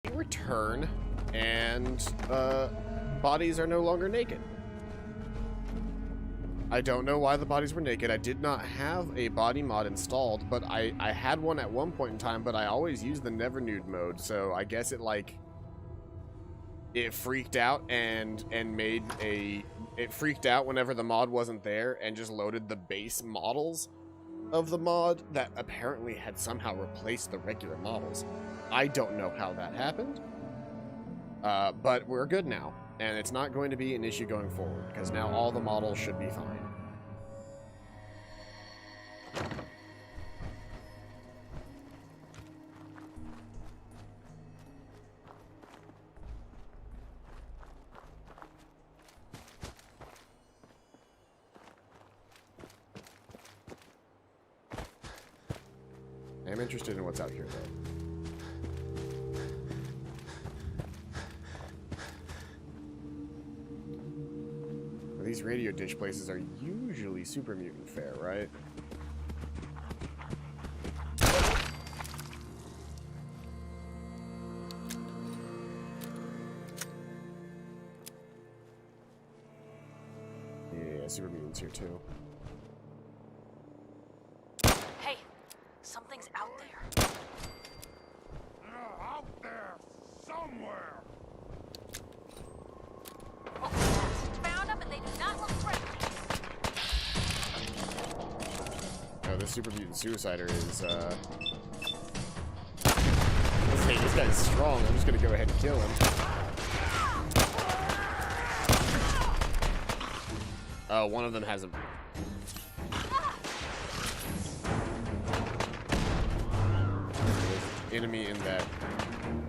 return, and bodies are no longer naked. I don't know why the bodies were naked. I did not have a body mod installed, but I had one at one point in time, but I always used the never nude mode, so I guess it freaked out and made it freaked out whenever the mod wasn't there and just loaded the base models of the mod that apparently had somehow replaced the regular models. I don't know how that happened, but we're good now, and it's not going to be an issue going forward, because now all the models should be fine. I am interested in what's out here, though. Well, these radio dish places are usually super mutant fare, right? Yeah, super mutants here, too. Something's out there. Out there somewhere. Found them and they do not look friendly. Oh, this super mutant suicider is, let's say this guy's strong. I'm just gonna go ahead and kill him. Oh, one of them has a... enemy in that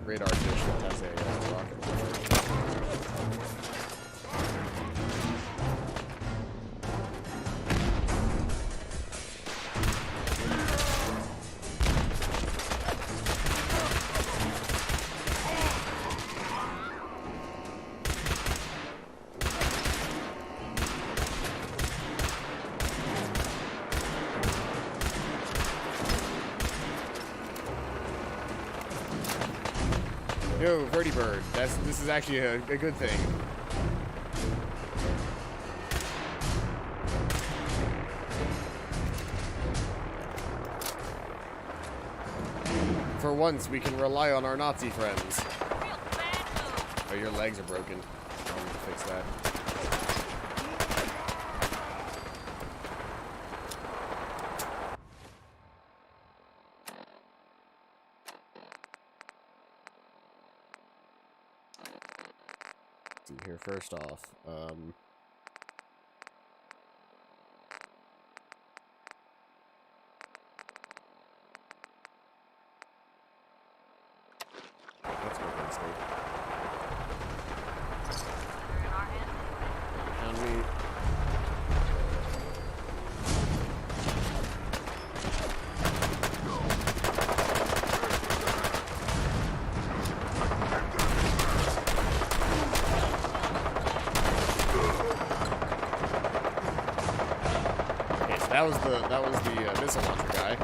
radar dish that has a rocket launcher. Yo, Verdi Bird. This is actually a good thing. For once, we can rely on our Nazi friends. Oh, your legs are broken. I need to fix that. Here, first off, let's go ahead and sneak. Found me. That was the missile launcher guy.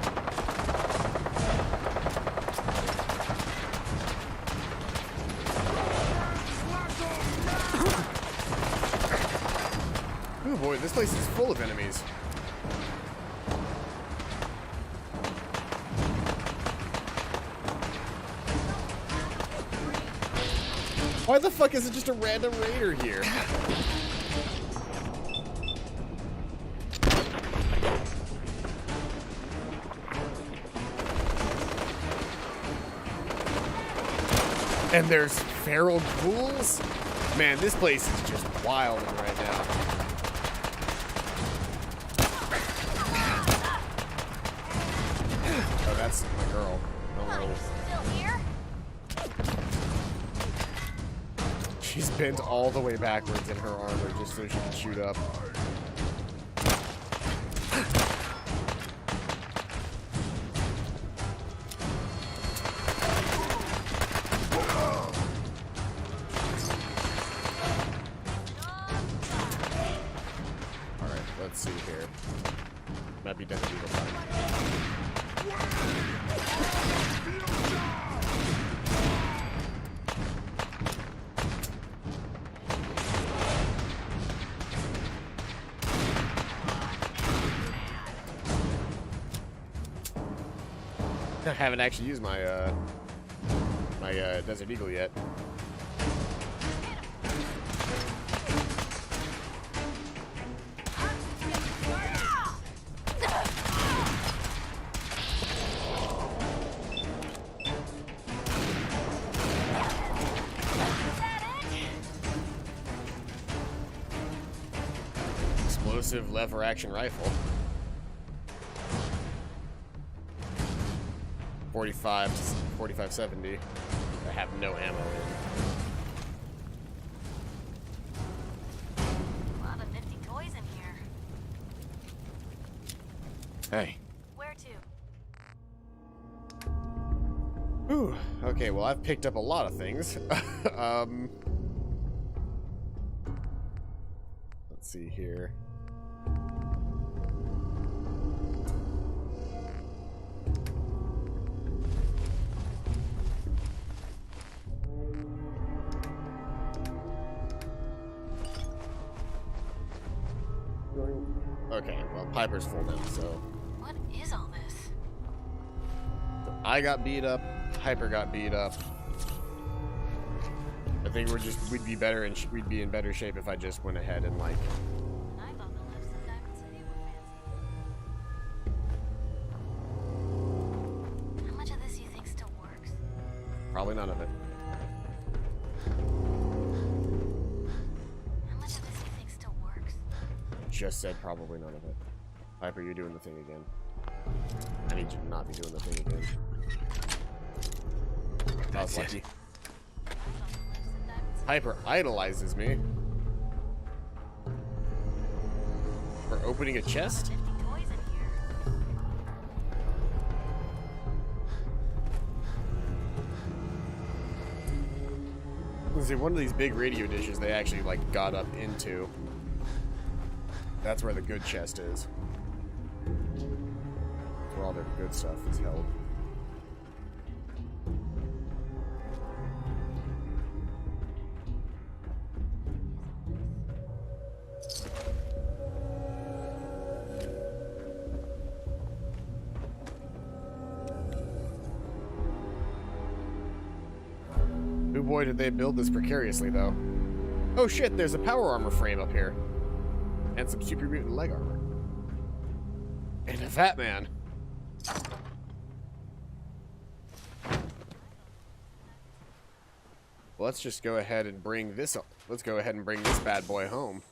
Oh boy, this place is full of enemies. Why the fuck is it just a random raider here? And there's feral ghouls? Man, this place is just wild right now. Oh, that's my girl. Oh. Still here? She's bent all the way backwards in her armor just so she can shoot up. Let's see here. Might be done to the time. I haven't actually used my Desert Eagle yet. Explosive lever action rifle. 4570. I have no ammo in. A lot of nifty toys in here. Hey. Where to? Whew. Okay, well, I've picked up a lot of things. Let's see here. Okay, well, Piper's full now, so What is all this? I got beat up, Piper got beat up. I think we'd be better and we'd be in better shape if I just went ahead and like. And I thought the lifts in Diamond City were fancy. How much of this you think still works? Probably none of it. How much of this you think still works? Just said probably none of it. Piper, you're doing the thing again. I need you to not be doing the thing again. I was lucky. I thought the lifts in Diamond City. Piper idolizes me for opening a chest. Nifty toys in here. See, one of these big radio dishes they actually like got up into. That's where the good chest is. That's where all their good stuff is held. Oh boy, did they build this precariously, though. Oh shit, there's a power armor frame up here. And some super mutant leg armor. And a fat man. Well, let's just go ahead and bring this up. Let's go ahead and bring this bad boy home.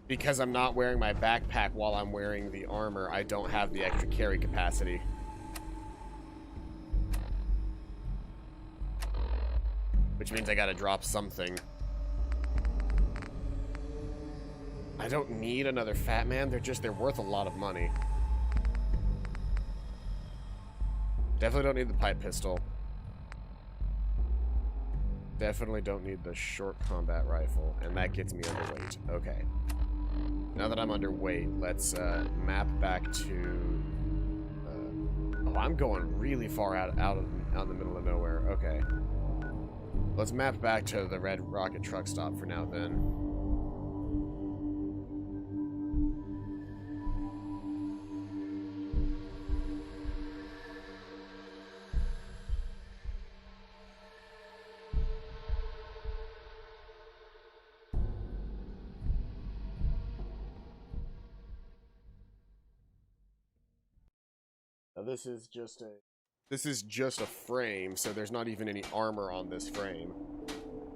Because I'm not wearing my backpack while I'm wearing the armor, I don't have the extra carry capacity. Which means I gotta drop something. I don't need another fat man, they're worth a lot of money. Definitely don't need the pipe pistol. Definitely don't need the short combat rifle, and that gets me underweight. Okay. Now that I'm underweight, let's map back to... oh, I'm going really far out in the middle of nowhere. Okay. Let's map back to the Red Rocket truck stop for now, then. Now this is just a frame, so there's not even any armor on this frame.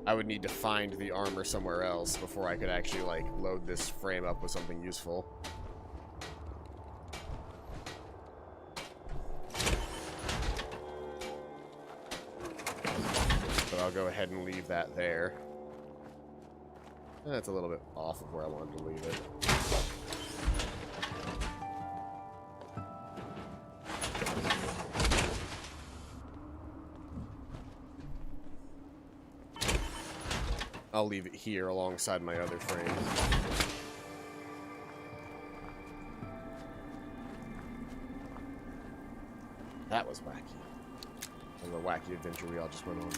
I would need to find the armor somewhere else before I could actually, like, load this frame up with something useful. So I'll go ahead and leave that there. That's a little bit off of where I wanted to leave it. I'll leave it here alongside my other frame. was wacky. And the wacky adventure we all just went on.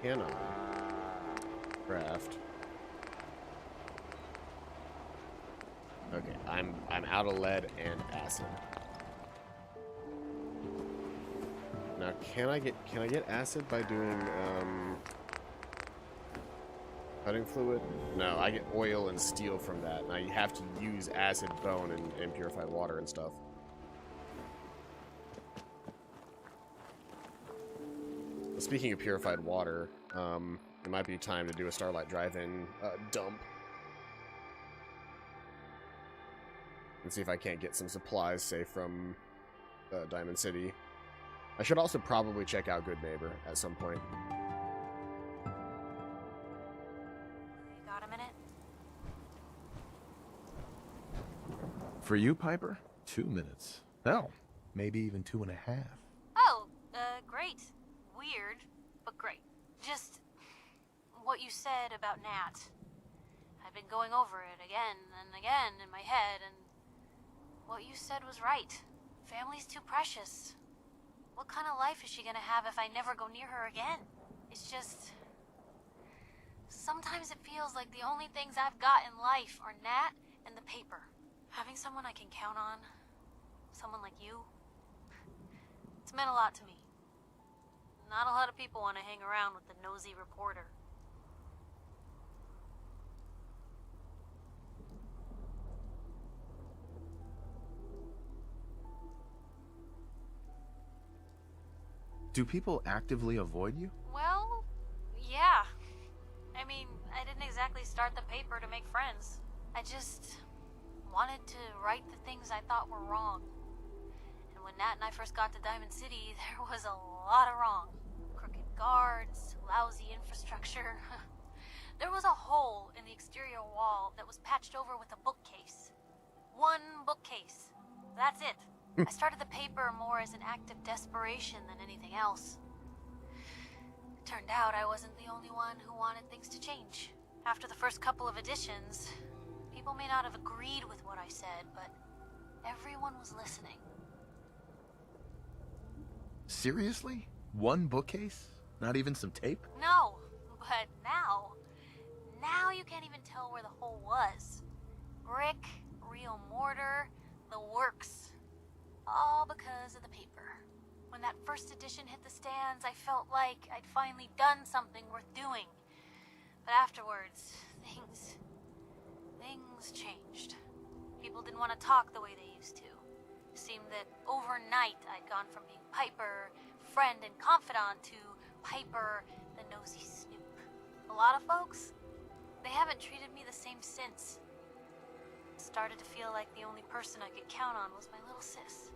Can I craft? Okay, I'm out of lead and acid. Now, can I get acid by doing cutting fluid? No, I get oil and steel from that. Now you have to use acid, bone, and purified water and stuff. Speaking of purified water, it might be time to do a Starlight Drive-In dump. And see if I can't get some supplies, say, from Diamond City. I should also probably check out Good Neighbor at some point. You got a minute? For you, Piper, 2 minutes. Hell, maybe even 2.5. Oh, great. Weird, but great. Just what you said about Nat. I've been going over it again and again in my head, and what you said was right. Family's too precious. What kind of life is she gonna have if I never go near her again? It's just... sometimes it feels like the only things I've got in life are Nat and the paper. Having someone I can count on, someone like you, it's meant a lot to me. Not a lot of people want to hang around with the nosy reporter. Do people actively avoid you? Well, yeah. I mean, I didn't exactly start the paper to make friends. I just wanted to right the things I thought were wrong. And when Nat and I first got to Diamond City, there was a lot of wrong. Crooked guards, lousy infrastructure. There was a hole in the exterior wall that was patched over with a bookcase. One bookcase. That's it. I started the paper more as an act of desperation than anything else. It turned out I wasn't the only one who wanted things to change. After the first couple of editions, people may not have agreed with what I said, but everyone was listening. Seriously? One bookcase? Not even some tape? No, but now you can't even tell where the hole was. Brick, real mortar, the works. All because of the paper. When that first edition hit the stands, I felt like I'd finally done something worth doing. But afterwards, things changed. People didn't want to talk the way they used to. It seemed that overnight I'd gone from being Piper, friend and confidant, to Piper, the nosy snoop. A lot of folks, they haven't treated me the same since. It started to feel like the only person I could count on was my little sis.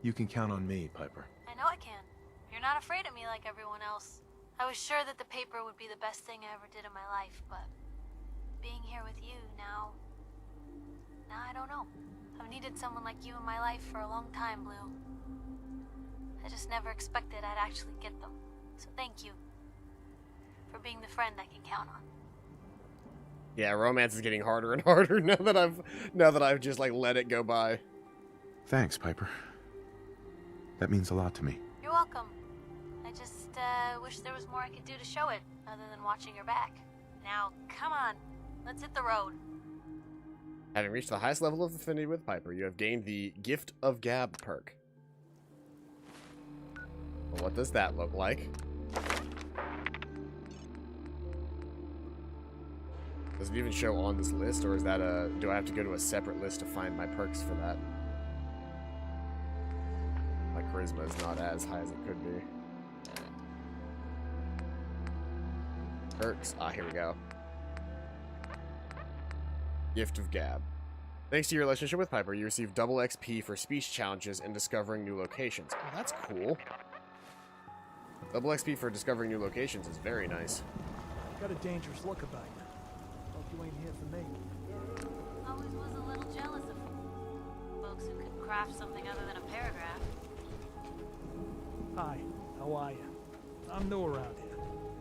You can count on me, Piper. I know I can. You're not afraid of me like everyone else. I was sure that the paper would be the best thing I ever did in my life, but being here with you now I don't know. I've needed someone like you in my life for a long time, Blue. I just never expected I'd actually get them. So thank you for being the friend I can count on. Yeah, romance is getting harder and harder now that I've just like let it go by. Thanks, Piper. That means a lot to me. You're welcome. I just wish there was more I could do to show it, other than watching your back. Now, come on. Let's hit the road. Having reached the highest level of affinity with Piper, you have gained the Gift of Gab perk. Well, what does that look like? Does it even show on this list, or is that do I have to go to a separate list to find my perks for that? My charisma is not as high as it could be. Perks. Ah, here we go. Gift of Gab. Thanks to your relationship with Piper, you receive double XP for speech challenges and discovering new locations. Oh, that's cool. Double XP for discovering new locations is very nice. Got a dangerous look about you. Hope you ain't here for me. Always was a little jealous of folks who could craft something other than a paragraph. Hi, how are you? I'm new around here.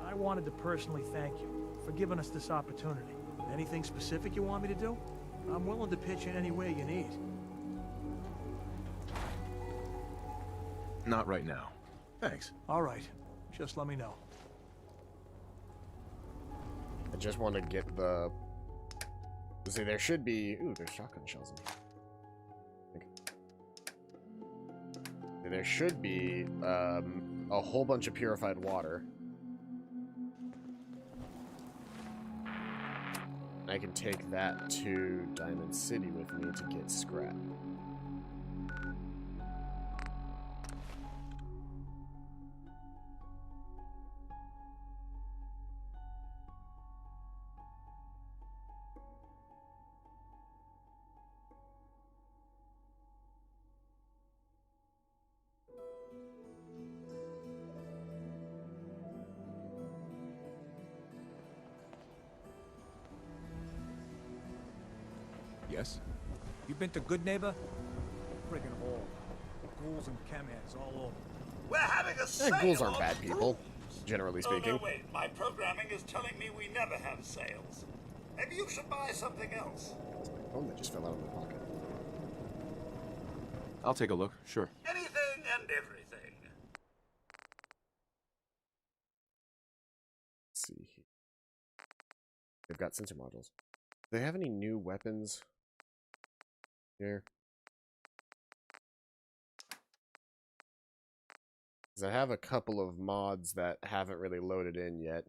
I wanted to personally thank you for giving us this opportunity. Anything specific you want me to do? I'm willing to pitch in any way you need. Not right now. Thanks. All right. Just let me know. I just want to get the... See, there should be... Ooh, there's shotgun shells in here. There should be a whole bunch of purified water. I can take that to Diamond City with me to get scrap. Yes? You been to Good Neighbor? Friggin' hole. Ghouls and chemheads all over. We're having a sale Ghouls aren't on bad people, generally Oh, speaking. no, wait. My programming is telling me we never have sales. Maybe you should buy something else. Oh, that just fell out of my pocket. I'll take a look, sure. Anything and everything. Let's see here. They've got sensor modules. Do they have any new weapons here? Because I have a couple of mods that haven't really loaded in yet.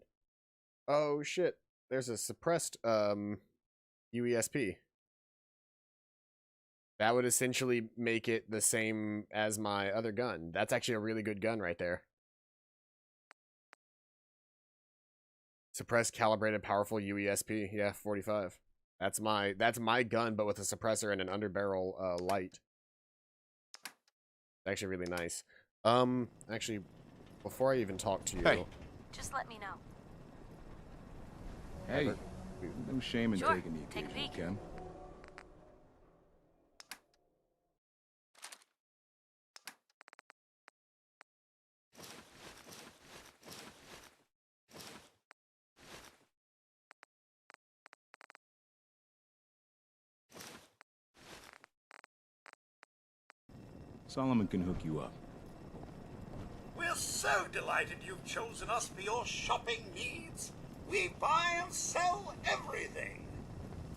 Oh shit, there's a suppressed UESP. That would essentially make it the same as my other gun. That's actually a really good gun right there. Suppressed, calibrated, powerful UESP. Yeah, 45. That's my gun, but with a suppressor and an underbarrel light. It's actually really nice. Actually, before I even talk to you, Hey. Just let me know. Hey, no shame in Sure, taking the take a occasional peek. chem. Solomon can hook you up. We're so delighted you've chosen us for your shopping needs. We buy and sell everything.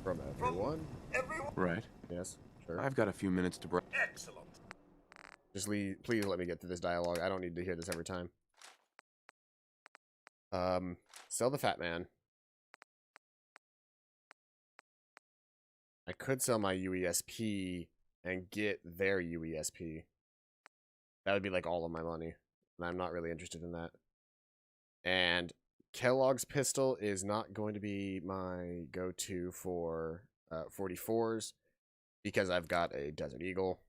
from everyone. Everyone. Right. Yes, sure. I've got a few minutes to break. Excellent. Just please let me get through this dialogue. I don't need to hear this every time. Sell the fat man. I could sell my UESP and get their UESP. That would be like all of my money. And I'm not really interested in that. And Kellogg's pistol is not going to be my go-to for 44s because I've got a Desert Eagle.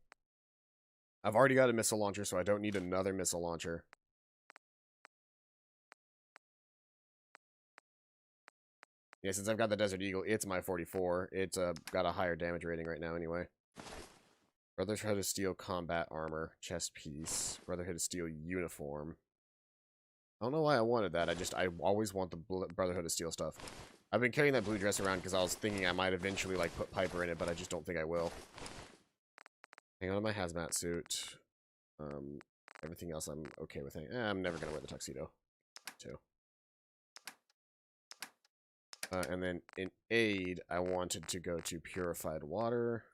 I've already got a missile launcher, so I don't need another missile launcher. Yeah, since I've got the Desert Eagle, it's my 44. It's got a higher damage rating right now anyway. Brotherhood of Steel combat armor, chest piece, Brotherhood of Steel uniform. I don't know why I wanted that. I always want the Brotherhood of Steel stuff. I've been carrying that blue dress around because I was thinking I might eventually like put Piper in it, but I just don't think I will. Hang on to my hazmat suit. Everything else I'm okay with. I'm never gonna wear the tuxedo, too. And then in aid, I wanted to go to purified water.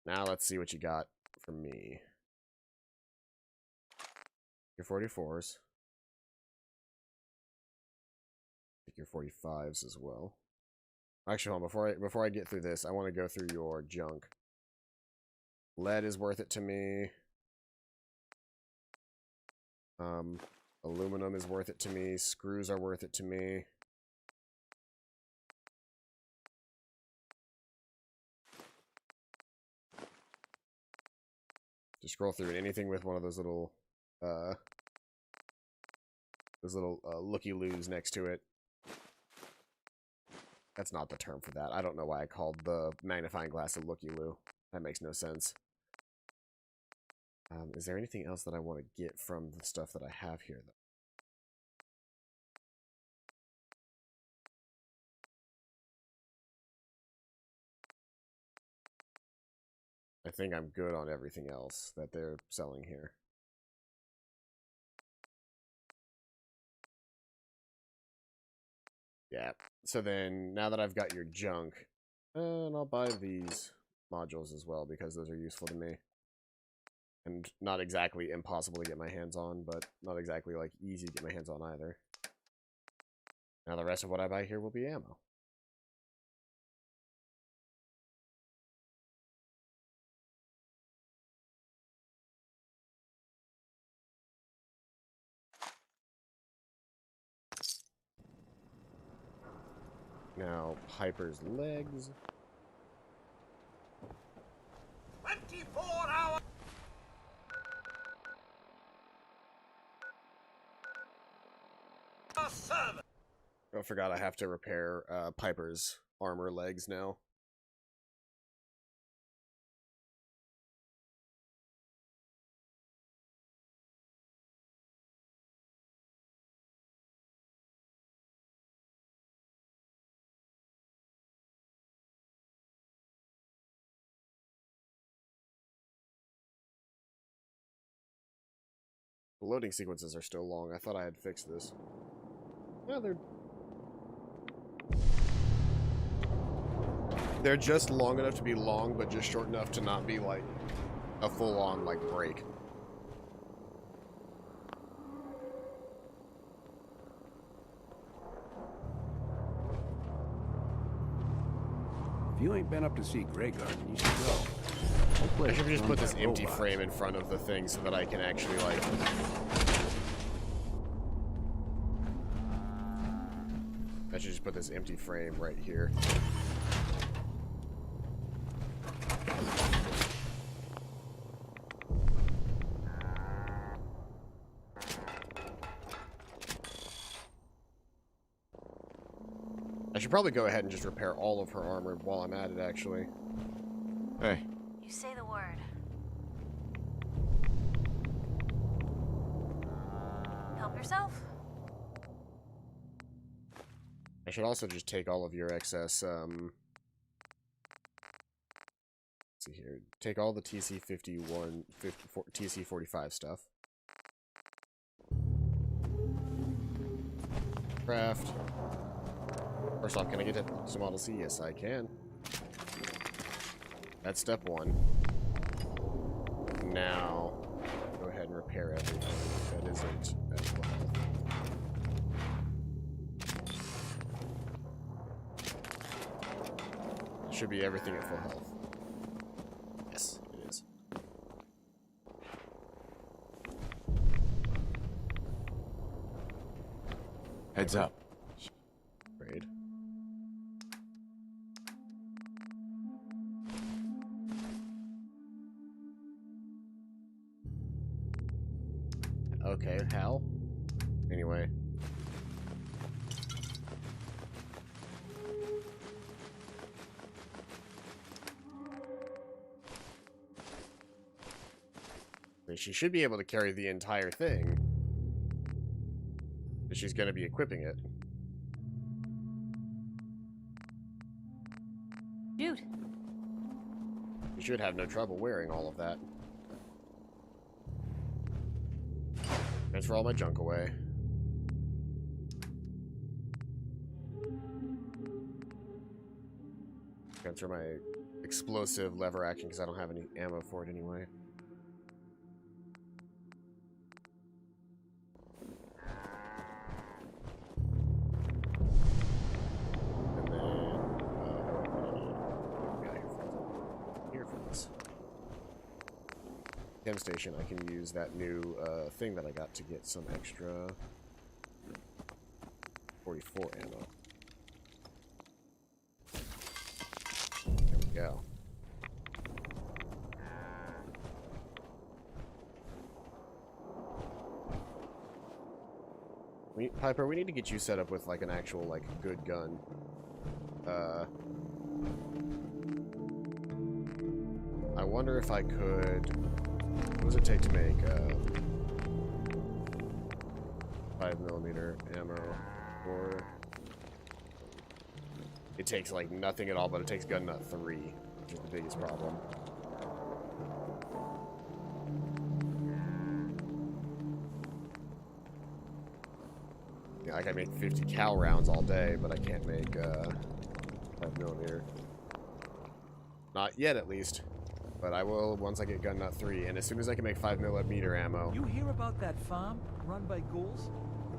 Now let's see what you got for me. Your 44s. Take your 45s as well. Actually, hold on, before I get through this, I want to go through your junk. Lead is worth it to me. Aluminum is worth it to me. Screws are worth it to me. Just scroll through it. Anything with one of those little looky-loos next to it. That's not the term for that. I don't know why I called the magnifying glass a looky-loo. That makes no sense. Is there anything else that I want to get from the stuff that I have here, though? I think I'm good on everything else that they're selling here. Yeah, so then, now that I've got your junk, and I'll buy these modules as well, because those are useful to me. And not exactly impossible to get my hands on, but not exactly, like, easy to get my hands on either. Now the rest of what I buy here will be ammo. Now, Piper's legs. 24-hour service. I forgot I have to repair Piper's armor legs now. The loading sequences are still long. I thought I had fixed this. Yeah, they're just long enough to be long, but just short enough to not be like a full-on like break. If you ain't been up to see Grey Garden, you should go. I should just put this empty frame in front of the thing so that I can actually like... I should just put this empty frame right here. I should probably go ahead and just repair all of her armor while I'm at it, actually. Hey. You say the word. Help yourself. I should also just take all of your excess, let's see here. Take all the TC-51, TC-45 stuff. Craft. First off, can I get to Model C? Yes, I can. That's step one. Now, go ahead and repair everything that isn't at full health. Should be everything at full health. Yes, it is. Heads up. Raid. Okay, how? Anyway. She should be able to carry the entire thing. But she's going to be equipping it. Dude. You should have no trouble wearing all of that. Transfer all my junk away. Transfer my explosive lever action because I don't have any ammo for it anyway. Chem station, I can use that new thing that I got to get some extra 44 ammo. There we go. Piper, we need to get you set up with like an actual like good gun. I wonder if I could. What does it take to make 5mm ammo? Or it takes like nothing at all, but it takes gun nut 3, which is the biggest problem. I can make 50 cal rounds all day, but I can't make 5mm. Not yet, at least. But I will once I get gun nut 3, and as soon as I can make 5mm ammo, You hear about that farm run by ghouls?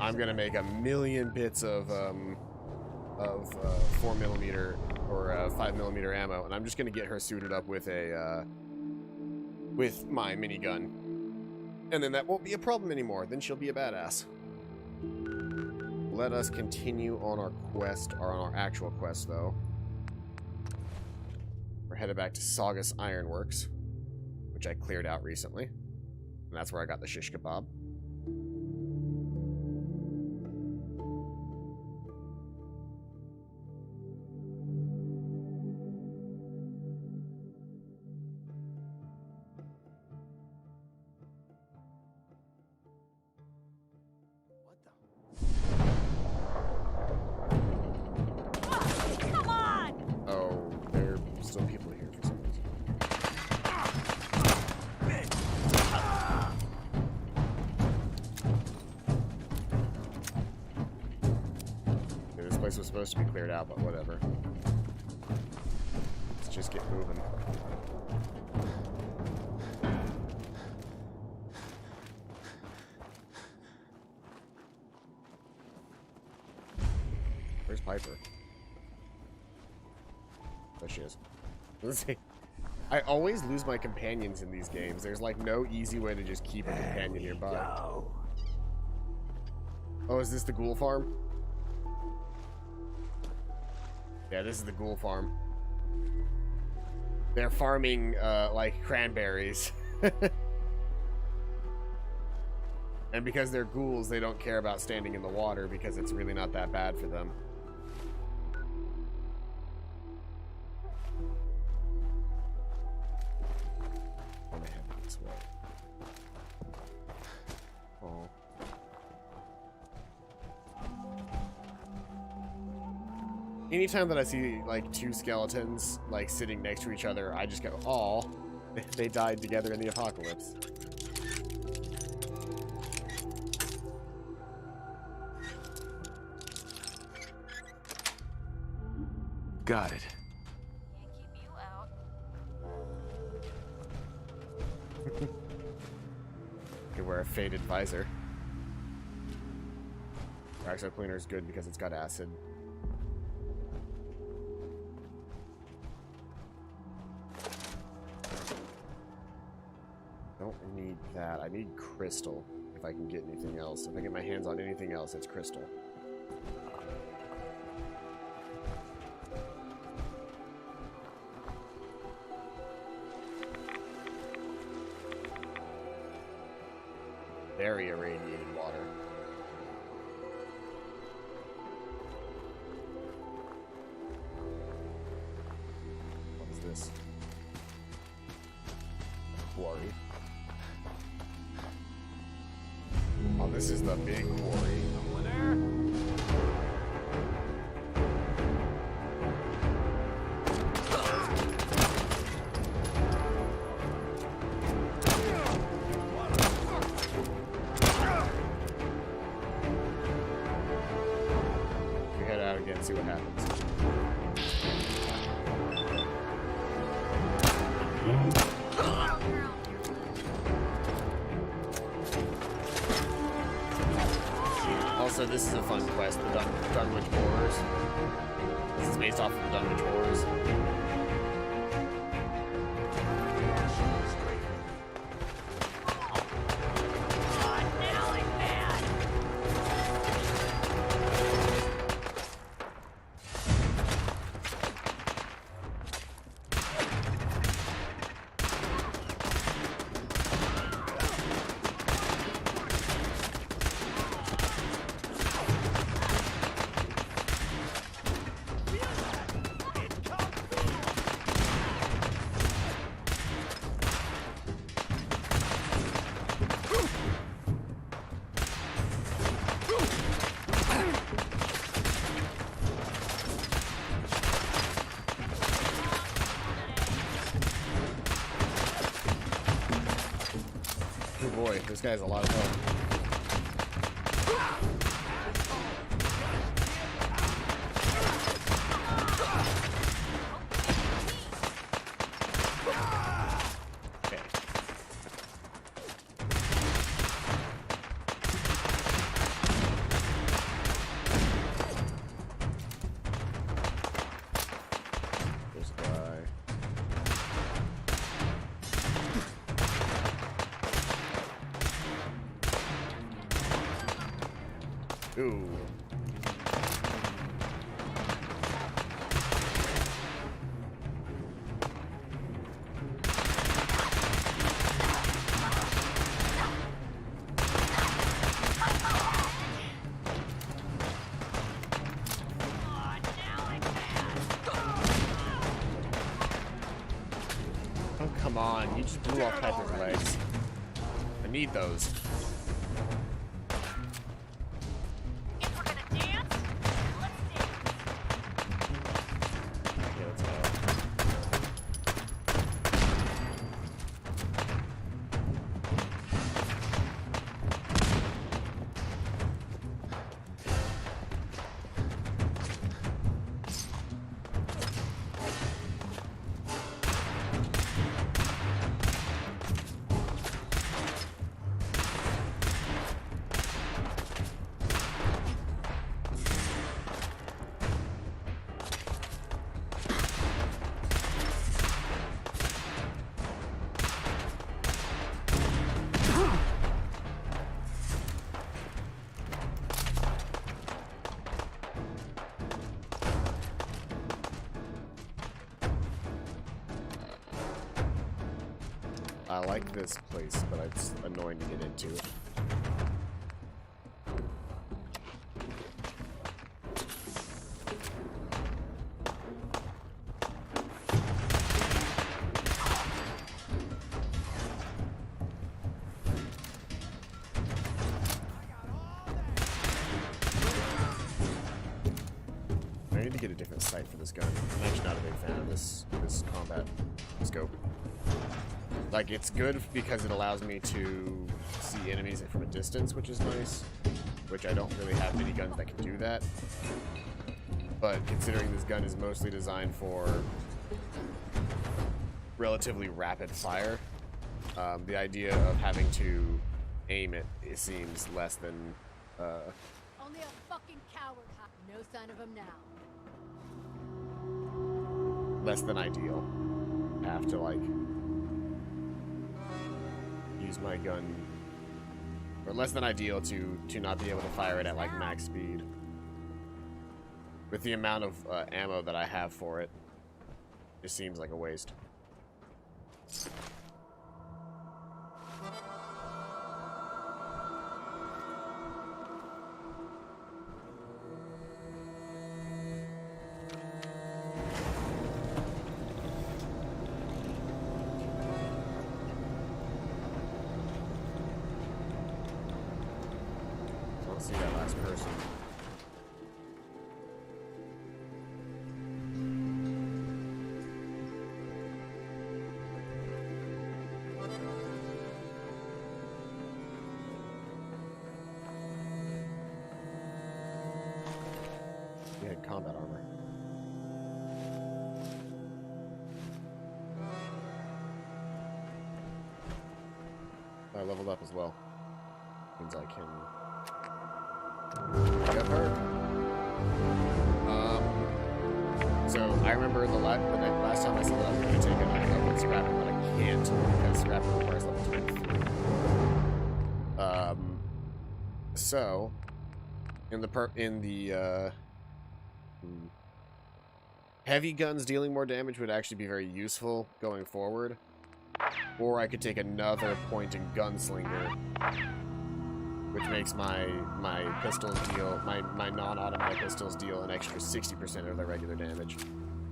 I'm gonna make 1,000,000 bits of 4mm or 5mm ammo, and I'm just gonna get her suited up with a with my minigun, and then that won't be a problem anymore. Then she'll be a badass. Let us continue on our quest, or on our actual quest, though. We're headed back to Saugus Ironworks, which I cleared out recently, and that's where I got the shish kebab. Come on! Oh, there are still people here for some reason. Okay, this place was supposed to be cleared out, but whatever. Let's just get moving. Where's Piper? There she is. Let's see. I always lose my companions in these games. There's like no easy way to just keep a companion nearby. Oh, is this the ghoul farm? Yeah, this is the ghoul farm. They're farming like cranberries. And because they're ghouls, they don't care about standing in the water because it's really not that bad for them. I'm gonna head this way. Oh. Anytime that I see like two skeletons like sitting next to each other, I just go, "Aw, they died together in the apocalypse." Got it. Can't keep you out. Could wear a faded visor. Oxide cleaner is good because it's got acid. Don't need that. I need crystal if I can get anything else. If I get my hands on anything else, it's crystal. Very irradiated water. What is this? Quarry. Oh, this is the big quarry. We head out again, see what happens. Also, this is a fun quest, the Dunwich Horrors. This is based off of the Dunwich Horrors. Oh boy, this guy's a lot of fun. Ooh. Oh, come on. You just blew off Piper's legs. I need those. If we're gonna dance, let's dance. Okay, let's go. I like this place, but it's annoying to get into. I need to get a different sight for this gun. I'm actually not a big fan of this combat scope. Like, it's good because it allows me to see enemies from a distance, which is nice. Which I don't really have many guns that can do that. But considering this gun is mostly designed for relatively rapid fire, the idea of having to aim it seems less than Only a fucking coward. No sign of him now. less than ideal. I have to like use my gun, or less than ideal to not be able to fire it at like max speed. With the amount of ammo that I have for it, it seems like a waste. I don't see that last person. He had combat armor. I leveled up as well. Means I can pick up her. So I remember the last time I said that I was going to take a level scrapper, but I can't because scrapper requires level 23. So in the heavy guns dealing more damage would actually be very useful going forward. Or I could take another point in gunslinger, which makes my pistols deal, my non-automatic pistols deal an extra 60% of their regular damage.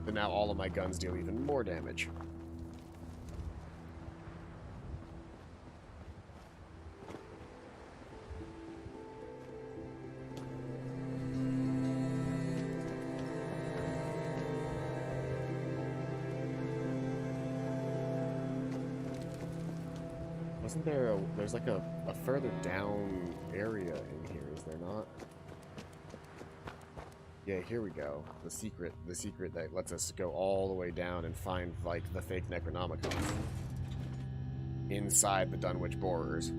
But now all of my guns deal even more damage. Wasn't there there's like a further down area in here, is there not? Yeah, here we go. The secret that lets us go all the way down and find, like, the fake Necronomicon inside the Dunwich Borers.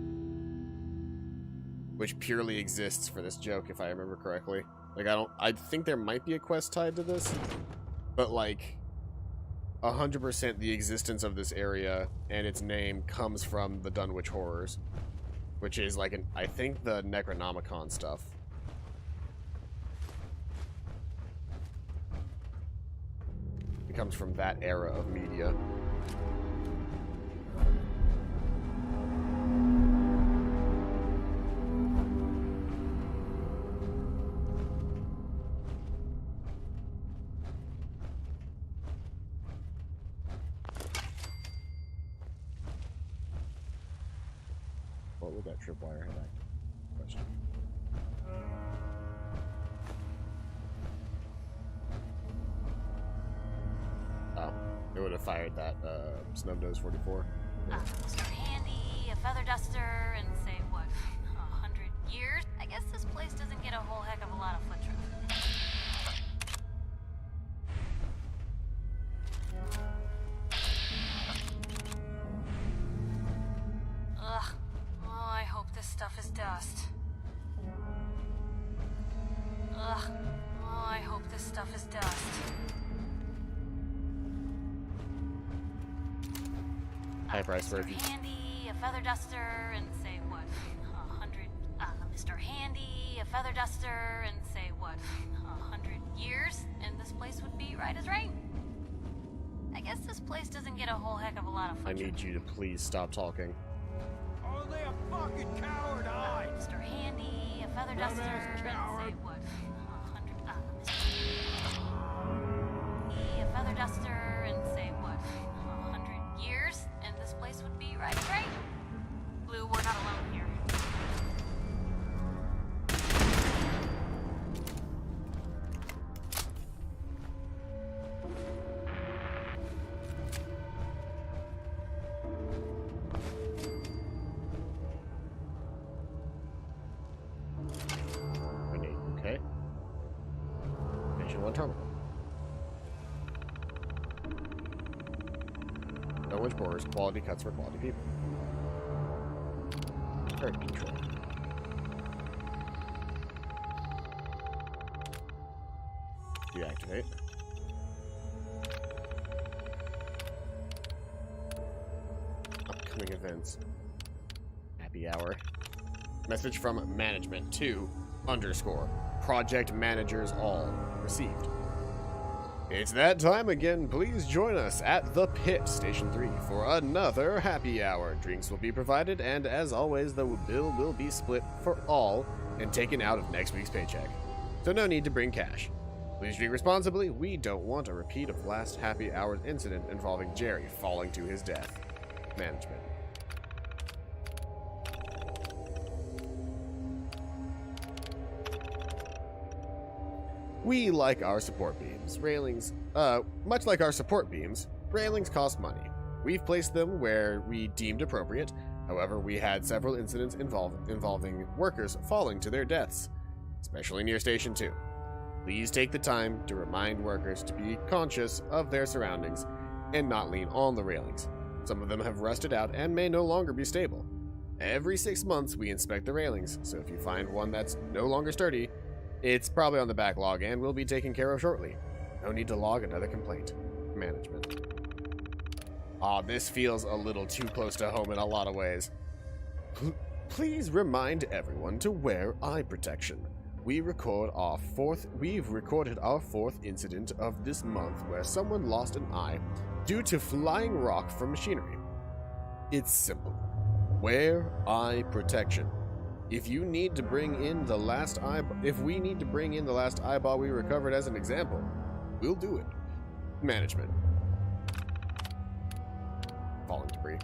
Which purely exists for this joke, if I remember correctly. Like, I think there might be a quest tied to this, but, like, 100% the existence of this area and its name comes from the Dunwich Horrors, which is like I think the Necronomicon stuff. comes from that era of media. What would that tripwire have acted? Question. Oh, it would have fired that Snubnose 44. Mr. Handy, a feather duster, and say what, 100 years? I guess this place doesn't get a whole heck of a lot of foot traffic. Ugh. Oh, I hope this stuff is dust. Ugh. Oh, I hope this stuff is dust. Piper, I swear if you... Handy, a feather duster, and say what, 100... Mr. Handy, a feather duster, and say what, 100 years, and this place would be right as rain. I guess this place doesn't get a whole heck of a lot of foot I need traffic. you to please stop talking. Only a fucking coward hides. Mr. Handy, a feather duster, and say what, 100... Mr. Handy, a feather duster, and say what, 100 years, and this place would be right as rain. Blue, we're not alone here. Okay. Station 1 terminal. No one's borders, quality cuts for quality people. Turret control. Deactivate. Upcoming events. Happy hour. Message from management to _project managers all received. It's that time again. Please join us at the Pit, Station 3, for another happy hour. Drinks will be provided, and as always, the bill will be split for all and taken out of next week's paycheck. So no need to bring cash. Please drink responsibly. We don't want a repeat of last happy hour's incident involving Jerry falling to his death. Management. We like our support beams. Railings, much like our support beams, railings cost money. We've placed them where we deemed appropriate. However, we had several incidents involving workers falling to their deaths, especially near Station 2. Please take the time to remind workers to be conscious of their surroundings and not lean on the railings. Some of them have rusted out and may no longer be stable. Every 6 months, we inspect the railings, so if you find one that's no longer sturdy, it's probably on the backlog and will be taken care of shortly. No need to log another complaint. Management. Aw, this feels a little too close to home in a lot of ways. Please remind everyone to wear eye protection. We've recorded our fourth incident of this month where someone lost an eye due to flying rock from machinery. It's simple. Wear eye protection. If you need to bring in the last if we need to bring in the last eyeball we recovered as an example, we'll do it. Management. Falling debris.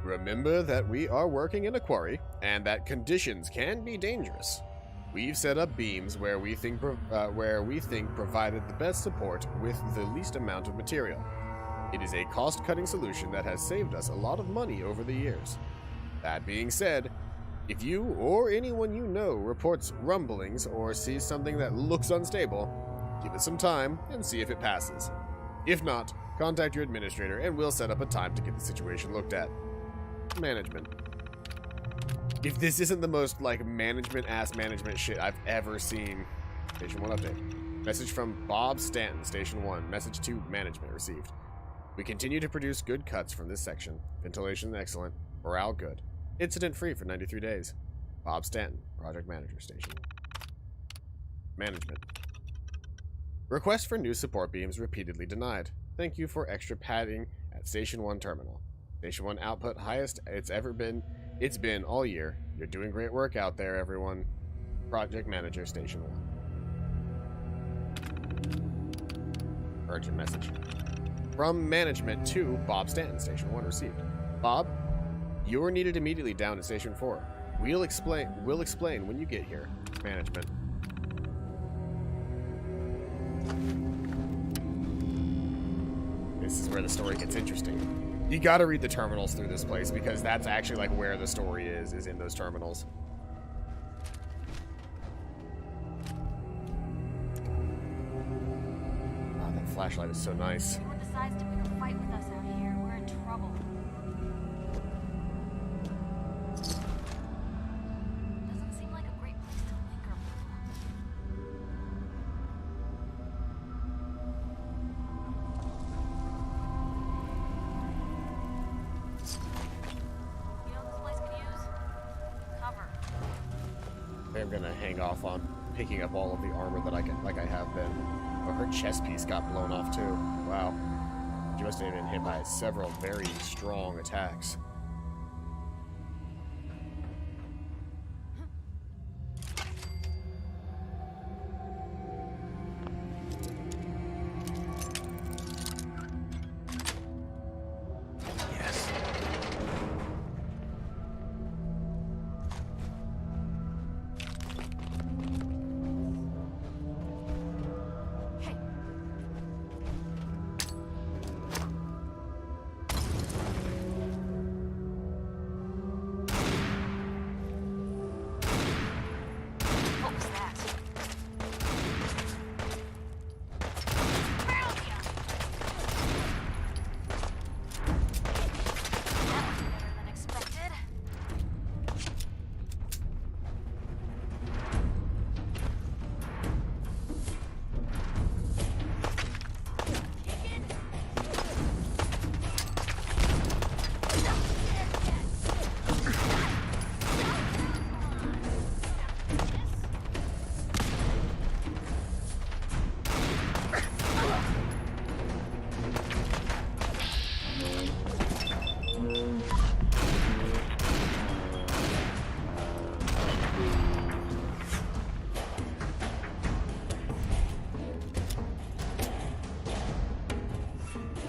Remember that we are working in a quarry and that conditions can be dangerous. We've set up beams where we think provided the best support with the least amount of material. It is a cost-cutting solution that has saved us a lot of money over the years. That being said, if you or anyone you know reports rumblings or sees something that looks unstable, give it some time and see if it passes. If not, contact your administrator and we'll set up a time to get the situation looked at. Management. If this isn't the most, management-ass management shit I've ever seen. Station 1 update. Message from Bob Stanton, Station 1. Message to management received. We continue to produce good cuts from this section. Ventilation excellent. Morale good. Incident-free for 93 days. Bob Stanton, Project Manager, Station. Management. Request for new support beams repeatedly denied. Thank you for extra padding at Station 1 terminal. Station 1 output highest it's ever been. It's been all year. You're doing great work out there, everyone. Project Manager, Station 1. Urgent message. From management to Bob Stanton, Station 1 received. Bob, you are needed immediately down at Station 4. We'll explain when you get here. Management. This is where the story gets interesting. You gotta read the terminals through this place because that's actually like where the story is in those terminals. Oh, that flashlight is so nice. If anyone decides to pick a fight with us out here, we're in trouble. Doesn't seem like a great place to linger. You know what this place could use? Cover. I'm gonna hang off on picking up all of the armor that I can, like I have been. Oh, her chest piece got blown off too. Wow. She must have been hit by several very strong attacks. Yes. Hey, What was that? Found ya! That was better than expected.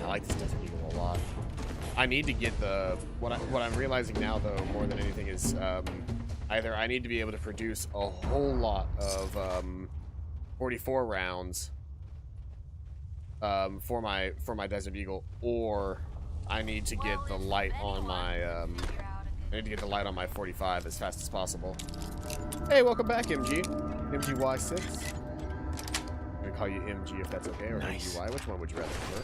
I like this Desert Eagle a lot. I need to get the what I'm realizing now though more than anything is either I need to be able to produce a whole lot of 44 rounds for my Desert Eagle, or I need to get the light on my I need to get the light on my 45 as fast as possible. Hey, welcome back, MG. MGY6. I'm gonna call you MG if that's okay, or Nice. MGY. Which one would you rather prefer?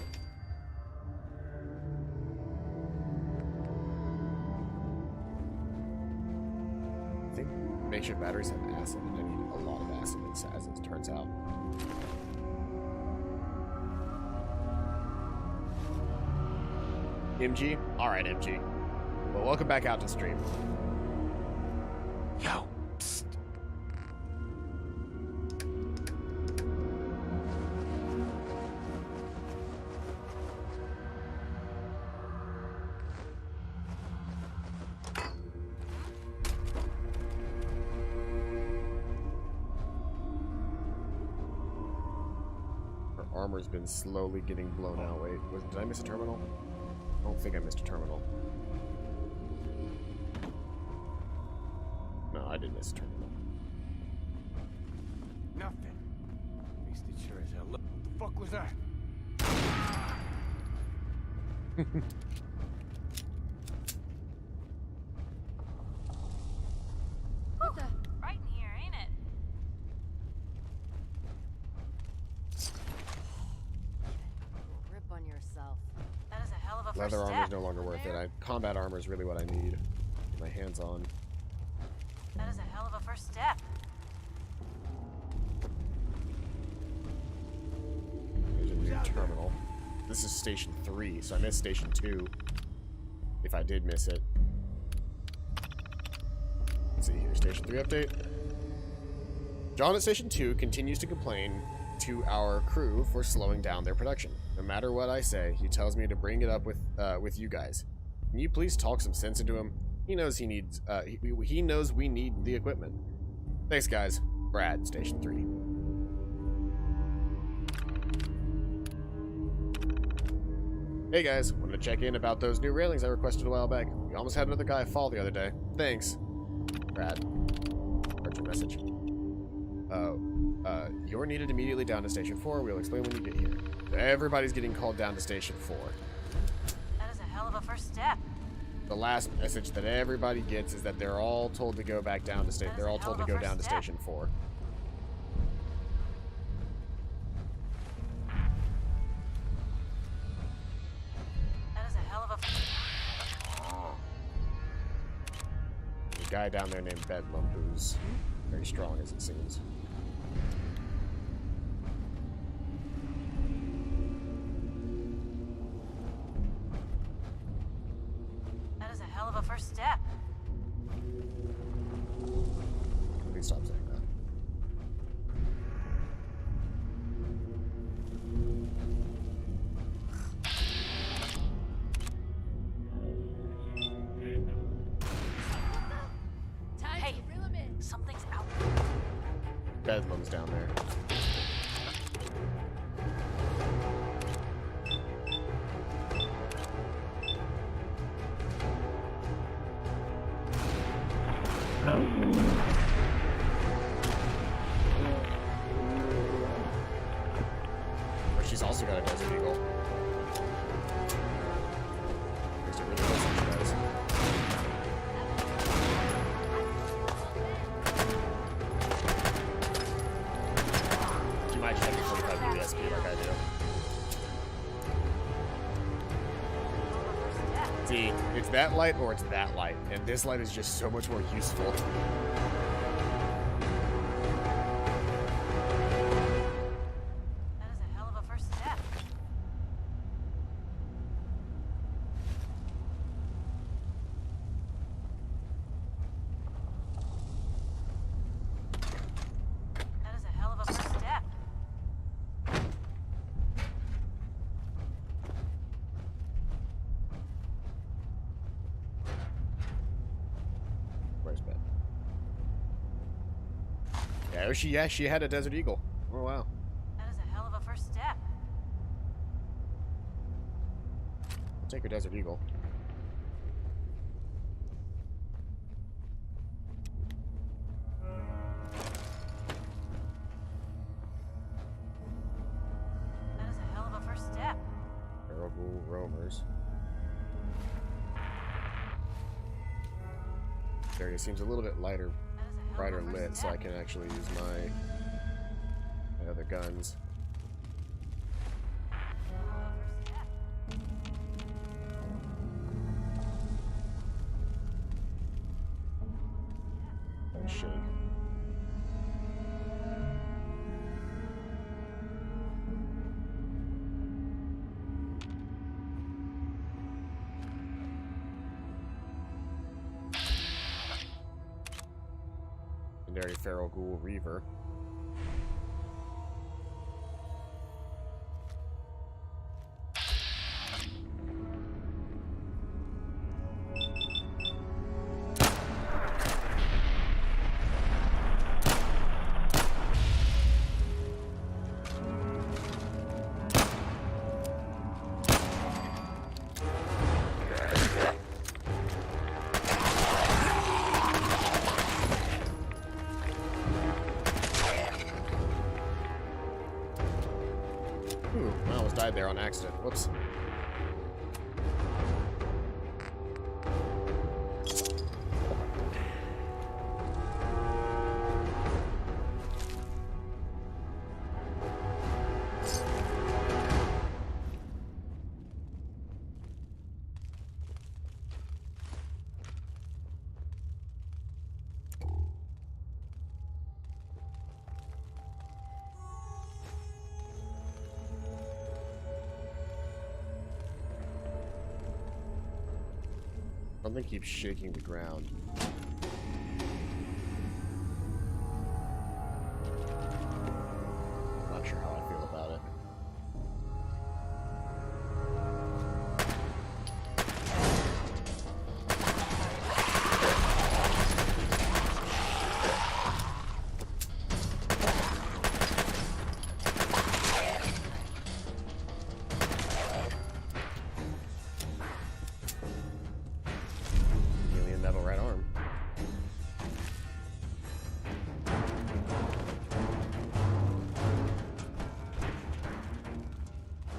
I think makeshift batteries have acid, and I need a lot of acid as it turns out. MG? Alright, MG. Well, welcome back out to stream. Yo. Psst. Her armor's been slowly getting blown out. Wait, did I miss a terminal? I don't think I missed a terminal. No, I did miss a terminal. Nothing. At least it sure as hell look. What the fuck was that? what the? Right in here, ain't it? Rip on yourself. That is a hell of a first Leather step. armor's no longer worth it. Combat armor is really what I need. Get my hands on. That is a hell of a first step. There's a new terminal. This is Station 3, so I missed Station 2. If I did miss it. Let's see here. Station 3 update. John at Station 2 continues to complain to our crew for slowing down their production. No matter what I say, he tells me to bring it up with you guys. Can you please talk some sense into him? He knows he needs, he knows we need the equipment. Thanks, guys. Brad, Station 3. Hey guys, wanted to check in about those new railings I requested a while back. We almost had another guy fall the other day. Thanks. Brad. Heard your message. You're needed immediately down to Station 4. We'll explain when you get here. Everybody's getting called down to Station 4. That is a hell of a first step. The last message that everybody gets is that they're all told to go back down to station. They're all told to go down to Station 4. That is a hell of a There's a guy down there named Bedlam who's very strong, as it seems. That is a hell of a first step. Please stop saying that. Time Hey. to reel him in. Something's out. Bedlam's down there. But she's also got a Desert Eagle. Makes it really close to you guys. You might just have to 45 USP like I do. See, it's that light or it's that light, and this light is just so much more useful. That is a hell of a first step. That is a hell of a first step. Where's Ben? Yeah, she had a Desert Eagle. Oh wow. That is a hell of a first step. I'll take her Desert Eagle. That is a hell of a first step. Terrible roamers. This area seems a little bit lighter, That is a hell of brighter a first lit, so step. I can actually use my other guns. Hell of a first step. And shake. Legendary Feral Ghoul Reaver. Ooh, I almost died there on accident. Whoops. Something keeps shaking the ground. Not sure how I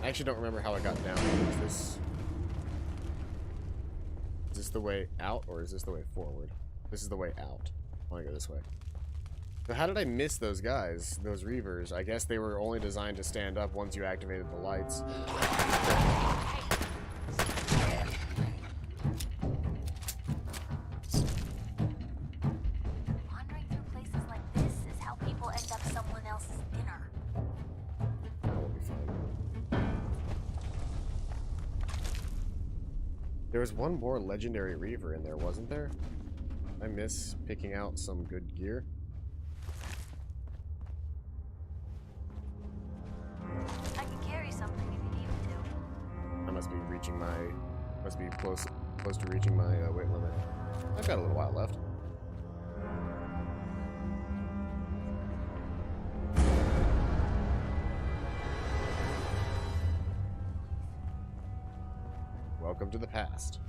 I actually don't remember how I got down. Is this the way out, or is this the way forward? This is the way out. I want to go this way. So how did I miss those guys, those Reavers? I guess they were only designed to stand up once you activated the lights. Wandering through places like this is how people end up someone else's dinner. That will be fun. There was one more legendary Reaver in there, wasn't there? I miss picking out some good gear. I can carry something if you need me to. I must be reaching my, must be close to reaching my weight limit. I've got a little while left. Welcome to the past.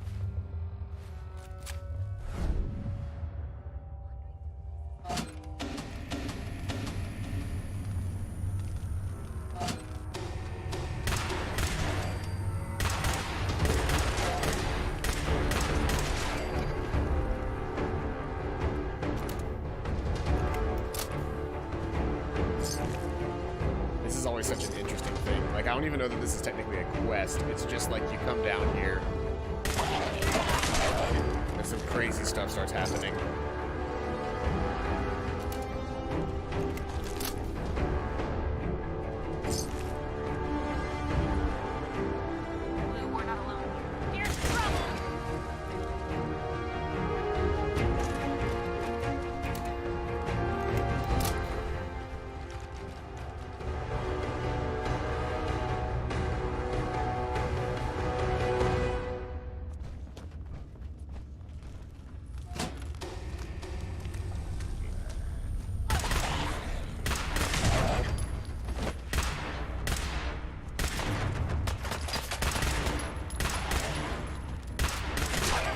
This is always such an interesting thing. Like, I don't even know that this is technically a quest. It's just like you come down here and some crazy stuff starts happening. Blue, we're not alone. Here's trouble!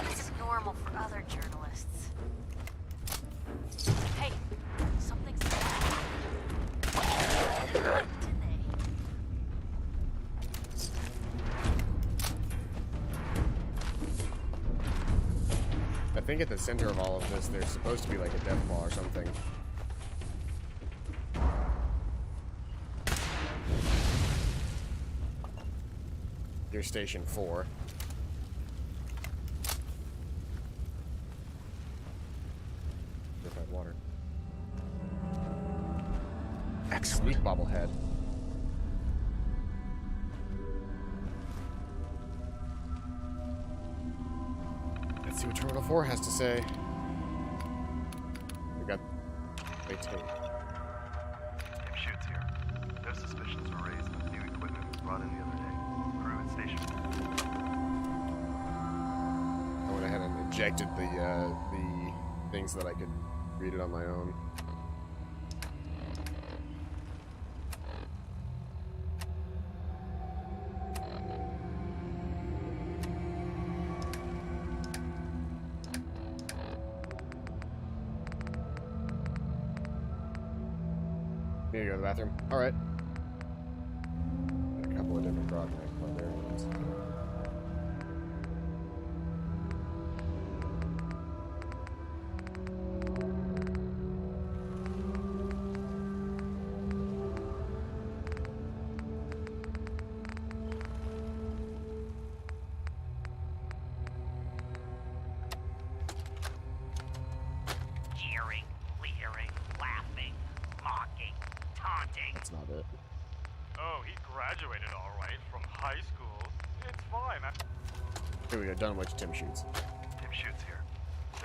This is normal for other journalists. Hey, something's today. I think at the center of all of this, there's supposed to be like a death ball or something. You're Station 4. Purified water. Excellent. Sneak bobblehead. Let's see what Terminal 4 has to say. We got a tape. Tim Shoots here. No suspicions were raised when the new equipment was brought in the other day. Crew at station. I went ahead and ejected the things so that I could read it on my own. Need to go to the bathroom. All right. Got a couple of different barbarians. Jeering, leering, laughing, mocking, taunting. That's not it. Oh, he graduated all right from high school. It's fine. Here we go. Done with Tim Shoots. Tim Shoots here.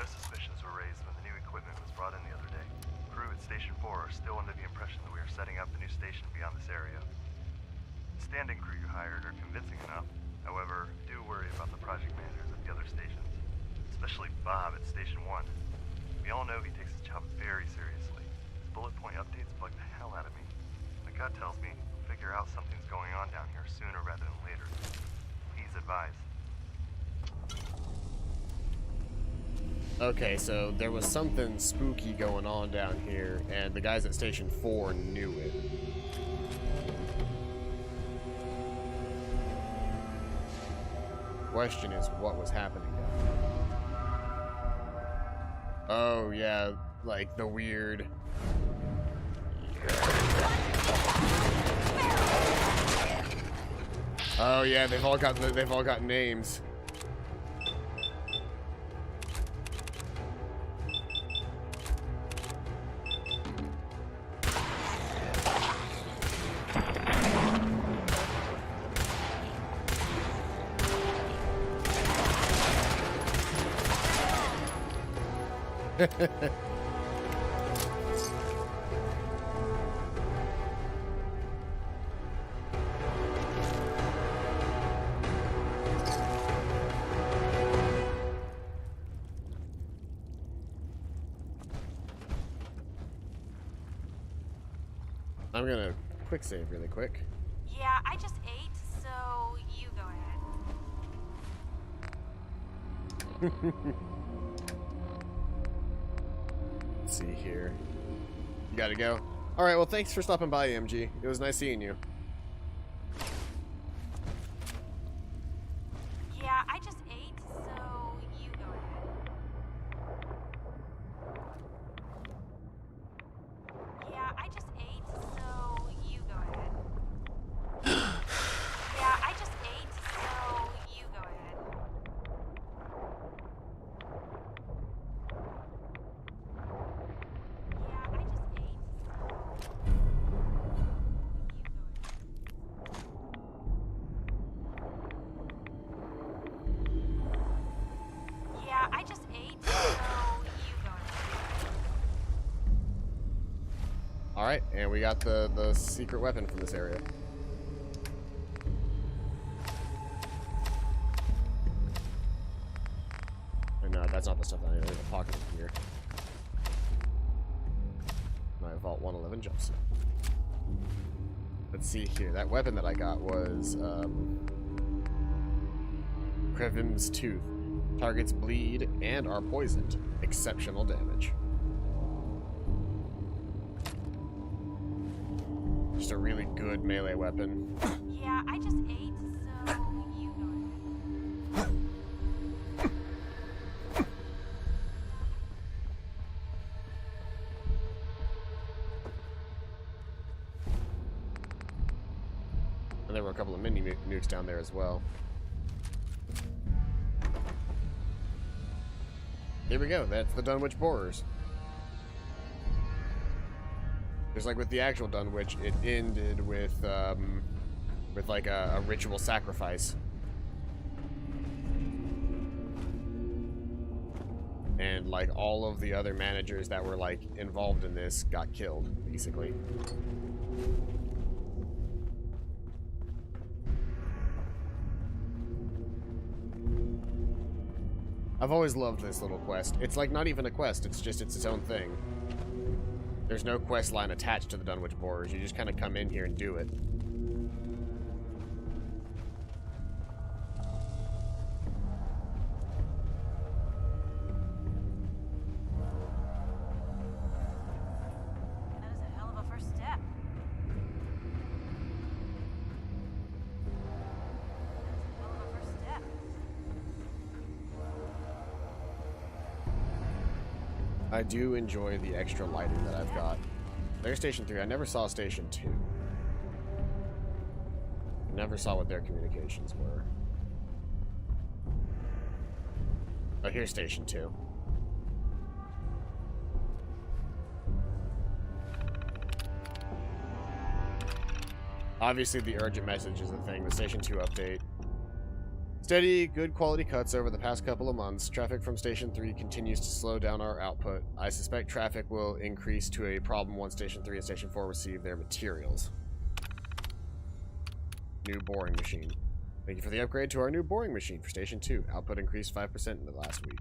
No suspicions were raised when the new equipment was brought in the other day. Crew at Station 4 are still under the impression that we are setting up a new station beyond this area. The standing crew you hired are convincing enough. However, do worry about the project managers at the other stations, especially Bob at Station 1. We all know he takes his job very seriously. His bullet point updates bug the hell out of me. My gut tells me we'll figure out something's going on down here sooner rather than later. Please advise. Okay, so there was something spooky going on down here, and the guys at Station 4 knew it. question is what was happening down there. Oh yeah, like the weird. Oh yeah, they've all got names. I'm gonna quick save really quick. Yeah, I just ate, so you go ahead. Let's see here. You gotta go. Alright, well thanks for stopping by, MG. It was nice seeing you. Yeah, I just ate, so you go ahead. Yeah, I just ate, so you go ahead. Yeah, I just ate, so you go ahead. Yeah, I just ate, Yeah, I just ate, so you go ahead. Alright, and we got the secret weapon from this area. And no, that's not the stuff that I need. There's a pocket in here. My Vault 111 jumpsuit. Let's see here. That weapon that I got was Krevim's Tooth. Targets bleed and are poisoned. Exceptional damage. Just a really good melee weapon. Yeah, I just ate, so you go ahead. And there were a couple of mini nukes down there as well. Here we go. That's the Dunwich Borers. Just like with the actual Dunwich, it ended with like a ritual sacrifice. And like all of the other managers that were like involved in this got killed, basically. I've always loved this little quest. It's like not even a quest, it's just its own thing. There's no quest line attached to the Dunwich Borers. You just kind of come in here and do it. That is a hell of a first step. That is a hell of a first step. I do enjoy the extra lighting that I've got. There's Station 3. I never saw Station 2. Never saw what their communications were. Oh, here's Station 2. Obviously, the urgent message is a thing. The Station 2 update. Steady, good quality cuts over the past couple of months. Traffic from Station 3 continues to slow down our output. I suspect traffic will increase to a problem once Station 3 and Station 4 receive their materials. New boring machine. Thank you for the upgrade to our new boring machine for Station 2. Output increased 5% in the last week.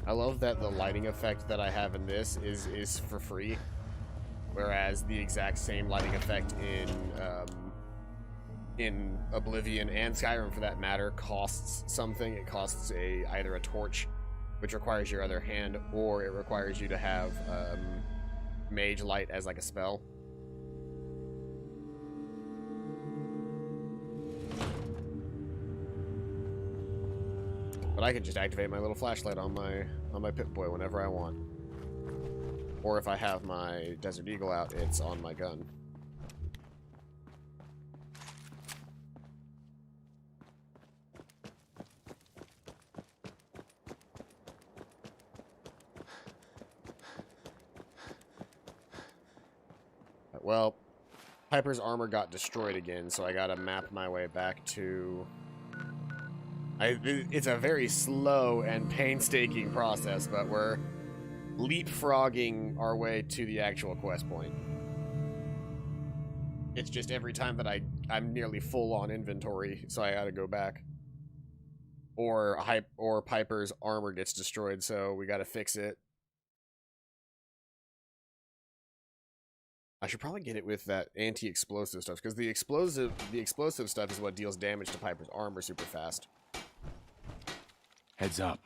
I love that the lighting effect that I have in this is for free. whereas the exact same lighting effect in Oblivion and Skyrim, for that matter, costs something. It costs either a torch, which requires your other hand, or it requires you to have Mage Light as like a spell. But I can just activate my little flashlight on my Pip-Boy whenever I want. Or if I have my Desert Eagle out, it's on my gun. Well, Piper's armor got destroyed again, so I gotta map my way back to... It's a very slow and painstaking process, but we're leapfrogging our way to the actual quest point. It's just every time that I'm nearly full on inventory, so I gotta go back. Or Piper's armor gets destroyed, so we gotta fix it. I should probably get it with that anti-explosive stuff, because the explosive stuff is what deals damage to Piper's armor super fast. Heads up.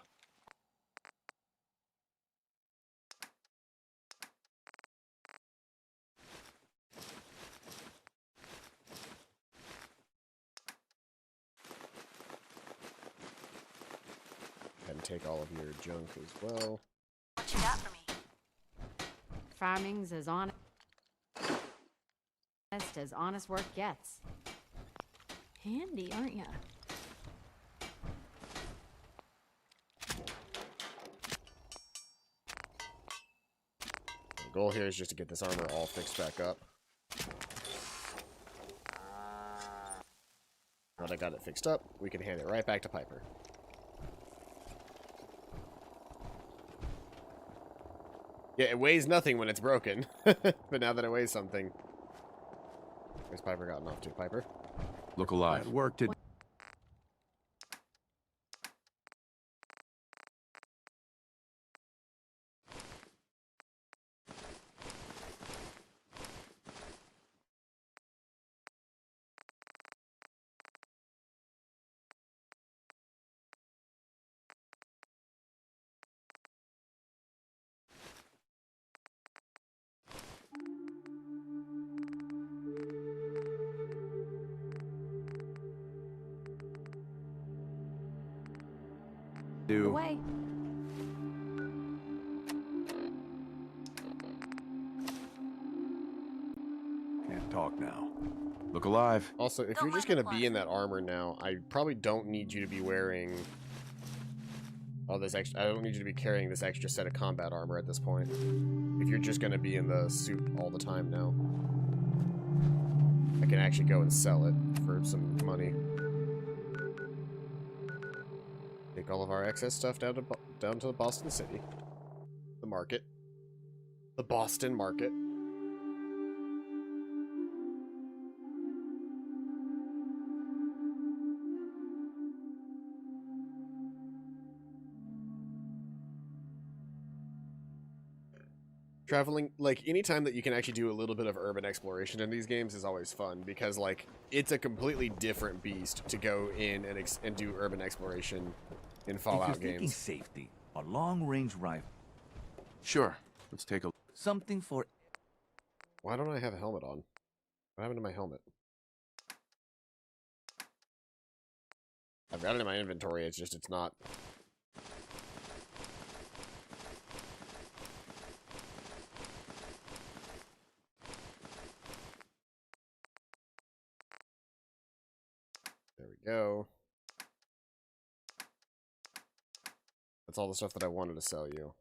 And take all of your junk as well. What you got for me? Farming's as honest as honest work gets. Handy, aren't ya? The goal here is just to get this armor all fixed back up. Now that I got it fixed up, we can hand it right back to Piper. Yeah, it weighs nothing when it's broken. But now that it weighs something... Where's Piper gotten off to? Piper? Look alive. Work to... Away. Can't talk now. Look alive. Also, if Don't you're just mind the gonna be in that armor now, I probably don't need you to be wearing all this extra. I don't need you to be carrying this extra set of combat armor at this point. If you're just gonna be in the suit all the time now, I can actually go and sell it for some money. Take all of our excess stuff down to the Boston City, the market, the Boston market. Traveling, like, anytime that you can actually do a little bit of urban exploration in these games is always fun, because, like, it's a completely different beast to go in and do urban exploration in Fallout if you're thinking games. safety, a long-range rifle. Sure. Let's take a... Something for... Why don't I have a helmet on? What happened to my helmet? I've got it in my inventory, it's just, it's not... There we go. That's all the stuff that I wanted to sell you.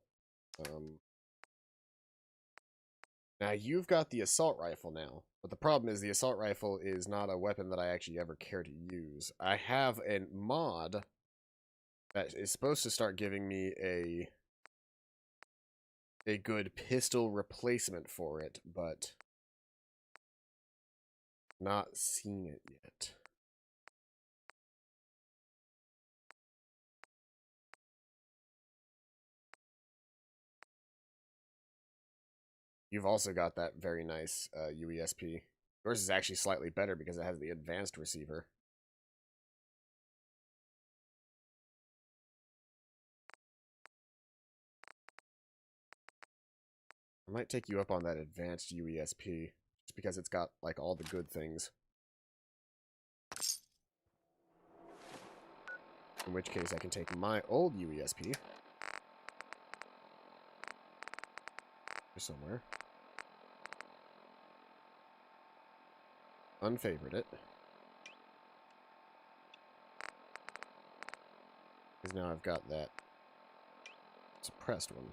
Now, you've got the assault rifle now, but the problem is the assault rifle is not a weapon that I actually ever care to use. I have a mod that is supposed to start giving me a good pistol replacement for it, but not seen it yet. You've also got that very nice UESP. Yours is actually slightly better because it has the advanced receiver. I might take you up on that advanced UESP, just because it's got, like, all the good things. In which case, I can take my old UESP. Somewhere. Unfavorite it. Because now I've got that suppressed one.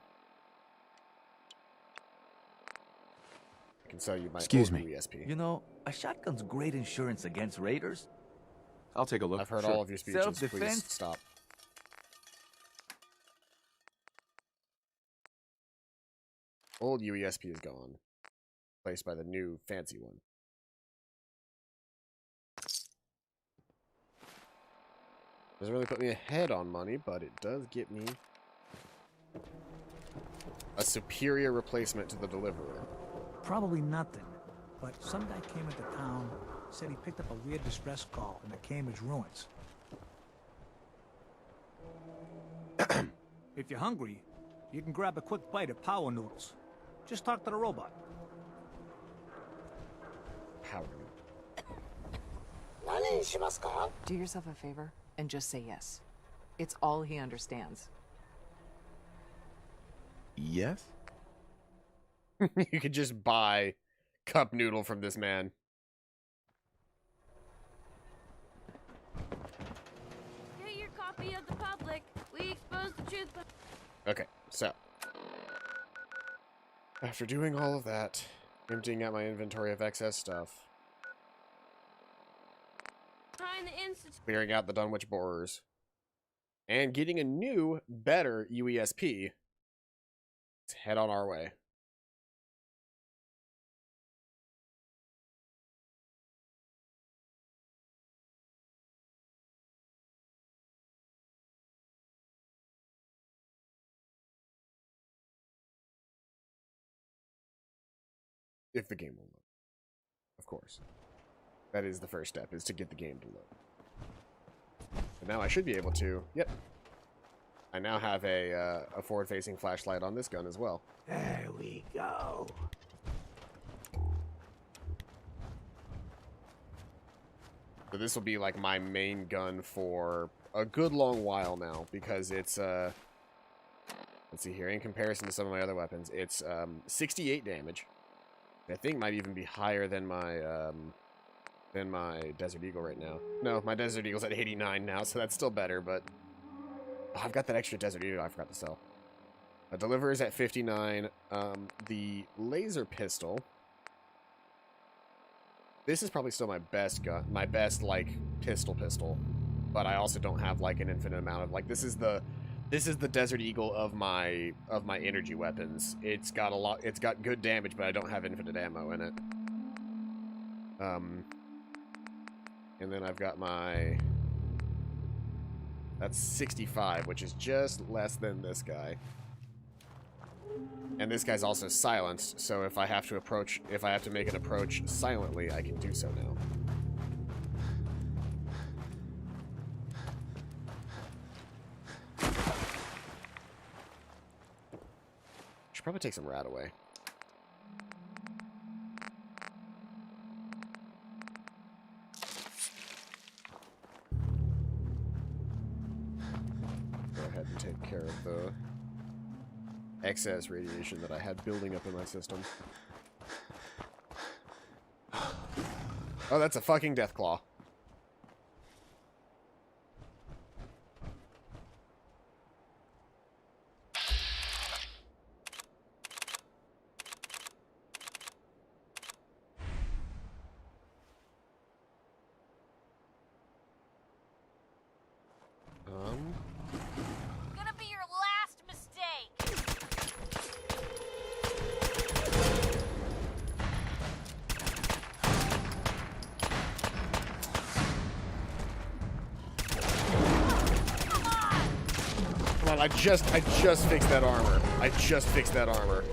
I can sell you my Excuse old me. UESP. You know, a shotgun's great insurance against raiders. I'll take a look. I've heard Sure. all of your speeches. Please Self-defense? stop. Old UESP is gone. Replaced by the new fancy one. Doesn't really put me ahead on money, but it does get me a superior replacement to the deliverer. Probably nothing. But some guy came into town, said he picked up a weird distress call in the Cambridge ruins. If you're hungry, you can grab a quick bite of power noodles. Just talk to the robot. Power. Do yourself a favor and just say yes. It's all he understands. Yes? You could just buy cup noodle from this man. Get your copy of the public. We expose the truth. Okay, so. After doing all of that, emptying out my inventory of excess stuff, Behind the institute. clearing out the Dunwich borers, and getting a new, better UESP, let's head on our way. If the game will load. Of course. That is the first step, is to get the game to load. But now I should be able to... Yep. I now have a forward-facing flashlight on this gun as well. There we go. So this will be like my main gun for a good long while now, because it's, let's see here, in comparison to some of my other weapons, it's 68 damage. I think might even be higher than my Desert Eagle right now. No, my Desert Eagle's at 89 now, so that's still better, but oh, I've got that extra Desert Eagle I forgot to sell. Deliverer's at 59. The laser pistol. This is probably still my best gun, my best like pistol, but I also don't have like an infinite amount of like this is the Desert Eagle of my energy weapons. It's got good damage, but I don't have infinite ammo in it. And then I've got my, that's 65, which is just less than this guy. And this guy's also silenced, so if I have to make an approach silently, I can do so now. Should probably take some rat away. Go ahead and take care of the excess radiation that I had building up in my system. Oh, that's a fucking Deathclaw. Gonna be your last mistake. Come on, I just fixed that armor. I just fixed that armor.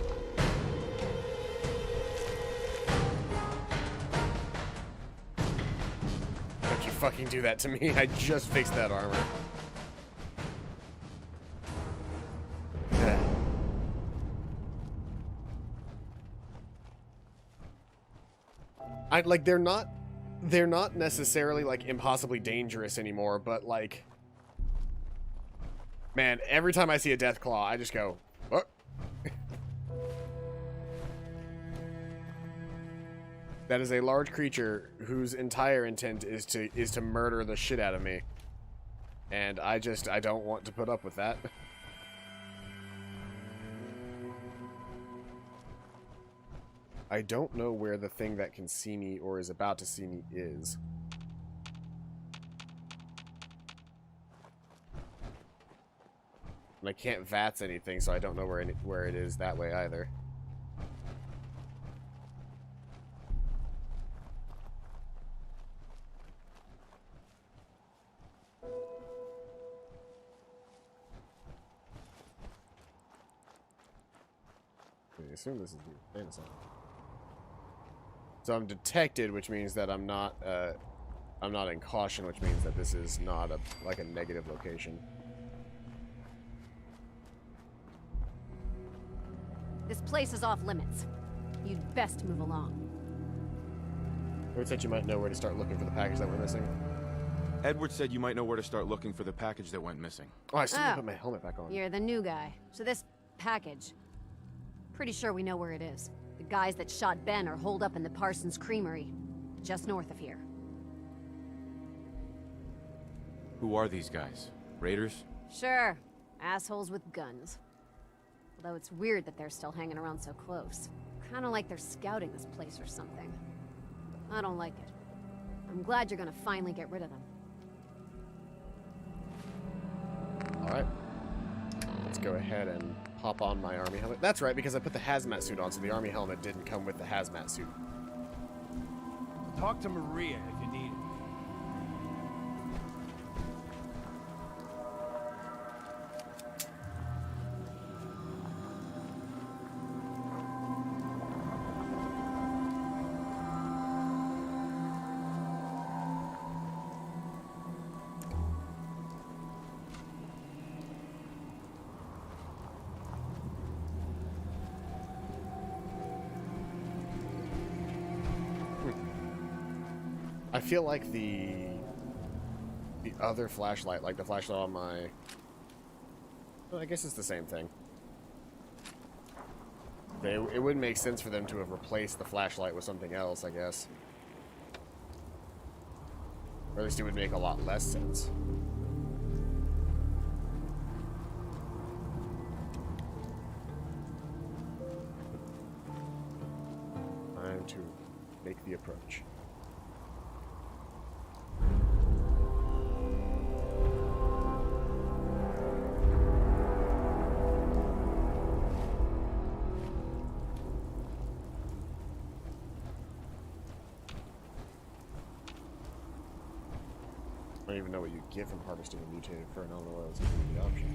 fucking do that to me. I just fixed that armor. They're not necessarily like impossibly dangerous anymore, but like, man, every time I see a Deathclaw, I just go, what? That is a large creature whose entire intent is to murder the shit out of me. And I don't want to put up with that. I don't know where the thing that can see me or is about to see me is. And I can't VATS anything, so I don't know where it is that way either. I assume this is the famous one. So I'm detected, which means that I'm not in caution, which means that this is not like a negative location. This place is off limits. You'd best move along. Edward said you might know where to start looking for the package that we're missing. Edward said you might know where to start looking for the package that went missing. Oh, I still need to put my helmet back on. You're the new guy. So this package, pretty sure we know where it is. The guys that shot Ben are holed up in the Parsons Creamery, just north of here. Who are these guys? Raiders? Sure. Assholes with guns. Although it's weird that they're still hanging around so close. Kinda like they're scouting this place or something. I don't like it. I'm glad you're gonna finally get rid of them. Alright. Let's go ahead and hop on my army helmet. That's right, because I put the hazmat suit on, so the army helmet didn't come with the hazmat suit. Talk to Maria if you need it. I feel like the other flashlight, like the flashlight on my... Well, I guess it's the same thing. It wouldn't make sense for them to have replaced the flashlight with something else, I guess. Or at least it would make a lot less sense. Time to make the approach. I don't even know what you get from harvesting a mutated fern. I don't know why that's even the option.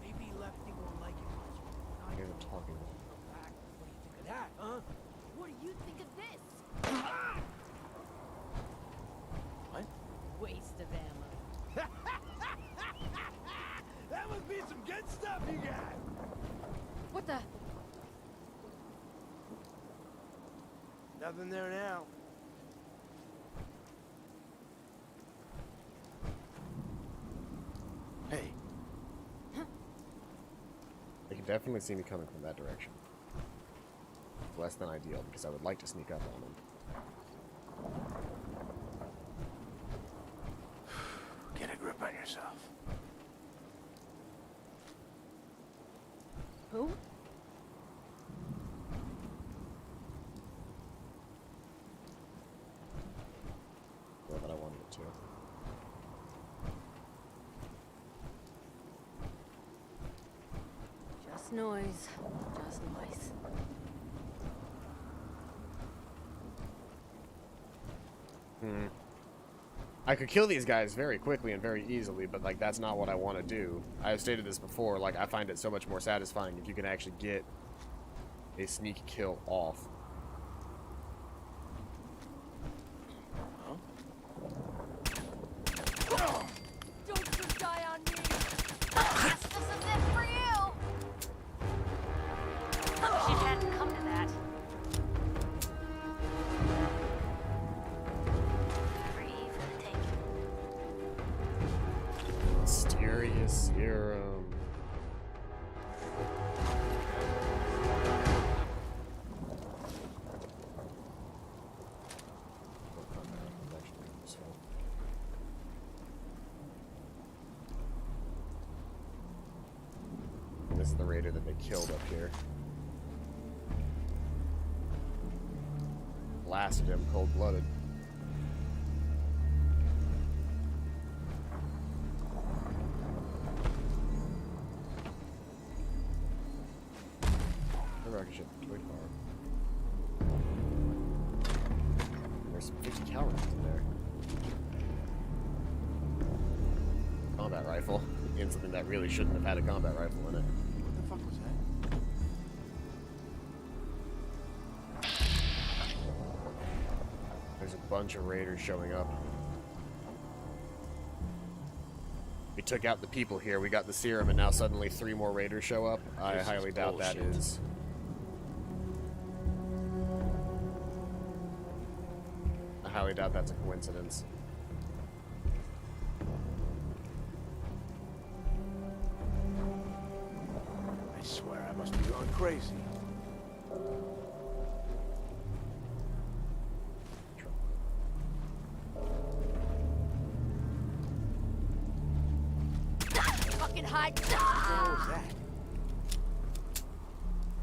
Maybe Lefty won't like it much. You guys are talking. What do you think of that, huh? What do you think of this? What? Waste of ammo. That must be some good stuff you got. What the? Nothing there now. Hey, They can definitely see me coming from that direction. Less than ideal, because I would like to sneak up on them. Get a grip on yourself. Who? Well, that I wanted it to. Just noise. Just noise. I could kill these guys very quickly and very easily, but like that's not what I want to do. I've stated this before, like I find it so much more satisfying if you can actually get a sneak kill off. Don't you die on me! Yes, this is it for you! I wish it hadn't come to that. Free for the taking. Mysterious serum. This is the raider that they killed up here. Blasted him cold-blooded. The rocket ship toy car. There's some 50 cal rounds in there. Combat rifle. In something that really shouldn't have had a combat rifle in it. What the fuck was that? There's a bunch of raiders showing up. We took out the people here, we got the serum, and now suddenly 3 more raiders show up. I highly doubt that is. I highly doubt that's a coincidence. I swear I must be going crazy. Fucking hide! What was that?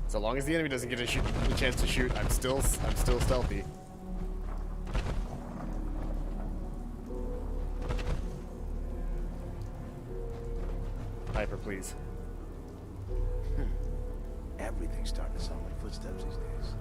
So long as the enemy doesn't get a chance to shoot, I'm still stealthy. Piper, please. Everything's starting to sound like footsteps these days.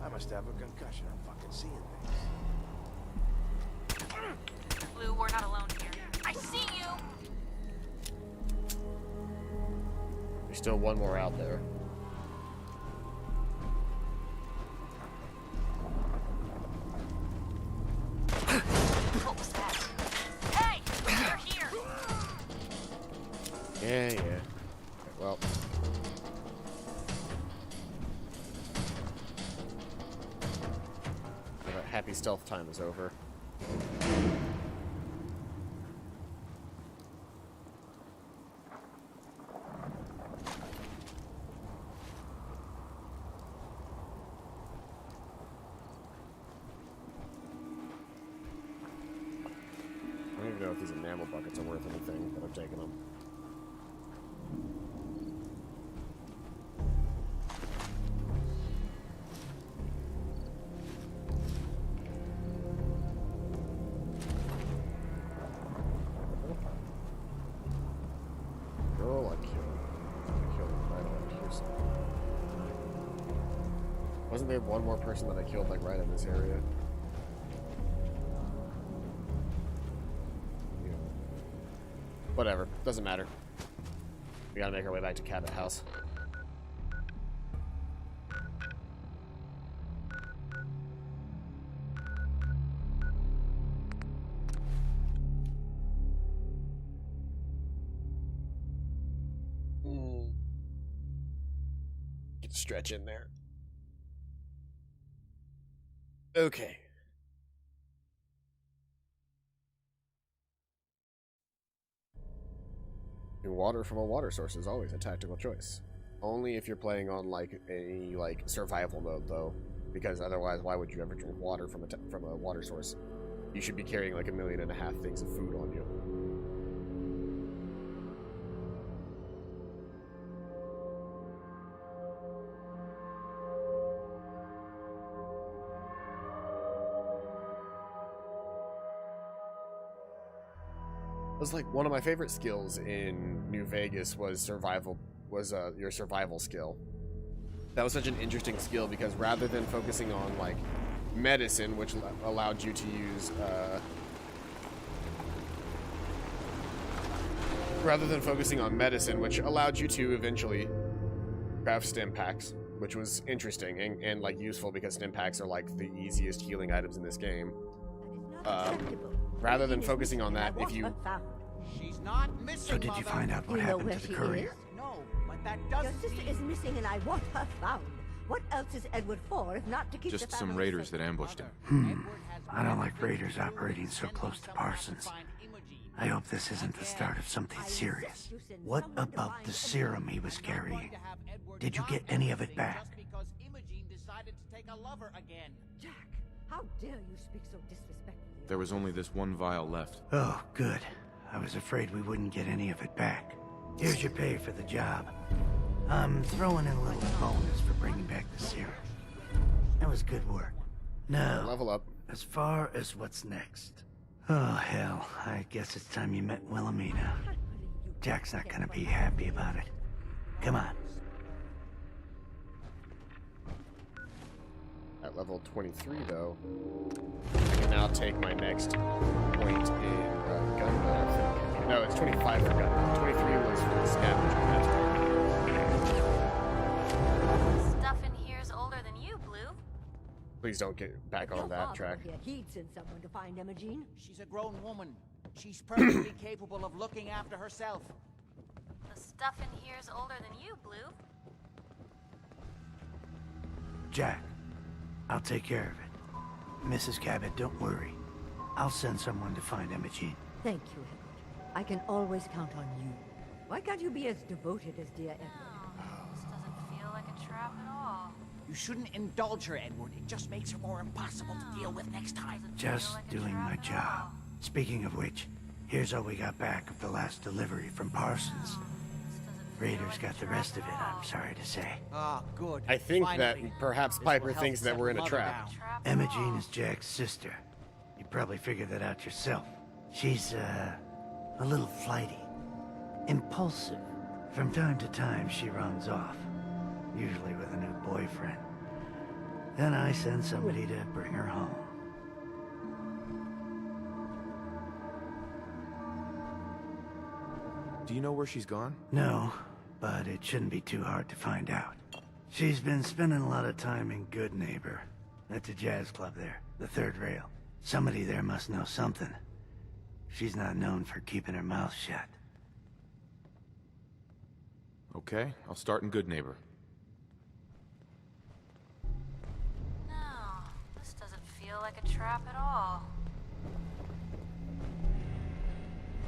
I must have a concussion. I'm fucking seeing things. Lou, we're not alone here. I see you! There's still one more out there. What was that? Hey! You're here! Yeah, yeah. Okay, well. Our happy stealth time is over. I don't even know if these enamel buckets are worth anything, but I'm taking them. Girl, I killed. I killed him right around here somewhere. Wasn't there one more person that I killed, like, right in this area? Whatever. Doesn't matter. We gotta make our way back to Cabot House. Get a stretch in there. Okay. Water from a water source is always a tactical choice. Only if you're playing on like a survival mode though, because otherwise why would you ever drink water from a water source? You should be carrying like 1.5 million things of food on you. It was like one of my favorite skills in New Vegas was your survival skill. That was such an interesting skill because rather than focusing on like medicine, which allowed you to use rather than focusing on medicine, which allowed you to eventually craft stim packs, which was interesting and like useful because stim packs are like the easiest healing items in this game. Rather than focusing on that, if you... She's not missing, So did you find out what happened to the courier? No, but that doesn't Your sister is missing and I want her found. What else is Edward for if not to keep Just the some family raiders safe? that ambushed him. I don't like raiders operating so close to Parsons. I hope this isn't the start of something serious. What about the serum he was carrying? Did you get any of it back? because Imogene decided to take a lover again. Jack, how dare you speak so disrespectfully? There was only this one vial left. Oh, good. I was afraid we wouldn't get any of it back. Here's your pay for the job. I'm throwing in a little bonus for bringing back the serum. That was good work. Now, Level up. as far as what's next. Oh, hell. I guess it's time you met Wilhelmina. Jack's not gonna be happy about it. Come on. At level 23, though, I can now take my next point in gunpowder, I think. No, it's 25 for gunpowder. 23 was for the scavenger master. Stuff in here's older than you, Blue. Please don't get back on that track. He'd send someone to find Imogene. She's a grown woman. She's perfectly capable of looking after herself. The stuff in here's older than you, Blue. Jack, I'll take care of it. Mrs. Cabot, don't worry. I'll send someone to find Imogene. Thank you, Edward. I can always count on you. Why can't you be as devoted as dear Edward? This doesn't feel like a trap at all. You shouldn't indulge her, Edward. It just makes her more impossible to deal with next time. Just doing my job. Speaking of which, here's all we got back of the last delivery from Parsons. Raiders got the rest of it, I'm sorry to say. Ah, good. I think Finally. that perhaps This Piper will help thinks that we're in a settle trap. Mother down. Imogene is Jack's sister. You probably figured that out yourself. She's, a little flighty. Impulsive. From time to time, she runs off. Usually with a new boyfriend. Then I send somebody to bring her home. Do you know where she's gone? No, but it shouldn't be too hard to find out. She's been spending a lot of time in Good Neighbor. That's a jazz club there, the third rail. Somebody there must know something. She's not known for keeping her mouth shut. Okay, I'll start in Good Neighbor. No, this doesn't feel like a trap at all.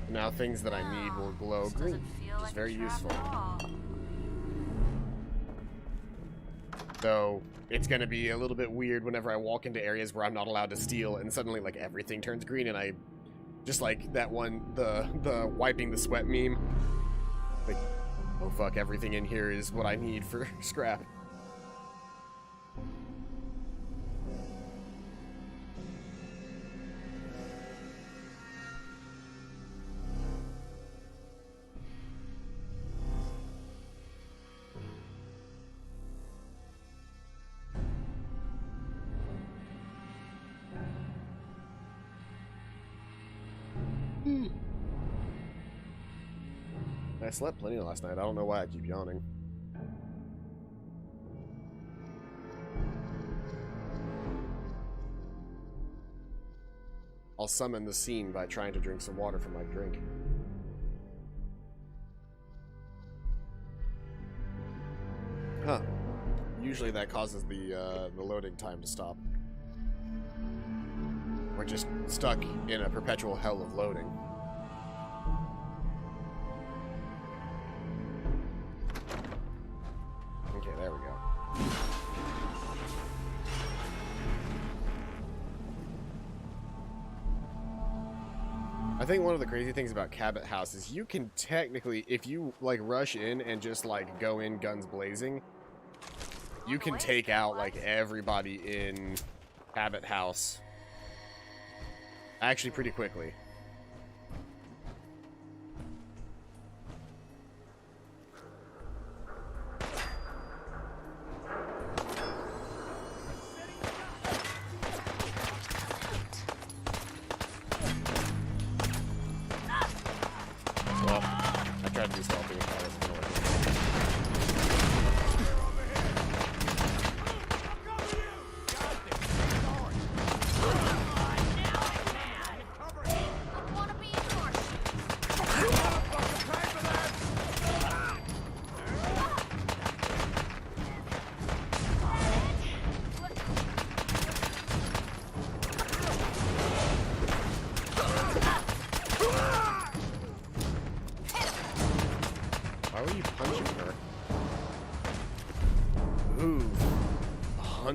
Now things that I need will glow This green, doesn't feel which is like very a trap useful. at all. Though it's gonna be a little bit weird whenever I walk into areas where I'm not allowed to steal, and suddenly like everything turns green, and I just like that one, the wiping the sweat meme. Like, oh fuck, everything in here is what I need for scrap. I slept plenty last night. I don't know why I keep yawning. I'll summon the scene by trying to drink some water from my drink. Huh. Usually that causes the loading time to stop. We're just stuck in a perpetual hell of loading. Okay, there we go. I think one of the crazy things about Cabot House is you can technically, if you like rush in and just like go in guns blazing, you can take out like everybody in Cabot House actually pretty quickly.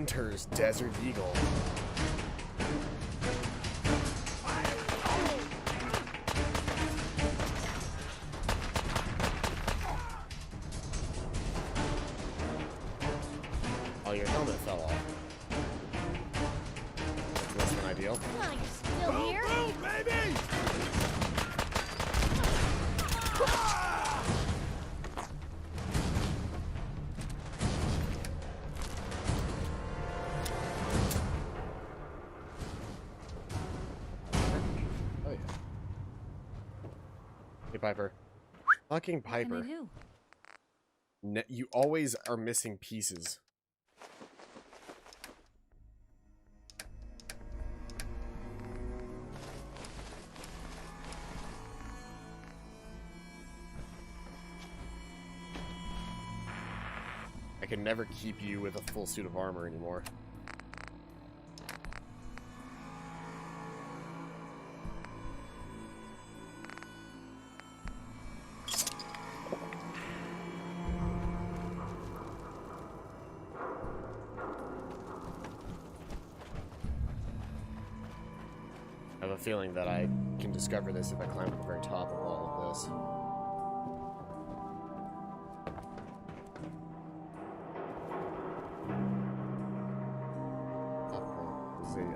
Hunter's Desert Eagle. Oh, your helmet fell off. That's less than ideal. Oh, you're still here? baby! Oh yeah. Hey Piper. Fucking Piper. You always are missing pieces. I can never keep you with a full suit of armor anymore. I have a feeling that I can discover this if I climb to the very top of all of this.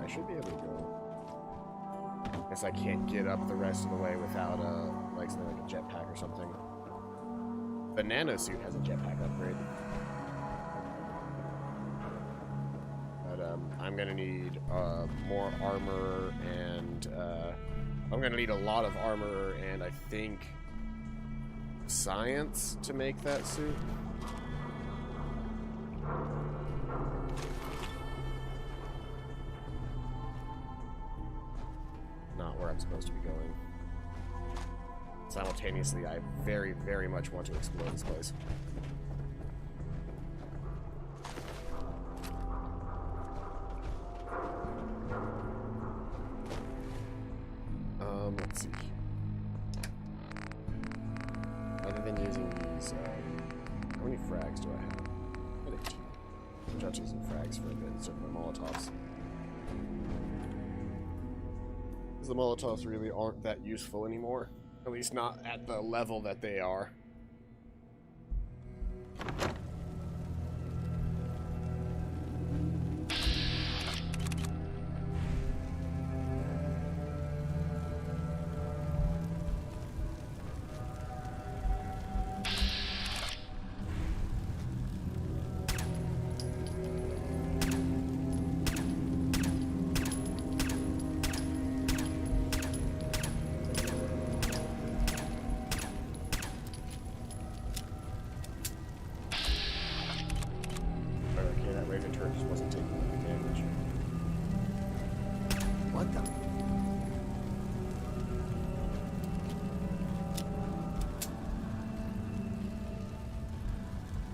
I should be able to go. Guess I can't get up the rest of the way without like something like a jetpack or something. The nano suit has a jetpack upgrade. But I'm gonna need more armor, and I'm gonna need a lot of armor, and I think science to make that suit. Not where I'm supposed to be going. Simultaneously, I very, very much want to explore this place. Let's see. Other than using these, how many frags do I have? I think 2. I'm just using frags for a bit instead of my Molotovs. The Molotovs really aren't that useful anymore. At least not at the level that they are.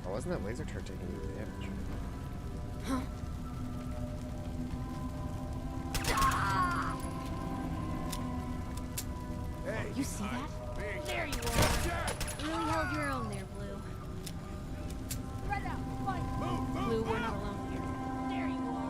Wasn't that laser turret taking any damage? Huh? Hey, You see that? There you are. Really held your own there, Blue. Spread out, fight! Blue, we're not alone here. There you are.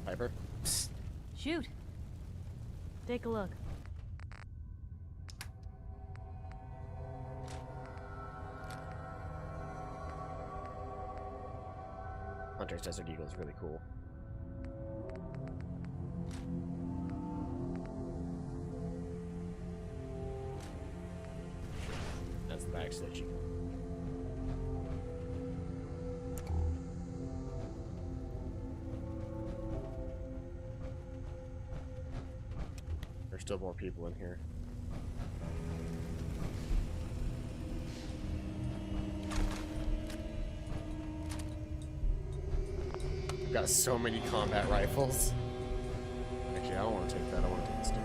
Piper? Psst. Shoot. Take a look. Hunter's Desert Eagle is really cool. next to Chico. There's still more people in here. I've got so many combat rifles. Actually, I don't want to take that. I want to take the stairs.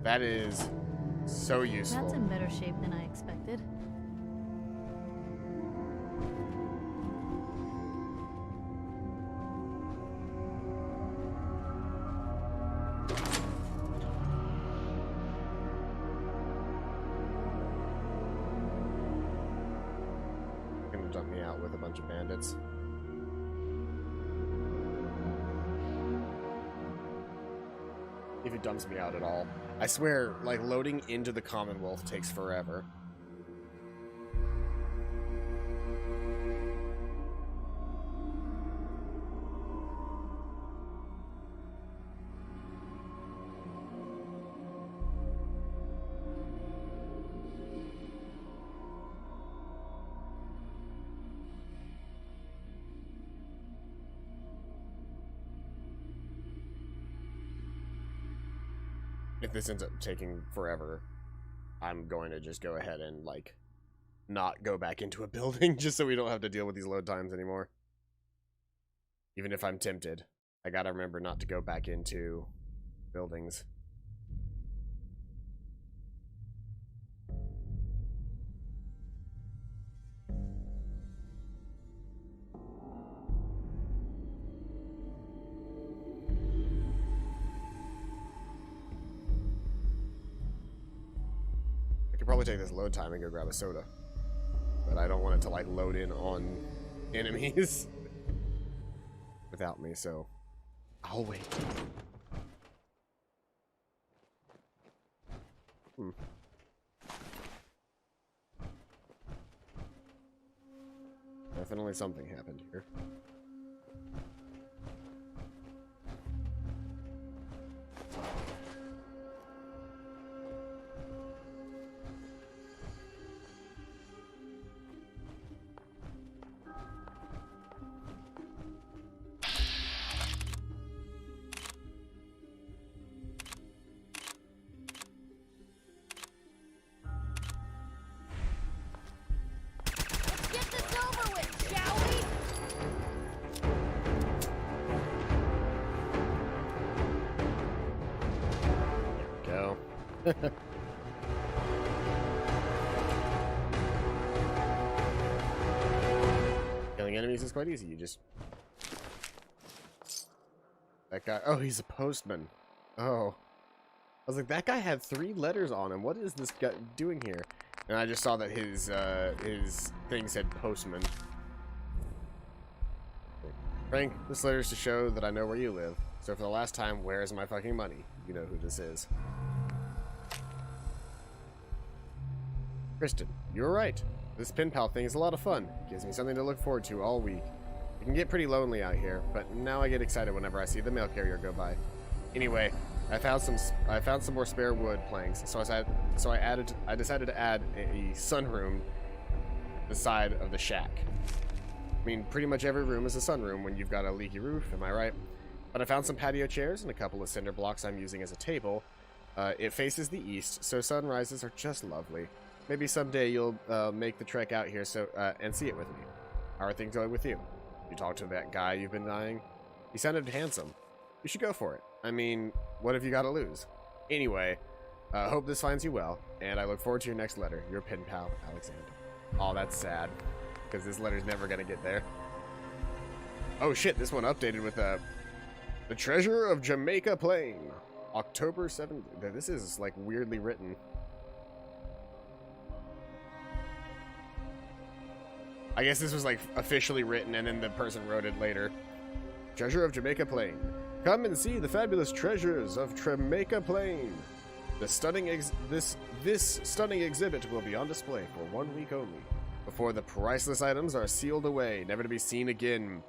That is so useful. That's in better shape than I expected. Gonna dump me out with a bunch of bandits. If it dumps me out at all. I swear, like, loading into the Commonwealth takes forever. If this ends up taking forever, I'm going to just go ahead and, like, not go back into a building just so we don't have to deal with these load times anymore. Even if I'm tempted, I gotta remember not to go back into buildings. Probably take this load time and go grab a soda, but I don't want it to like load in on enemies without me, so I'll wait. Definitely something happened here. Killing enemies is quite easy. You just... That guy... Oh, he's a postman. Oh. I was like, that guy had 3 letters on him. What is this guy doing here? And I just saw that his thing said postman. Frank, this letter is to show that I know where you live. So for the last time, where is my fucking money? You know who this is. Kristen, you were right. This pen pal thing is a lot of fun. It gives me something to look forward to all week. It can get pretty lonely out here, but now I get excited whenever I see the mail carrier go by. Anyway, I found some more spare wood planks, so I decided to add a sunroom to the side of the shack. I mean, pretty much every room is a sunroom when you've got a leaky roof, am I right? But I found some patio chairs and a couple of cinder blocks I'm using as a table. It faces the east, so sunrises are just lovely. Maybe someday you'll make the trek out here and see it with me. How are things going with you? You talked to that guy you've been eyeing? He sounded handsome. You should go for it. I mean, what have you got to lose? Anyway, hope this finds you well, and I look forward to your next letter. Your pen pal, Alexander. Oh, that's sad, because this letter's never going to get there. Oh shit, this one updated with the Treasure of Jamaica Plain. October 7th. This is, like, weirdly written. I guess this was like officially written and then the person wrote it later. Treasure of Jamaica Plain. Come and see the fabulous treasures of Jamaica Plain. This stunning exhibit will be on display for 1 week only, before the priceless items are sealed away, never to be seen again.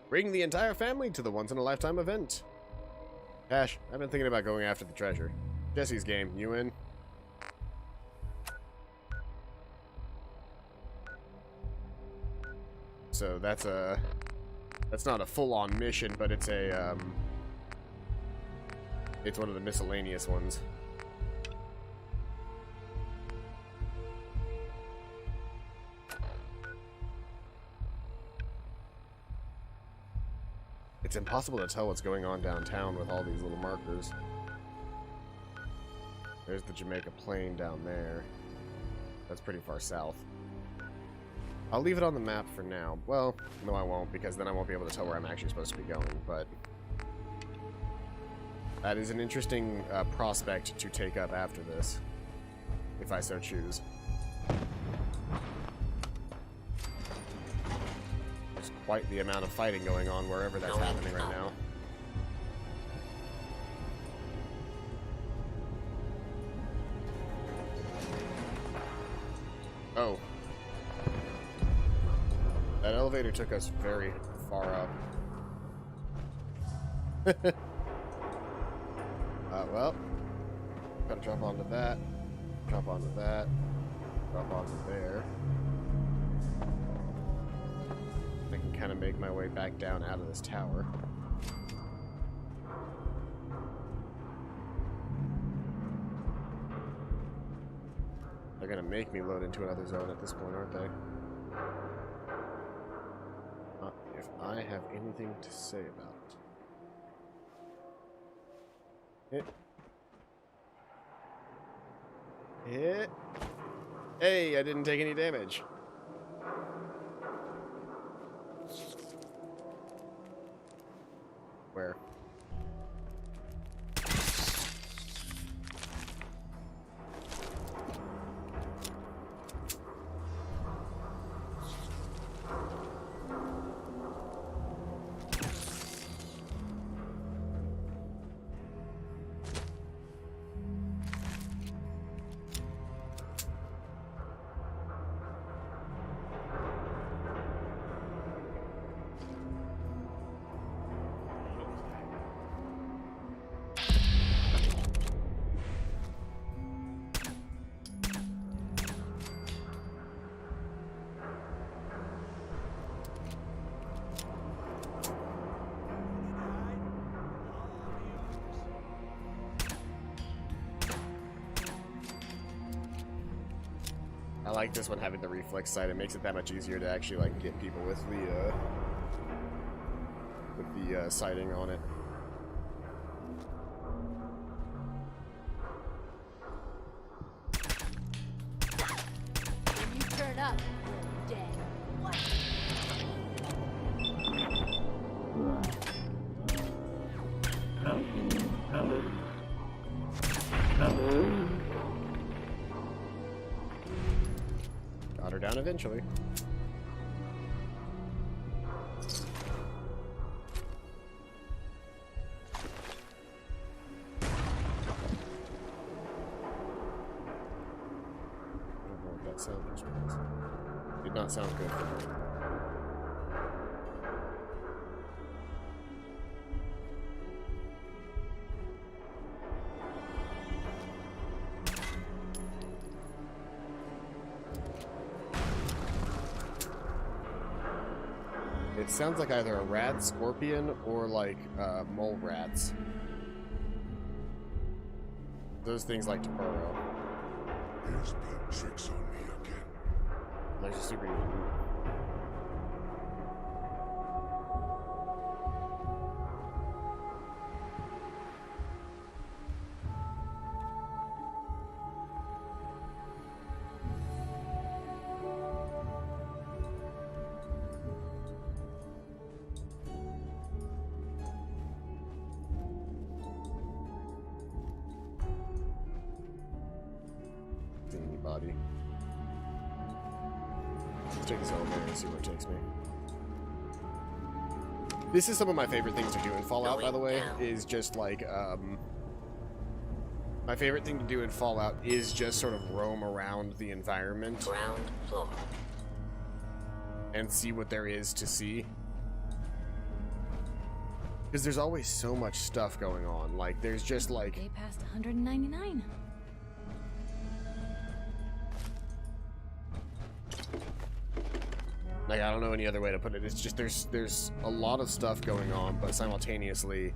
Bring the entire family to the once-in-a-lifetime event. Ash, I've been thinking about going after the treasure. Jesse's game, you in? So that's not a full-on mission, but it's a it's one of the miscellaneous ones. It's impossible to tell what's going on downtown with all these little markers. There's the Jamaica Plain down there. That's pretty far south. I'll leave it on the map for now. Well, no I won't, because then I won't be able to tell where I'm actually supposed to be going, but that is an interesting prospect to take up after this, if I so choose. There's quite the amount of fighting going on wherever that's happening right now. Oh. That elevator took us very far up. Well, gotta drop onto that, drop onto that, drop onto there. I can kind of make my way back down out of this tower. They're gonna make me load into another zone at this point, aren't they? If I have anything to say about it. Hit. Hey, I didn't take any damage. Where? I like this one having the reflex sight. It makes it that much easier to actually like get people with the sighting on it. When you turn up, you're dead. What? Got her down eventually. I don't know what that sound just was. Did not sound good for me. It sounds like either a rat, scorpion, or like mole rats. Those things like to burrow. He's playing tricks on me again. There's a super mutant. Anybody. Let's take this elevator and see where it takes me. This is some of my favorite things to do in Fallout, by the way, is just like My favorite thing to do in Fallout is just sort of roam around the environment. Ground floor. And see what there is to see. Because there's always so much stuff going on. Like, there's just like... Day past 199. Like, I don't know any other way to put it. It's just there's a lot of stuff going on, but simultaneously...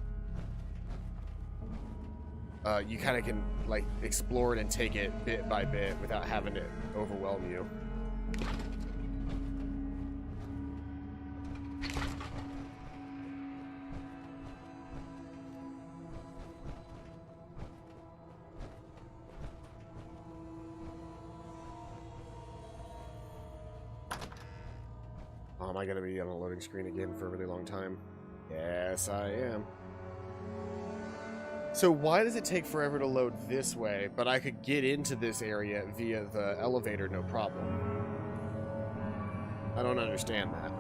you kind of can, like, explore it and take it bit by bit without having it overwhelm you. Oh, am I going to be on a loading screen again for a really long time? Yes, I am. So why does it take forever to load this way, but I could get into this area via the elevator no problem? I don't understand that.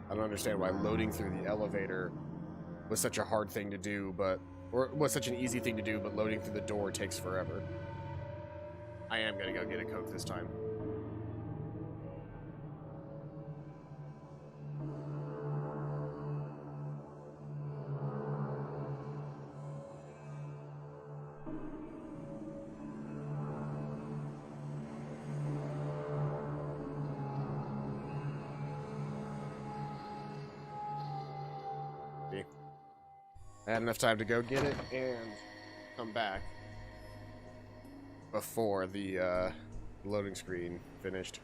I don't understand why loading through the elevator was such a hard thing to do, or was such an easy thing to do, but loading through the door takes forever. I am gonna go get a Coke this time. I had enough time to go get it and come back before the loading screen finished.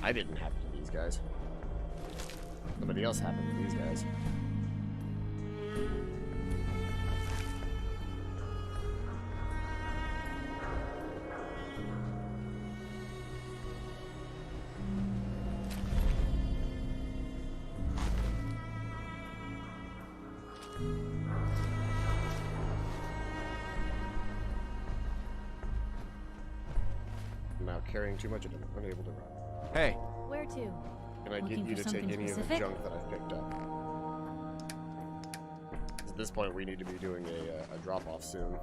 I didn't happen to these guys. Somebody else happened to these guys. I'm now carrying too much of them, unable to run. Hey. Where to? Can I get you to take any of the junk that I've picked up? At this point, we need to be doing a drop-off soon.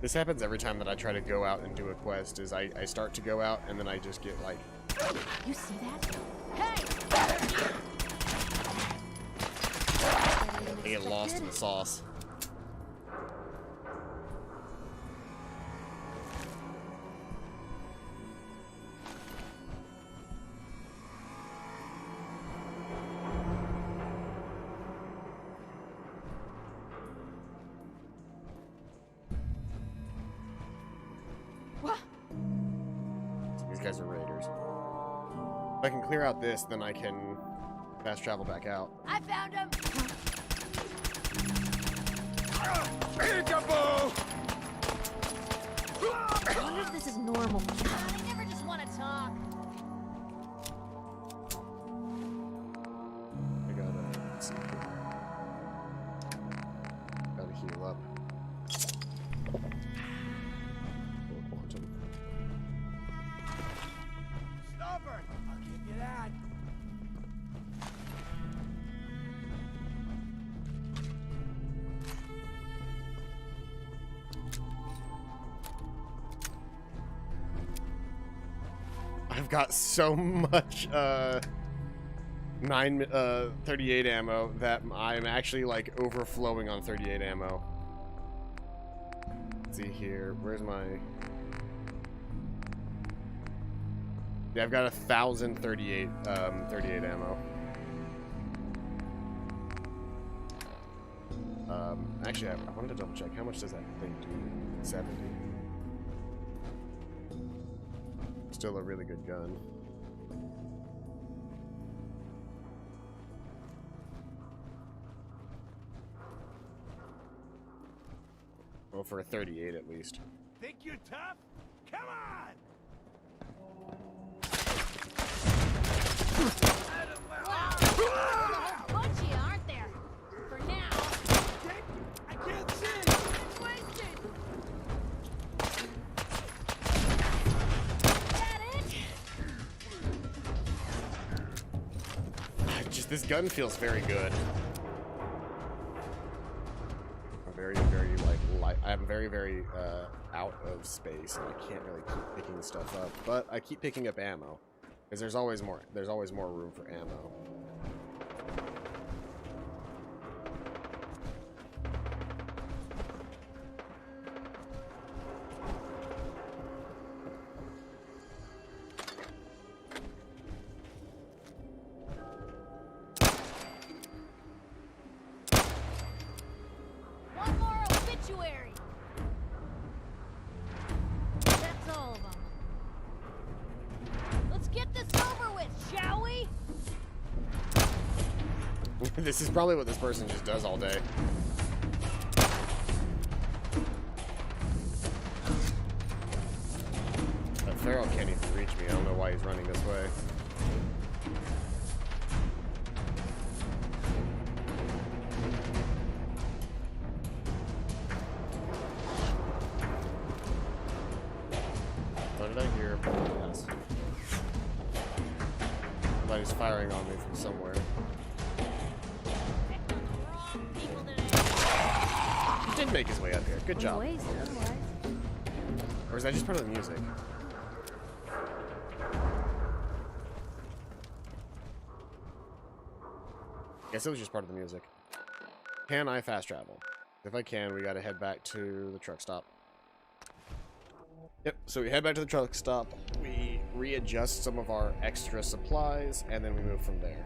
This happens every time that I try to go out and do a quest, is I start to go out and then I just get like... You see that? Hey! I get lost in the sauce. These guys are raiders. If I can clear out this, then I can fast travel back out. I found him! Peekaboo! I wonder if this is normal. I never just want to talk. I gotta heal up. Quantum. Stubborn! I'll give you that. I've got so much 38 ammo that I'm actually like overflowing on 38 ammo. Let's see here. Where's my... Yeah, I've got 1,038 38 ammo. Actually, I wanted to double check. How much does that thing do? 70. Still a really good gun. Well, for a 38 at least. Think you're tough? Come on! A bunch of you, aren't there? For now. I can't see! It's wasted! That it? Just this gun feels very good. I'm very, very light. I'm very out of space, and I can't really keep picking stuff up. But I keep picking up ammo, because there's always more. There's always more room for ammo. One more obituary. That's all of them. Let's get this over with, shall we? This is probably what this person just does all day. That Feral can't even reach me. I don't know why he's running this way. What did I hear? Yes. Somebody's firing on me from somewhere. He did make his way up here. Good job. Or is that just part of the music? Guess it was just part of the music. Can I fast travel? If I can, we gotta head back to the truck stop. Yep, so we head back to the truck stop, we readjust some of our extra supplies, and then we move from there.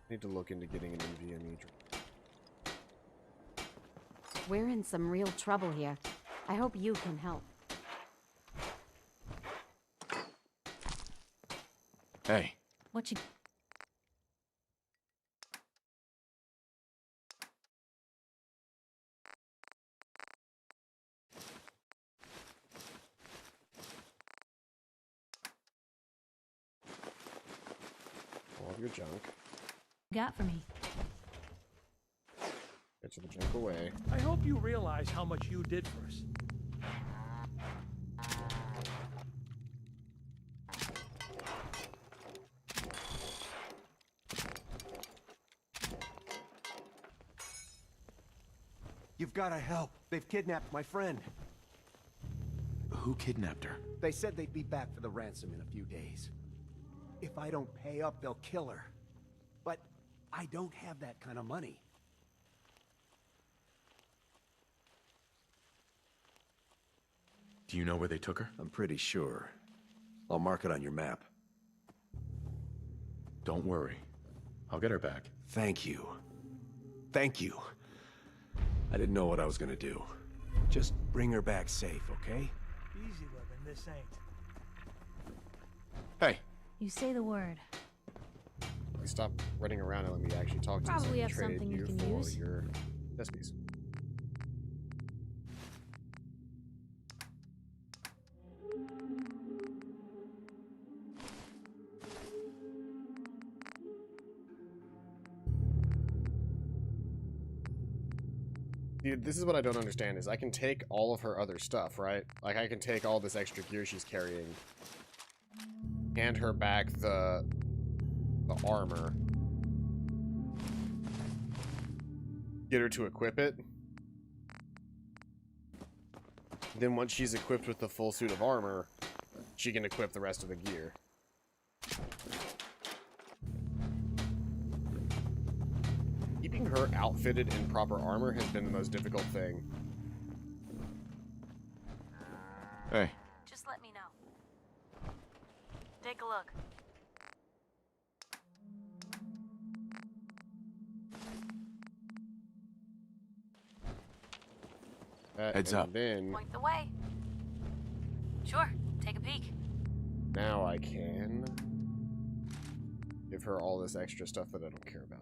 Need to look into getting an NVMe drive. We're in some real trouble here. I hope you can help. Hey. What you... All of your junk. got for me? Get the junk away. I hope you realize how much you did for us. You've got to help. They've kidnapped my friend. Who kidnapped her? They said they'd be back for the ransom in a few days. If I don't pay up, they'll kill her. But I don't have that kind of money. Do you know where they took her? I'm pretty sure. I'll mark it on your map. Don't worry. I'll get her back. Thank you. Thank you. I didn't know what I was gonna do. Just bring her back safe, okay? Easy living, this ain't. Hey. You say the word. You stop running around and let me actually talk to you. Probably so I have trade something you can for use. Your chess piece. Dude, this is what I don't understand, is I can take all of her other stuff, right? Like, I can take all this extra gear she's carrying, hand her back the armor, get her to equip it. Then once she's equipped with the full suit of armor, she can equip the rest of the gear. Keeping her outfitted in proper armor has been the most difficult thing. Hey. Just let me know. Take a look. Heads up. Then Point the way. Sure, take a peek. now I can give her all this extra stuff that I don't care about.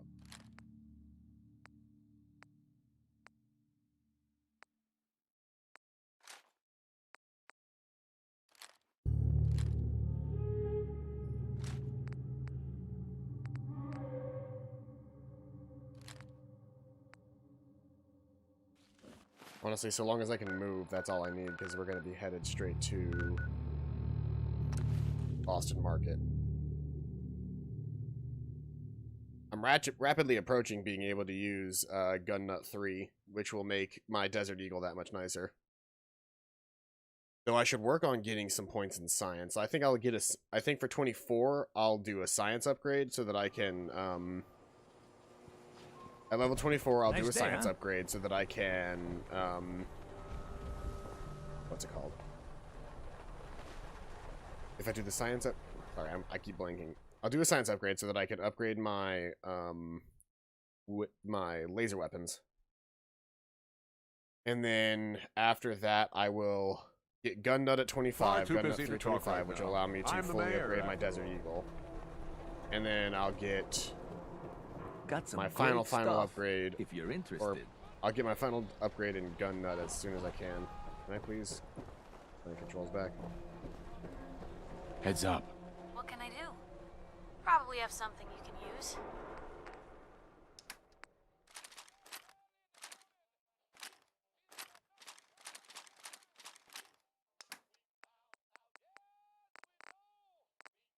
Honestly, so long as I can move, that's all I need, because we're going to be headed straight to Boston Market. I'm rapidly approaching being able to use Gun Nut 3, which will make my Desert Eagle that much nicer. Though I should work on getting some points in science. I think I'll get a. I think for 24, I'll do a science upgrade so that I can. At level 24, I'll do a science upgrade so that I can. What's it called? If I do the science up, sorry, I keep blanking. I'll do a science upgrade so that I can upgrade my my laser weapons. And then after that, I will get Gun Nut at 25, Gun Nut 3 at 25, which will allow me to fully upgrade my Desert Eagle. And then I'll get my final upgrade. If you're interested. Or I'll get my final upgrade in Gun Nut as soon as I can. Can I please? My controls back. Heads up. What can I do? Probably have something you can use.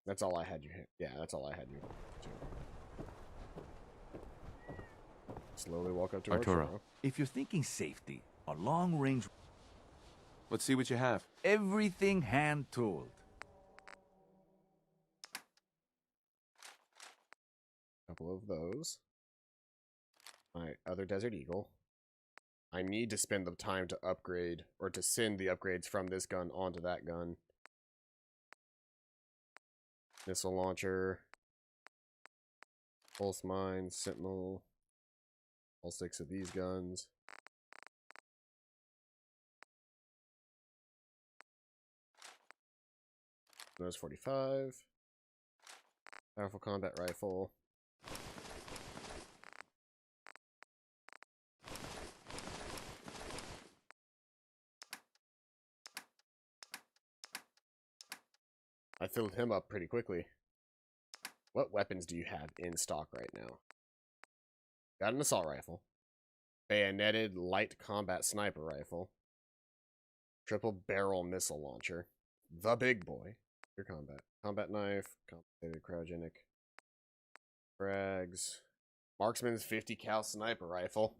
That's all I had you hit. Yeah, that's all I had you do. Slowly walk up to Arturo. If you're thinking safety, a long range. Let's see what you have. Everything hand tooled. Couple of those. My other Desert Eagle. I need to spend the time to upgrade, or to send the upgrades from this gun onto that gun. Missile launcher. Pulse mine, Sentinel. All 6 of these guns. Nose 45. Powerful combat rifle. I filled him up pretty quickly. What weapons do you have in stock right now? Got an assault rifle. Bayoneted light combat sniper rifle. Triple barrel missile launcher. The big boy. Your combat. Combat knife. Compensated cryogenic. Frags. Marksman's 50 cal sniper rifle.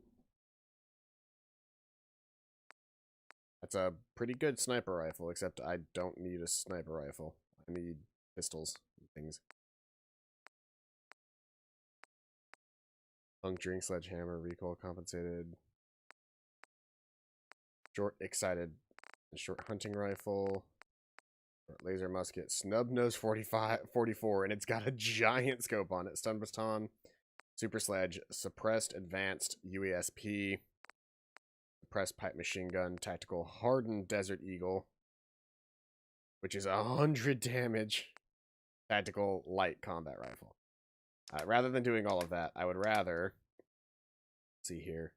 That's a pretty good sniper rifle, except I don't need a sniper rifle. I need pistols and things. Puncturing sledgehammer, recoil compensated. Short hunting rifle. Short laser musket. Snub nose 44, and it's got a giant scope on it. Stun baton. Super sledge. Suppressed advanced UASP. Suppressed pipe machine gun. Tactical hardened Desert Eagle, which is 100 damage. Tactical light combat rifle. Rather than doing all of that, I would rather, let's see here,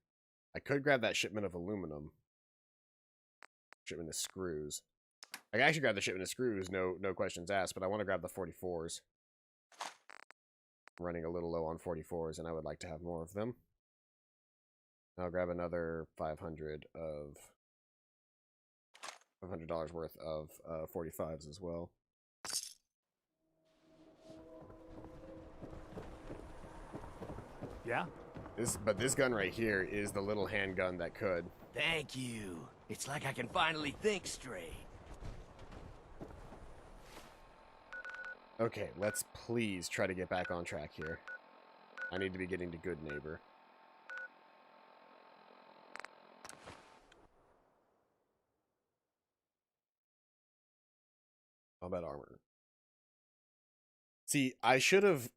I could grab that shipment of aluminum. Shipment of screws. I can actually grab the shipment of screws, no questions asked, but I want to grab the 44s. I'm running a little low on 44s, and I would like to have more of them. I'll grab another $500 worth of 45s as well. Yeah? But this gun right here is the little handgun that could. Thank you. It's like I can finally think straight. Okay, let's please try to get back on track here. I need to be getting to Good Neighbor. Combat armor. See, I should have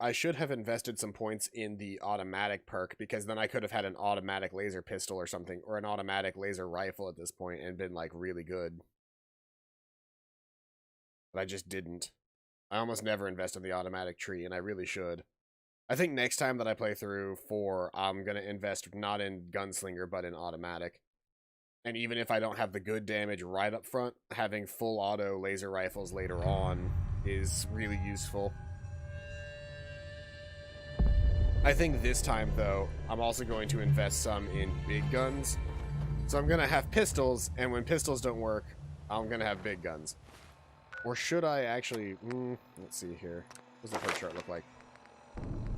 invested some points in the automatic perk, because then I could have had an automatic laser pistol or something, or an automatic laser rifle at this point and been like really good. But I just didn't. I almost never invest in the automatic tree, and I really should. I think next time that I play through 4, I'm going to invest not in Gunslinger, but in automatic. And even if I don't have the good damage right up front, having full auto laser rifles later on is really useful. I think this time, though, I'm also going to invest some in big guns. So I'm going to have pistols, and when pistols don't work, I'm going to have big guns. Or should I actually... let's see here. What does the perk chart look like?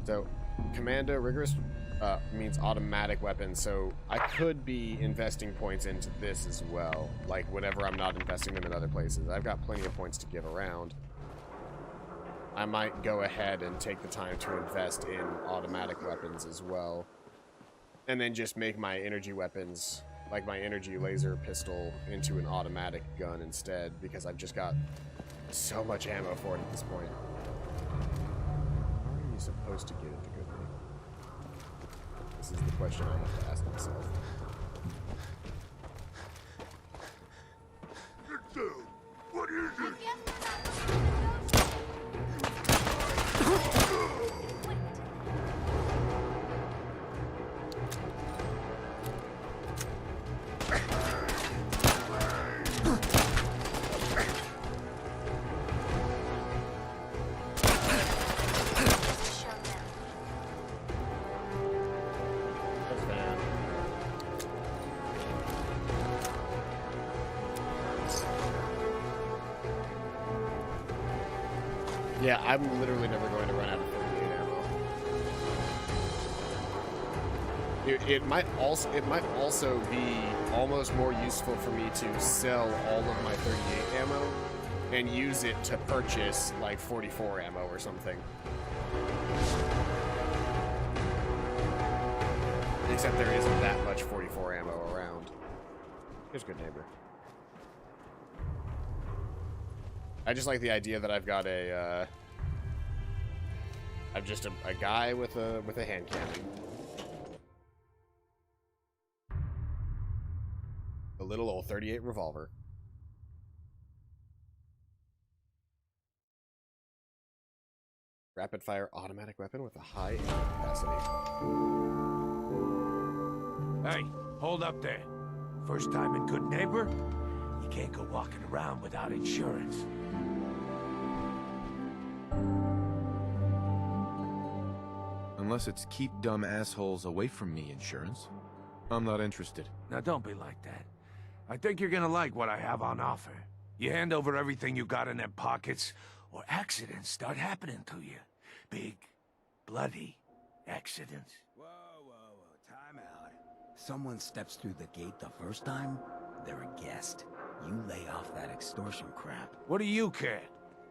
So, Commando Rigorous means automatic weapons, so I could be investing points into this as well. Like, whenever I'm not investing them in other places. I've got plenty of points to give around. I might go ahead and take the time to invest in automatic weapons as well. And then just make my energy weapons, like my energy laser pistol, into an automatic gun instead, because I've just got so much ammo for it at this point. How are you supposed to get into Good Neighbor? This is the question I have to ask myself. What is it? Yeah, I'm literally never going to run out of 38 ammo. It might also be almost more useful for me to sell all of my 38 ammo and use it to purchase like 44 ammo or something. Except there isn't that much 44 ammo around. Here's Good Neighbor. I just like the idea that I've got a, I'm just a guy with a hand cannon. A little old 38 revolver. Rapid fire automatic weapon with a high ammo capacity. Hey, hold up there. First time in Good Neighbor? You can't go walking around without insurance. Unless it's keep dumb assholes away from me insurance. I'm not interested. Now don't be like that. I think you're gonna like what I have on offer. You hand over everything you got in them pockets, or accidents start happening to you. Big, bloody accidents. Whoa, time out. Someone steps through the gate the first time, they're a guest. You lay off that extortion crap. What do you care?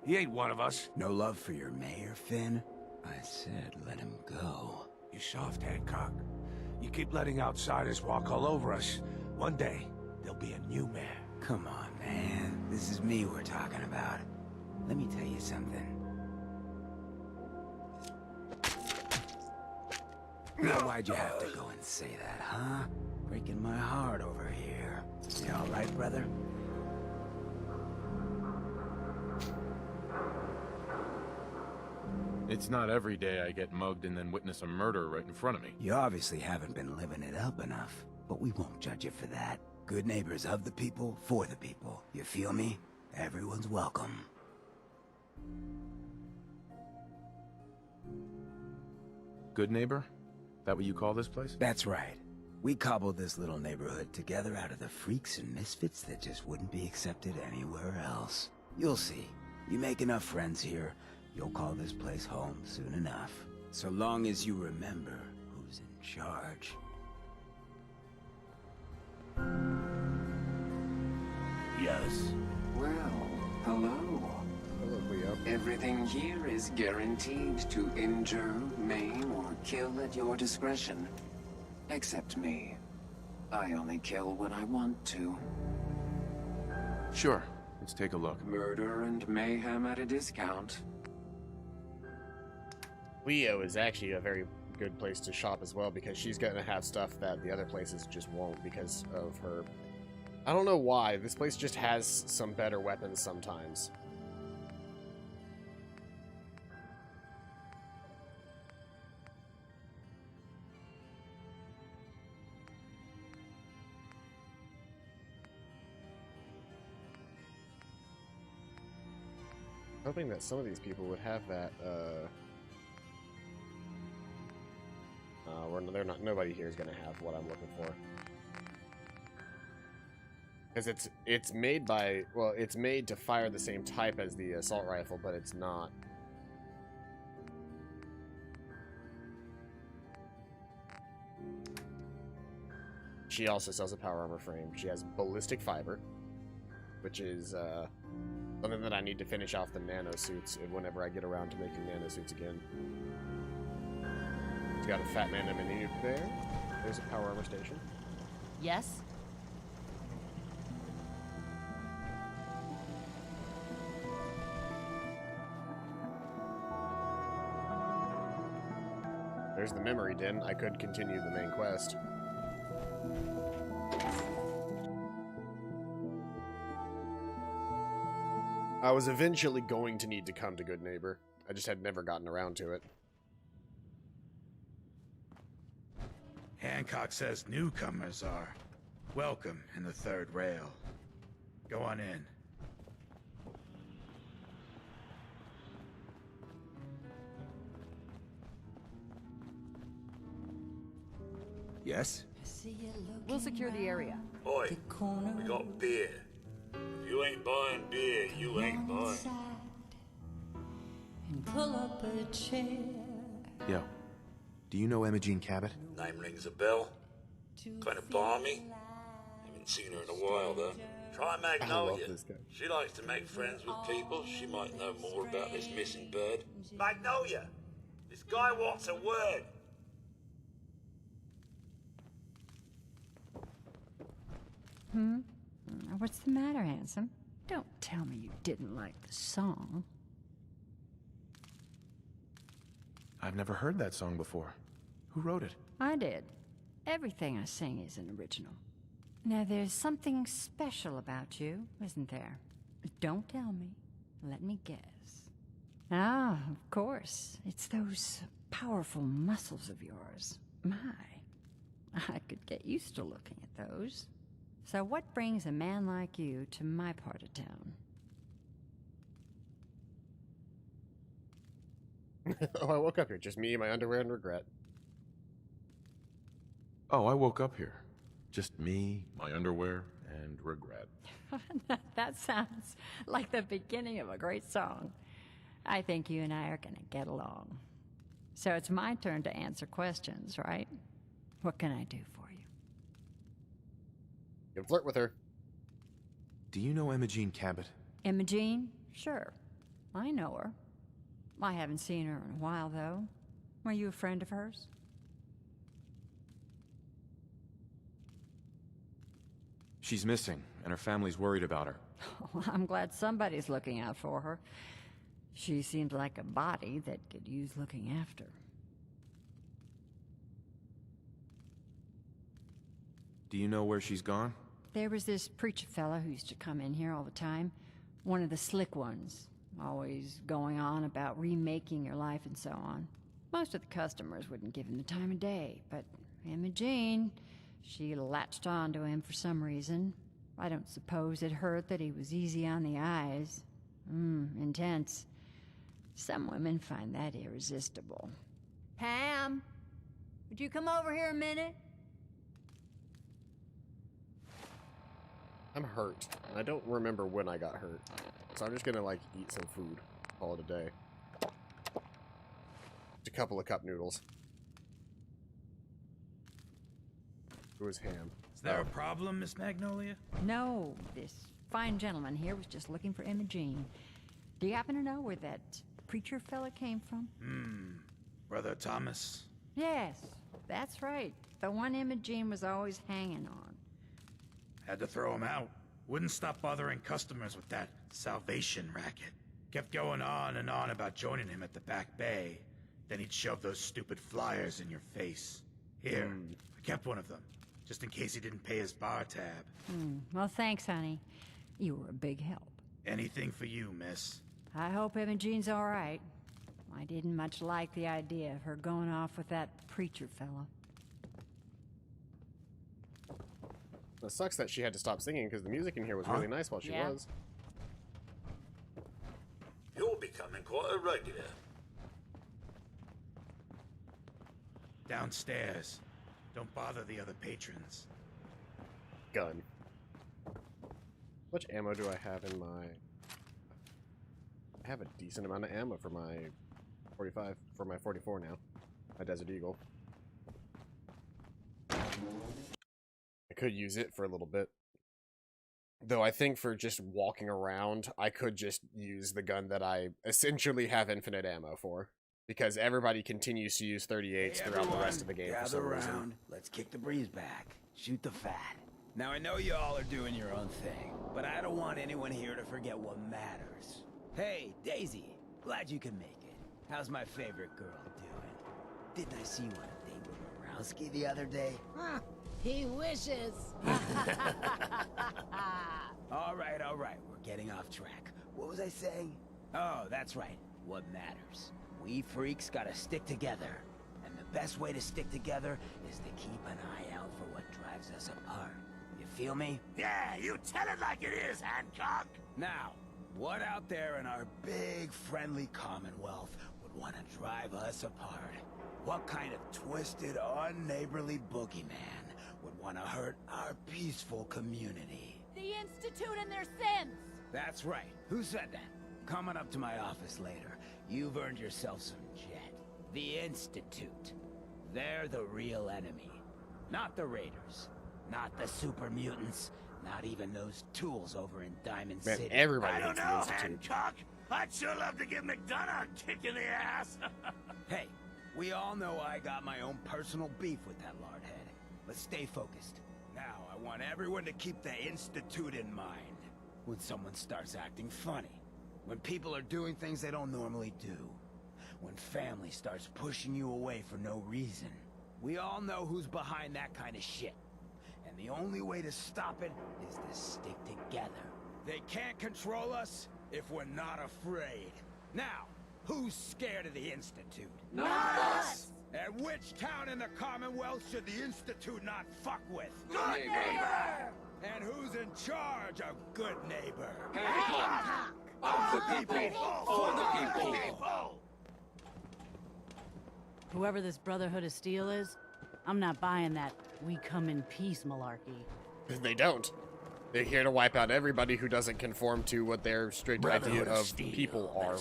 He ain't one of us. No love for your mayor, Finn? I said let him go. You soft, Hancock. You keep letting outsiders walk all over us. One day, there'll be a new mayor. Come on, man. This is me we're talking about. Let me tell you something. Now why'd you have to go and say that, huh? Breaking my heart over here. You all right, brother? It's not every day I get mugged and then witness a murder right in front of me. You obviously haven't been living it up enough, but we won't judge you for that. Good neighbors of the people, for the people. You feel me? Everyone's welcome. Good Neighbor? That what you call this place? That's right. We cobbled this little neighborhood together out of the freaks and misfits that just wouldn't be accepted anywhere else. You'll see. You make enough friends here, you'll call this place home soon enough. So long as you remember who's in charge. Yes. Well, hello. Hello, Leo. Everything here is guaranteed to injure, maim, or kill at your discretion. Except me. I only kill when I want to. Sure. Let's take a look. Murder and mayhem at a discount. Leo is actually a very good place to shop as well because she's going to have stuff that the other places just won't because of her. I don't know why. This place just has some better weapons sometimes. Hoping that some of these people would have that, they're not, nobody here is going to have what I'm looking for. Because it's made by, well, it's made to fire the same type as the assault rifle, but it's not. She also sells a power armor frame. She has ballistic fiber, which is, something that I need to finish off the nano suits whenever I get around to making nano suits again. It's got a Fat Man mini there. There's a power armor station. Yes? There's the memory den. I could continue the main quest. I was eventually going to need to come to Good Neighbor. I just had never gotten around to it. Hancock says newcomers are welcome in the third rail. Go on in. Yes? We'll secure the area. Oi, we got beer. If you ain't buying beer, you ain't buying. And pull up a chair. Yo, do you know Imogene Cabot? Name rings a bell. Kind of balmy. Haven't seen her in a while, though. Try Magnolia. She likes to make friends with people. She might know more about this missing bird. Magnolia! This guy wants a word. What's the matter, handsome? Don't tell me you didn't like the song. I've never heard that song before. Who wrote it? I did. Everything I sing is an original. Now, there's something special about you, isn't there? Don't tell me. Let me guess. Ah, of course. It's those powerful muscles of yours. My, I could get used to looking at those. So what brings a man like you to my part of town? Oh, I woke up here. Just me, my underwear, and regret. Oh, I woke up here. Just me, my underwear, and regret. That sounds like the beginning of a great song. I think you and I are gonna get along. So it's my turn to answer questions, right? What can I do for you? You can flirt with her. Do you know Imogene Cabot? Imogene? Sure. I know her. I haven't seen her in a while, though. Were you a friend of hers? She's missing, and her family's worried about her. Oh, I'm glad somebody's looking out for her. She seems like a body that could use looking after. Do you know where she's gone? There was this preacher fella who used to come in here all the time. One of the slick ones. Always going on about remaking your life and so on. Most of the customers wouldn't give him the time of day, but Imogene, she latched on to him for some reason. I don't suppose it hurt that he was easy on the eyes. Intense. Some women find that irresistible. Pam, would you come over here a minute? I'm hurt, and I don't remember when I got hurt. So I'm just gonna, like, eat some food. Call it a day. Just a couple of cup noodles. It was ham. Is there a problem, Miss Magnolia? No, this fine gentleman here was just looking for Imogene. Do you happen to know where that preacher fella came from? Brother Thomas? Yes, that's right. The one Imogene was always hanging on. Had to throw him out. Wouldn't stop bothering customers with that salvation racket. Kept going on and on about joining him at the back bay. Then he'd shove those stupid flyers in your face. Here, I kept one of them, just in case he didn't pay his bar tab. Well, thanks, honey. You were a big help. Anything for you, miss. I hope Imogene's all right. I didn't much like the idea of her going off with that preacher fella. It sucks that she had to stop singing because the music in here was really nice while she was. You're becoming quite a regular. Downstairs. Don't bother the other patrons. Gun. How much ammo do I have in my... I have a decent amount of ammo for my 45, for my 44 now. My Desert Eagle. I could use it for a little bit. Though I think for just walking around, I could just use the gun that I essentially have infinite ammo for. Because everybody continues to use 38s throughout the rest of the game for some reason. Around. Let's kick the breeze back. Shoot the fat. Now I know you all are doing your own thing, but I don't want anyone here to forget what matters. Hey, Daisy. Glad you can make it. How's my favorite girl doing? Didn't I see you on a date with Borowski the other day? Huh. He wishes. All right. We're getting off track. What was I saying? Oh, that's right. What matters. We freaks gotta stick together. And the best way to stick together is to keep an eye out for what drives us apart. You feel me? Yeah, you tell it like it is, Hancock. Now, what out there in our big, friendly Commonwealth would want to drive us apart? What kind of twisted, unneighborly boogeyman would want to hurt our peaceful community? The Institute and their sins! That's right. Who said that? Coming up to my office later. You've earned yourself some jet. The Institute. They're the real enemy. Not the Raiders. Not the super mutants. Not even those tools over in Diamond City. Everybody I don't hates the know, Institute. Hancock. I'd sure love to give McDonough a kick in the ass. Hey, we all know I got my own personal beef with that lardhead. Let's stay focused. Now, I want everyone to keep the Institute in mind. When someone starts acting funny. When people are doing things they don't normally do. When family starts pushing you away for no reason. We all know who's behind that kind of shit. And the only way to stop it is to stick together. They can't control us if we're not afraid. Now, who's scared of the Institute? Not us! And which town in the Commonwealth should the Institute not fuck with? Good neighbor! And who's in charge of good neighbor? Hancock! Of the people! For the people! Whoever this Brotherhood of Steel is, I'm not buying that we come in peace malarkey. They don't. They're here to wipe out everybody who doesn't conform to what their strict idea of people are.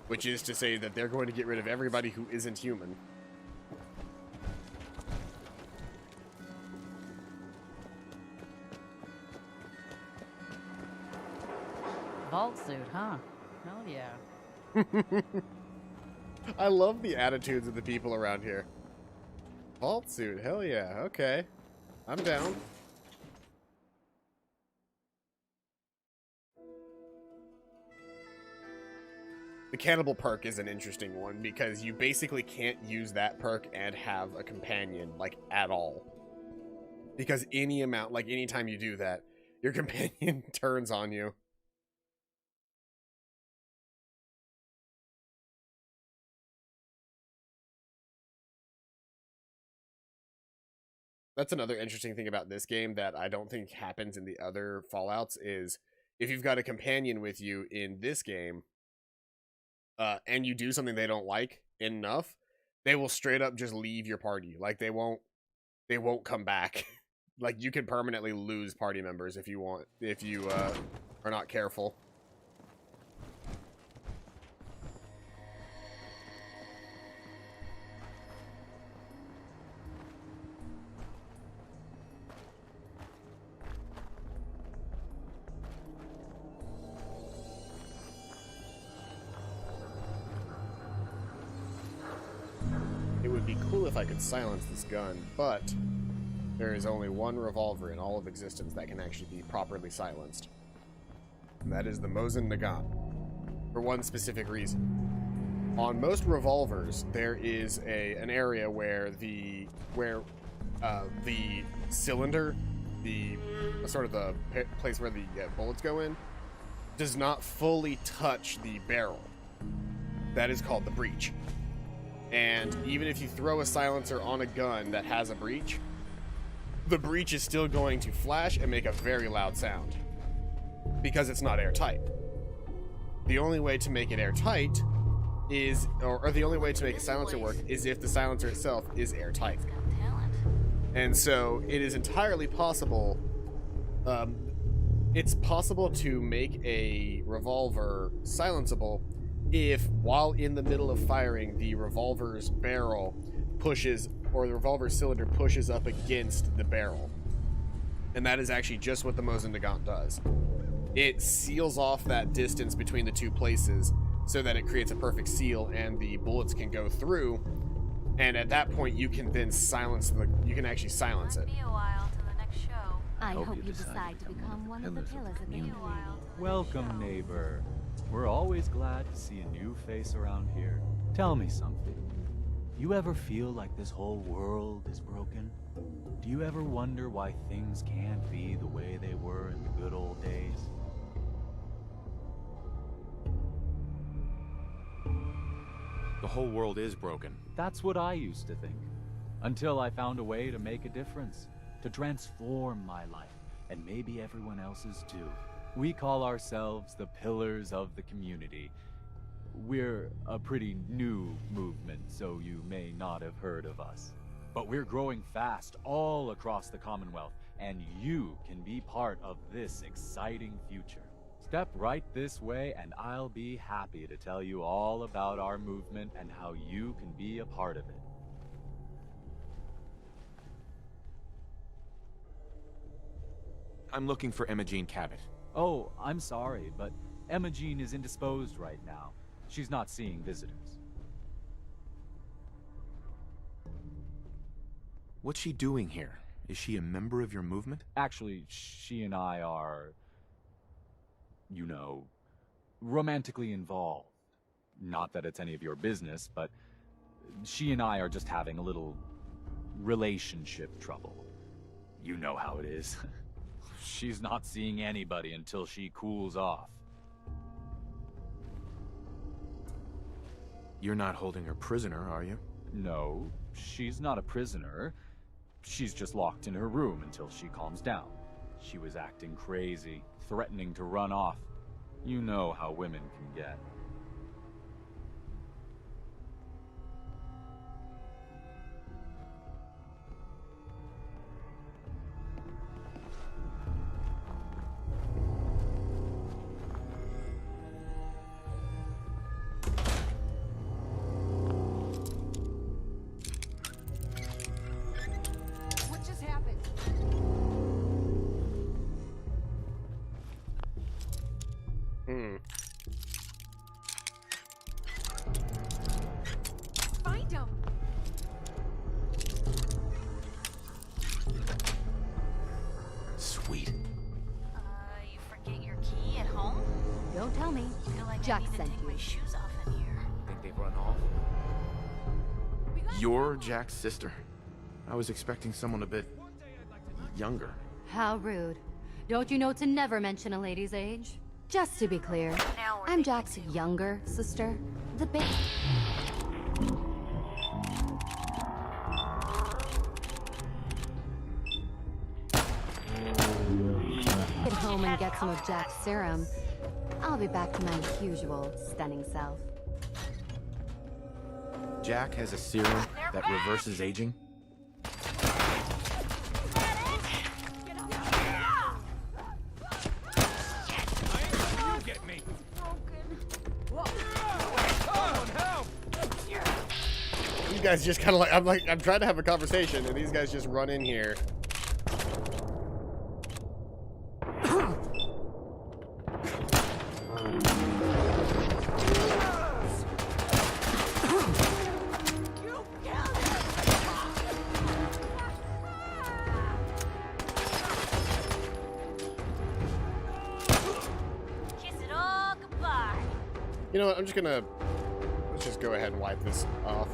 Which is to say that they're going to get rid of everybody who isn't human. Vault suit, huh? Hell yeah. I love the attitudes of the people around here. Vault suit, hell yeah, okay. I'm down. The cannibal perk is an interesting one because you basically can't use that perk and have a companion, like, at all. Because any amount, like, anytime you do that, your companion turns on you. That's another interesting thing about this game that I don't think happens in the other Fallouts is if you've got a companion with you in this game, and you do something they don't like enough, they will straight up just leave your party. Like they won't come back. like, you can permanently lose party members if you are not careful. It would be cool if I could silence this gun, but there is only one revolver in all of existence that can actually be properly silenced. And that is the Mosin Nagant. For one specific reason. On most revolvers, there is an area where the cylinder, the sort of the place where the bullets go in, does not fully touch the barrel. That is called the breech. And even if you throw a silencer on a gun that has a breech, the breech is still going to flash and make a very loud sound because it's not airtight. The only way to make it airtight is, or the only way to make a silencer work is if the silencer itself is airtight. And so it is entirely possible, it's possible to make a revolver silenceable if, while in the middle of firing, the revolver's barrel pushes, or the revolver cylinder pushes up against the barrel. And that is actually just what the Mosin Nagant does. It seals off that distance between the two places so that it creates a perfect seal and the bullets can go through. And at that point, you can then silence you can actually silence it. Be a while to the next show. I hope you decide to become one of the pillars of the community. Welcome, neighbor. We're always glad to see a new face around here. Tell me something. You ever feel like this whole world is broken? Do you ever wonder why things can't be the way they were in the good old days? The whole world is broken. That's what I used to think. Until I found a way to make a difference. To transform my life, and maybe everyone else's too. We call ourselves the Pillars of the Community. We're a pretty new movement, so you may not have heard of us. But we're growing fast all across the Commonwealth, and you can be part of this exciting future. Step right this way, and I'll be happy to tell you all about our movement and how you can be a part of it. I'm looking for Emma Jean Cabot. Oh, I'm sorry, but Emma Jean is indisposed right now. She's not seeing visitors. What's she doing here? Is she a member of your movement? Actually, she and I are, you know, romantically involved. Not that it's any of your business, but she and I are just having a little relationship trouble. You know how it is. She's not seeing anybody until she cools off. You're not holding her prisoner, are you? No, she's not a prisoner. She's just locked in her room until she calms down. She was acting crazy, threatening to run off. You know how women can get. Find him! Sweet. You forget your key at home? Don't tell me. I feel like Jack I need to sent take you. my shoes off in here. Think they've run off? You're Jack's sister. I was expecting someone a bit younger. How rude. Don't you know to never mention a lady's age? Just to be clear, Now we're I'm Jack's younger sister. The big... Get home and get some of Jack's serum. I'll be back to my usual stunning self. Jack has a serum that reverses aging? guys just kind of I'm trying to have a conversation, and these guys just run in here. You know what, I'm just gonna, let's just go ahead and wipe this off.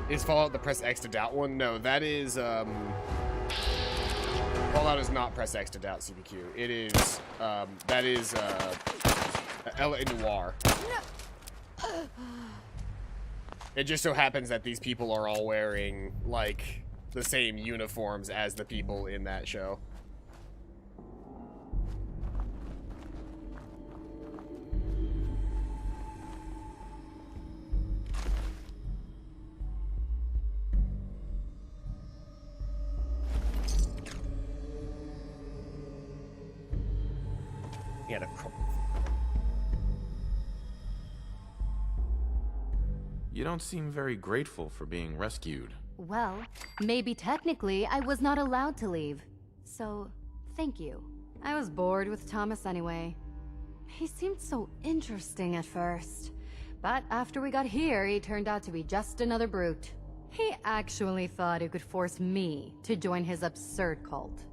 Is Fallout the press X to doubt one? No, that is, Fallout is not press X to doubt CPQ. It is, that is, L.A. Noire. It just so happens that these people are all wearing, like, the same uniforms as the people in that show. He had a problem. You don't seem very grateful for being rescued. Well, maybe technically I was not allowed to leave. So, thank you. I was bored with Thomas anyway. He seemed so interesting at first. But after we got here, he turned out to be just another brute. He actually thought he could force me to join his absurd cult.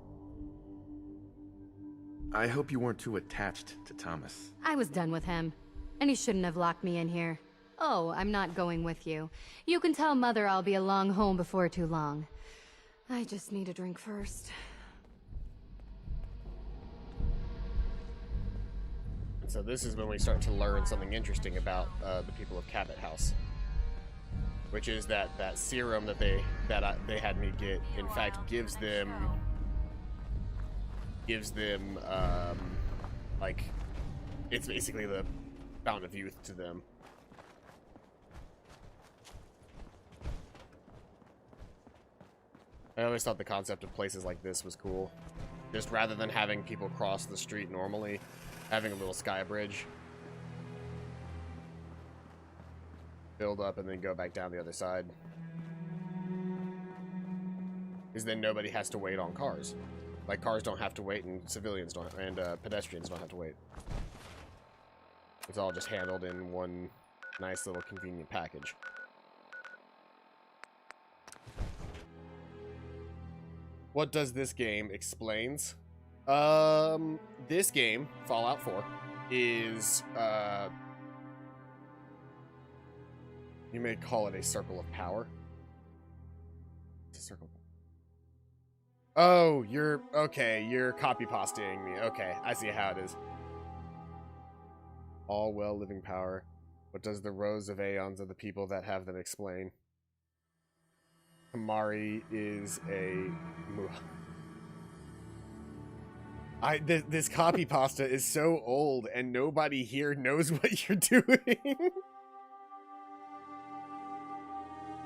I hope you weren't too attached to Thomas. I was done with him, and he shouldn't have locked me in here. Oh, I'm not going with you. You can tell Mother I'll be along home before too long. I just need a drink first. And so this is when we start to learn something interesting about the people of Cabot House, which is that serum that they had me get, in fact, gives them like, it's basically the fountain of youth to them. I always thought the concept of places like this was cool. Just rather than having people cross the street normally, having a little sky bridge. Build up and then go back down the other side. Because then nobody has to wait on cars. Like, cars don't have to wait, and civilians don't, and pedestrians don't have to wait. It's all just handled in one nice little convenient package. What does this game explains? This game, Fallout 4, is, you may call it a circle of power. It's a circle. Oh, you're copy pastaing me. Okay, I see how it is. All well living power. What does the rows of aeons of the people that have them explain? Kamari is a... this copy pasta is so old and nobody here knows what you're doing.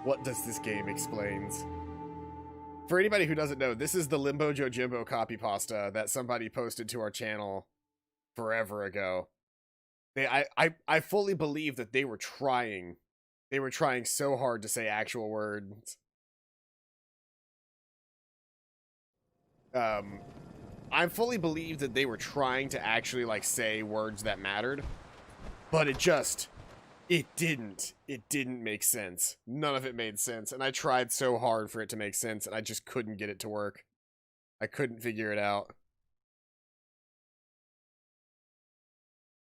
What does this game explains? For anybody who doesn't know, this is the Limbo Jojimbo copy pasta that somebody posted to our channel forever ago. I fully believe that they were trying. They were trying so hard to say actual words. I fully believe that they were trying to actually, like, say words that mattered. But it didn't make sense. None of it made sense, and I tried so hard for it to make sense, and I just couldn't get it to work. I couldn't figure it out.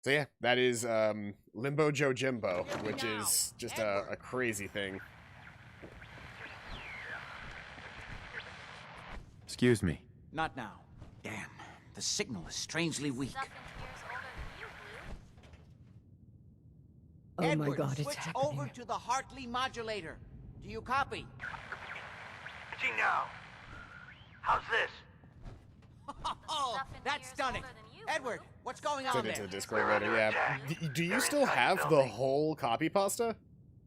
So yeah, that is Limbo Jojimbo, which is just a crazy thing. Excuse me. Not now. Damn, the signal is strangely weak. Oh my God, it's switch happening. over to the Hartley modulator. Do you copy? Gino, how's this? Oh, that's stunning. Edward, what's going on Send there? it to the Discord later, yeah. Do you still have the whole copy pasta?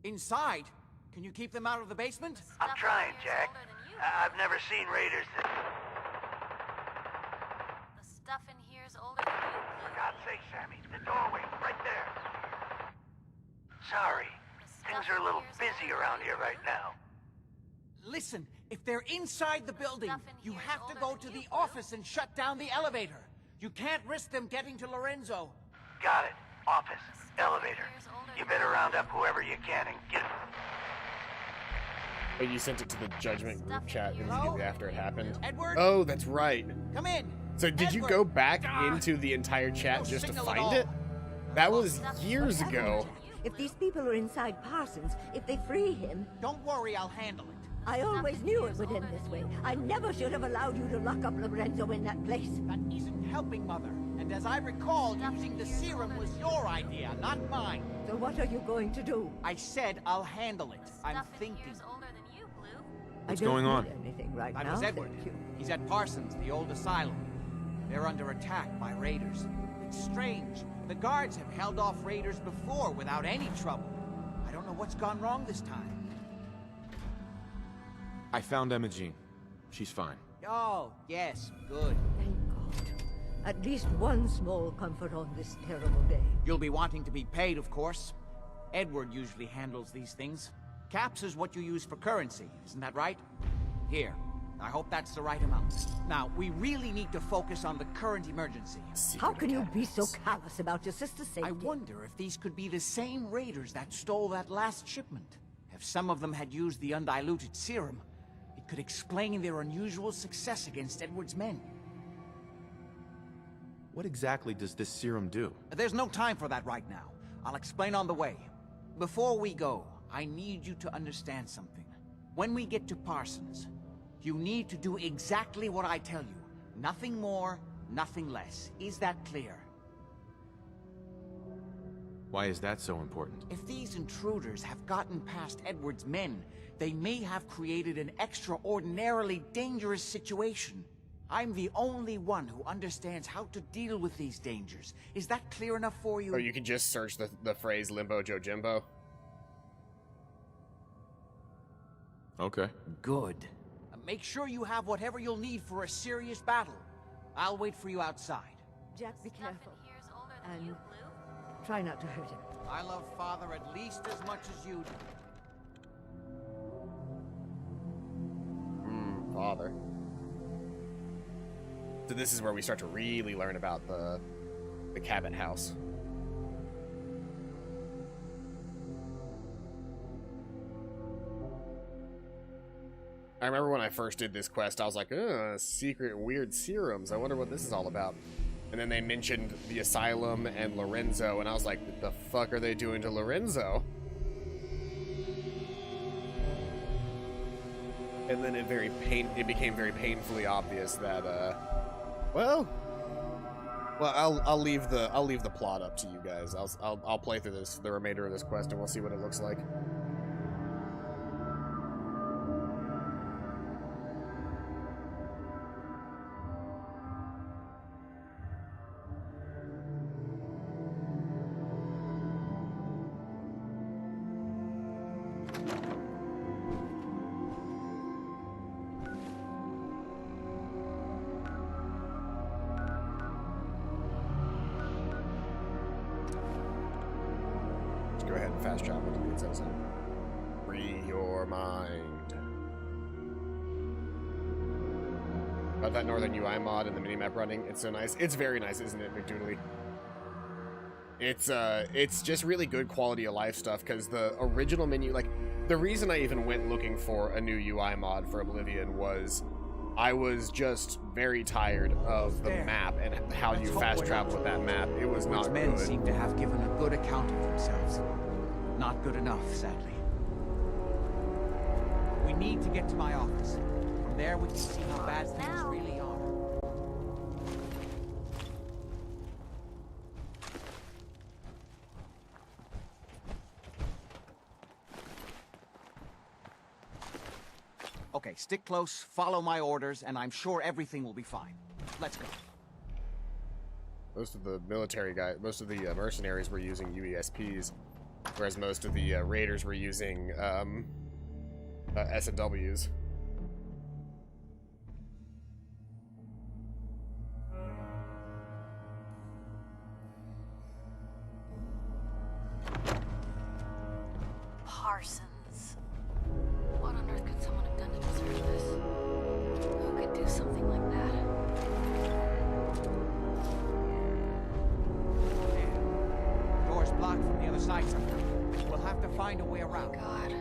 Inside? Can you keep them out of the basement? I'm trying, Jack. I've never seen raiders that... The stuff in here is older than you. For God's sake, Sammy, the doorway, right there. Sorry. The Things are a little busy around here right now. Listen, if they're inside the building, you have to go to the office and shut down the elevator. You can't risk them getting to Lorenzo. Got it. Office. Elevator. You better round up whoever you can and get... Oh, you sent it to the Judgment group chat immediately after it happened. Edward? Oh, that's right. Come in. So did you go back into the entire chat just to find it? That was years ago. If these people are inside Parsons, if they free him... Don't worry, I'll handle it. I always knew it would end this way. I never should have allowed you to lock up Lorenzo in that place. That isn't helping, Mother. And as I recall, using the serum was your idea, not mine. So what are you going to do? I said I'll handle it. I'm thinking. What's going on? Anything right That now, was Edward. thank you. He's at Parsons, the old asylum. They're under attack by raiders. It's strange. The guards have held off raiders before without any trouble. I don't know what's gone wrong this time. I found Emma Jean. She's fine. Oh, yes, good. Thank God. At least one small comfort on this terrible day. You'll be wanting to be paid, of course. Edward usually handles these things. Caps is what you use for currency, isn't that right? Here. I hope that's the right amount. Now, we really need to focus on the current emergency. How can you be so callous about your sister's safety? I wonder if these could be the same raiders that stole that last shipment. If some of them had used the undiluted serum, it could explain their unusual success against Edward's men. What exactly does this serum do? There's no time for that right now. I'll explain on the way. Before we go, I need you to understand something. When we get to Parsons, you need to do exactly what I tell you. Nothing more, nothing less. Is that clear? Why is that so important? If these intruders have gotten past Edward's men, they may have created an extraordinarily dangerous situation. I'm the only one who understands how to deal with these dangers. Is that clear enough for you? Or you can just search the phrase Limbo Jojimbo. Okay. Good. Make sure you have whatever you'll need for a serious battle. I'll wait for you outside. Jack, be careful. And try not to hurt him. I love Father at least as much as you do. Father. So this is where we start to really learn about the Cabot house. I remember when I first did this quest, I was like, secret weird serums. I wonder what this is all about. And then they mentioned the asylum and Lorenzo, and I was like, what the fuck are they doing to Lorenzo? And then it became very painfully obvious that, well, I'll leave the plot up to you guys. I'll play through the remainder of this quest, and we'll see what it looks like. Go ahead and fast travel to the good citizen. Free your mind. About that Northern UI mod and the minimap running, it's so nice. It's very nice, isn't it, McDoodly? It's just really good quality of life stuff, because the original menu, like, the reason I even went looking for a new UI mod for Oblivion was I was just very tired of the map and how you fast travel with that map. It was not good. Men seem to have given a good account of themselves. Not good enough, sadly. We need to get to my office. From there, we can see how bad things really are. Okay, stick close, follow my orders, and I'm sure everything will be fine. Let's go. Most of the military guys, most of the mercenaries were using UESPs, whereas most of the raiders were using S&Ws. Parsons. What on earth could someone have done to deserve this? Who could do something like that? Door's blocked from the other side somehow. We'll have to find a way around. God.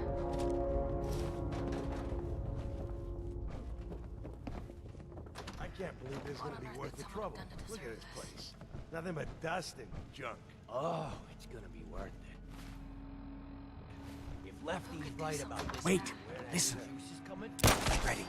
I can't believe this is gonna be worth the trouble. Look at this place. Nothing but dust and junk. Oh, it's gonna be worth it. If Lefty's right about this... Wait, listen. Get ready.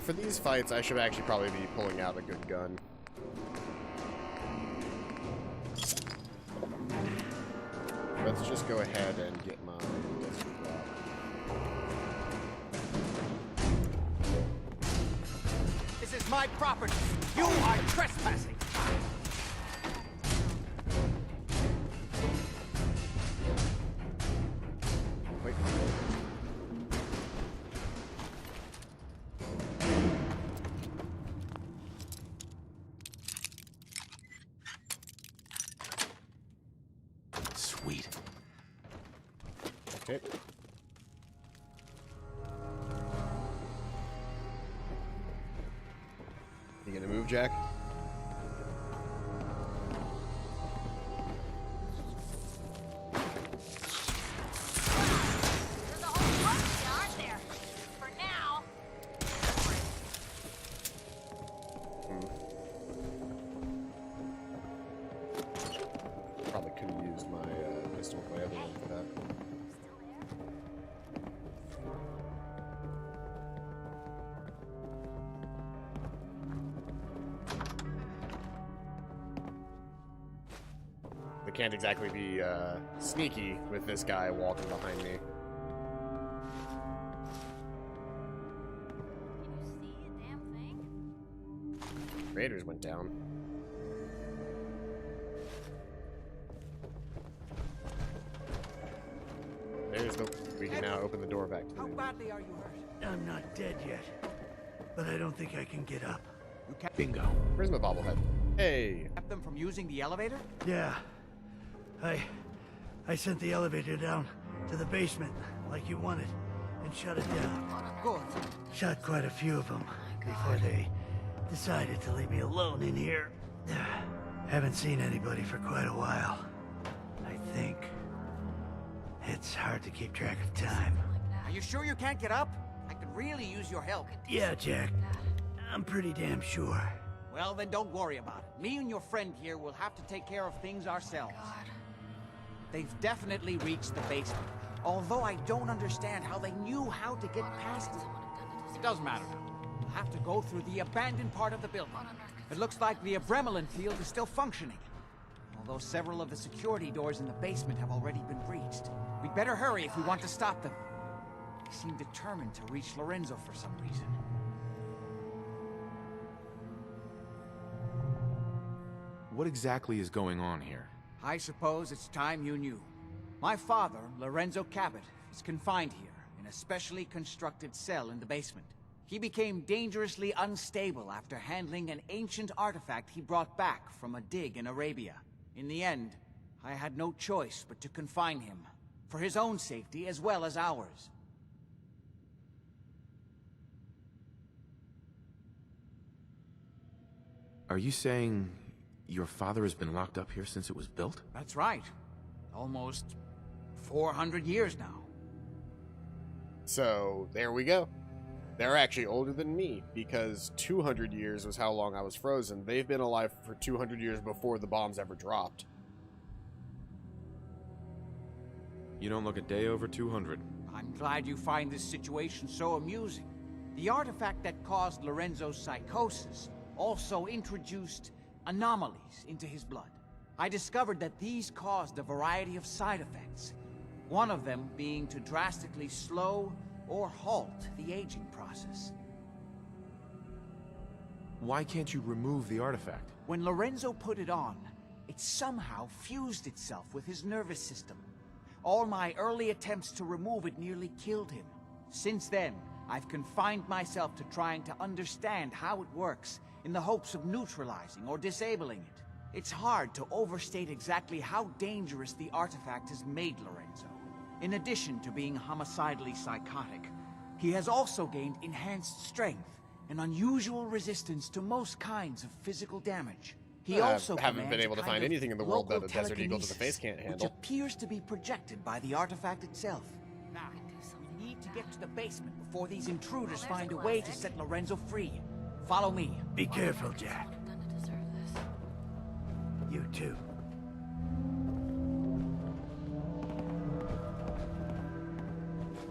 For these fights, I should actually probably be pulling out a good gun. Let's just go ahead and get my pistol out. This is my property. You are trespassing. Wait. Sweet. Okay. You gonna move, Jack? There's a whole bunch of you, aren't there? For now. Probably could have used my pistol with my other one for that. We can't exactly be sneaky with this guy walking behind me. Can you see a damn thing? Raiders went down. There's the... We can now open the door back to the... How badly are you hurt? I'm not dead yet, but I don't think I can get up. You kept Bingo. Where's my bobblehead? Hey! them from using the elevator? Yeah. I sent the elevator down to the basement, like you wanted, and shut it down. Good. Shot quite a few of them before they decided to leave me alone in here. Haven't seen anybody for quite a while. I think it's hard to keep track of time. Are you sure you can't get up? I could really use your help. Yeah, Jack. I'm pretty damn sure. Well, then don't worry about it. Me and your friend here will have to take care of things ourselves. They've definitely reached the basement. Although I don't understand how they knew how to get past it. It doesn't matter now. We'll have to go through the abandoned part of the building. It looks like the Abremelin field is still functioning. Although several of the security doors in the basement have already been breached. We'd better hurry if we want to stop them. They seem determined to reach Lorenzo for some reason. What exactly is going on here? I suppose it's time you knew. My father, Lorenzo Cabot, is confined here in a specially constructed cell in the basement. He became dangerously unstable after handling an ancient artifact he brought back from a dig in Arabia. In the end, I had no choice but to confine him, for his own safety as well as ours. Are you saying your father has been locked up here since it was built? That's right. Almost 400 years now. So, there we go. They're actually older than me, because 200 years was how long I was frozen. They've been alive for 200 years before the bombs ever dropped. You don't look a day over 200. I'm glad you find this situation so amusing. The artifact that caused Lorenzo's psychosis also introduced anomalies into his blood. I discovered that these caused a variety of side effects, one of them being to drastically slow or halt the aging process. Why can't you remove the artifact? When Lorenzo put it on, it somehow fused itself with his nervous system. All my early attempts to remove it nearly killed him. Since then, I've confined myself to trying to understand how it works in the hopes of neutralizing or disabling it. It's hard to overstate exactly how dangerous the artifact has made Lorenzo. In addition to being homicidally psychotic, he has also gained enhanced strength and unusual resistance to most kinds of physical damage. He also haven't been able to find anything in the world that a local Desert Eagle to the face can't telekinesis, handle. which appears to be projected by the artifact itself. Now, we need to get to the basement before these intruders find a way to set Lorenzo free. Follow me. Be careful, Jack. You too.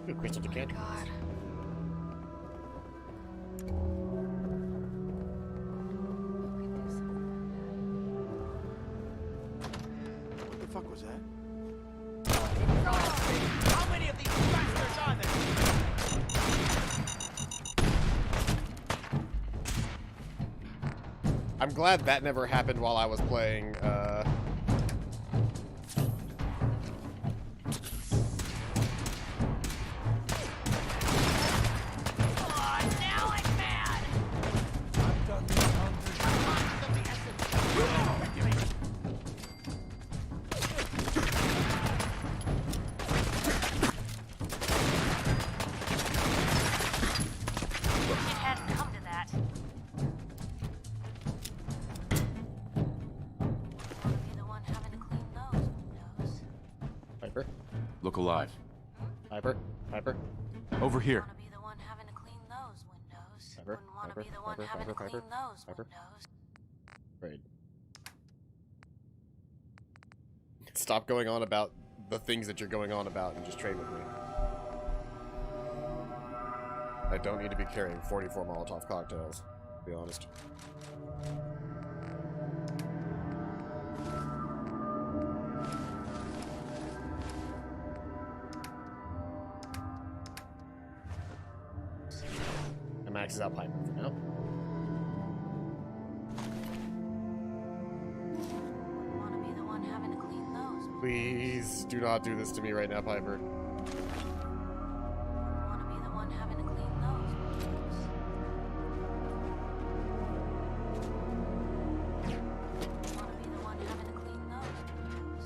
Ooh, crystal decanter. What the fuck was that? How many of these bastards are there? I'm glad that never happened while I was playing, Piper? Look alive. Piper? Piper? Over here. Be the one having to clean those windows. Piper? Wouldn't want to Piper? be the one Piper? having to Piper? clean those Piper? windows. Right. Stop going on about the things that you're going on about and just trade with me. I don't need to be carrying 44 Molotov cocktails, to be honest. That maxes out Piper for now. Want to be the one having to clean those. Please do not do this to me right now, Piper. Want to be the one having to clean those windows. Want to be the one having to clean those windows.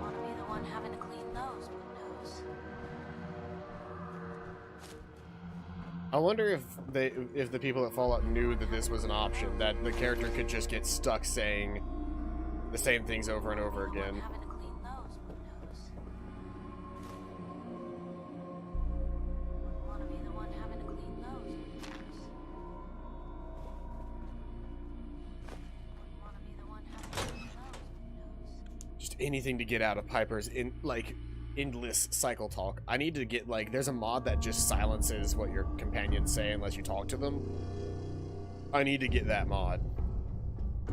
Want to be the one having to clean those windows. I wonder if the people at Fallout knew that this was an option, that the character could just get stuck saying the same things over and over again. Having to clean those windows. Want to be the one having to clean those windows. Want to be the one having to clean those windows. Just anything to get out of Piper's endless cycle talk. I need to get, there's a mod that just silences what your companions say unless you talk to them. I need to get that mod.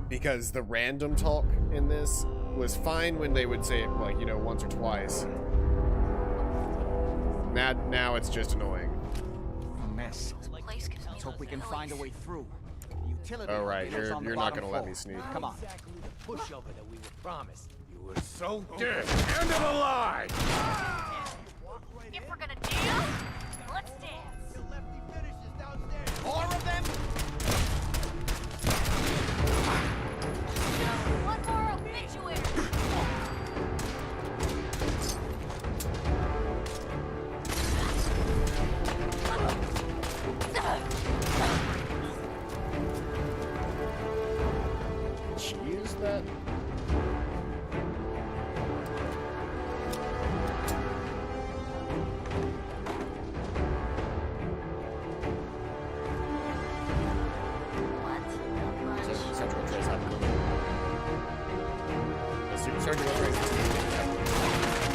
Because the random talk in this was fine when they would say it, once or twice. Now it's just annoying. A mess. Let's hope we can find a way through. The utility Oh, right. elevator's on the You're not bottom gonna let floor. me sneak. Come on. Exactly the pushover that we were promised. You were so dead. End of the line! If we're gonna dance, let's dance. More of them? One more obituary. Did she use that? Central trace happening. Surgical trace.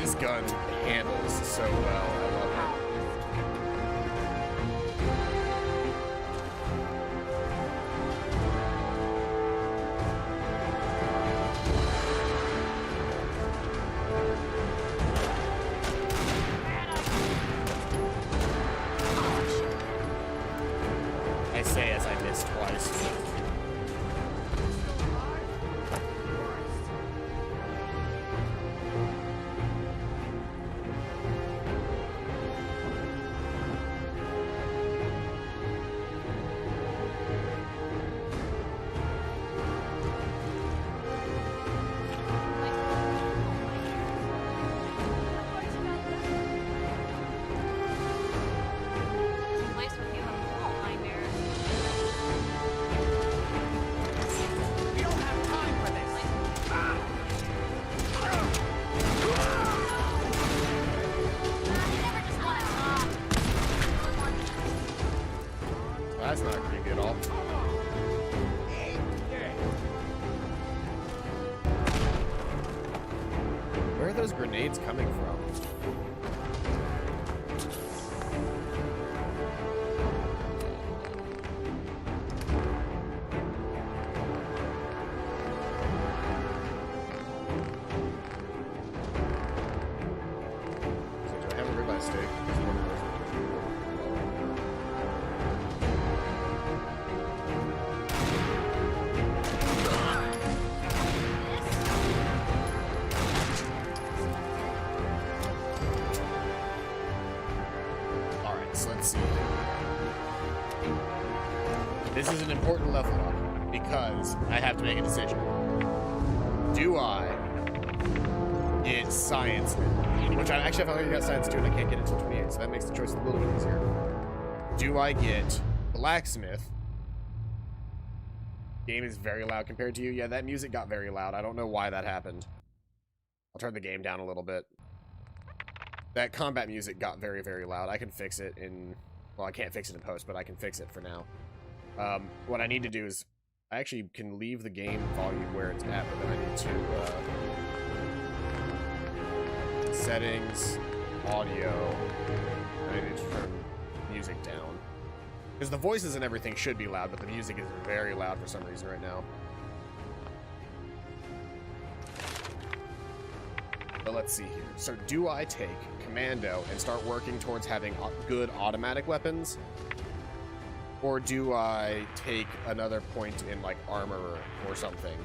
This gun handles so well. I love it. I say as I missed twice. That's not creepy at all. Where are those grenades coming from? So do I have a ribeye steak? Let's see. This is an important level up because I have to make a decision. Do I get science, which I actually have already got science 2 and I can't get it until 28, so that makes the choice a little bit easier. Do I get blacksmith? Game is very loud compared to you. Yeah, that music got very loud. I don't know why that happened. I'll turn the game down a little bit. That combat music got very, very loud. I can fix it in... Well, I can't fix it in post, but I can fix it for now. What I need to do is... I actually can leave the game volume where it's at, but then I need to... settings, audio, and I need to turn music down. Because the voices and everything should be loud, but the music is very loud for some reason right now. But let's see here. So do I take Commando and start working towards having good automatic weapons? Or do I take another point in like armor or something?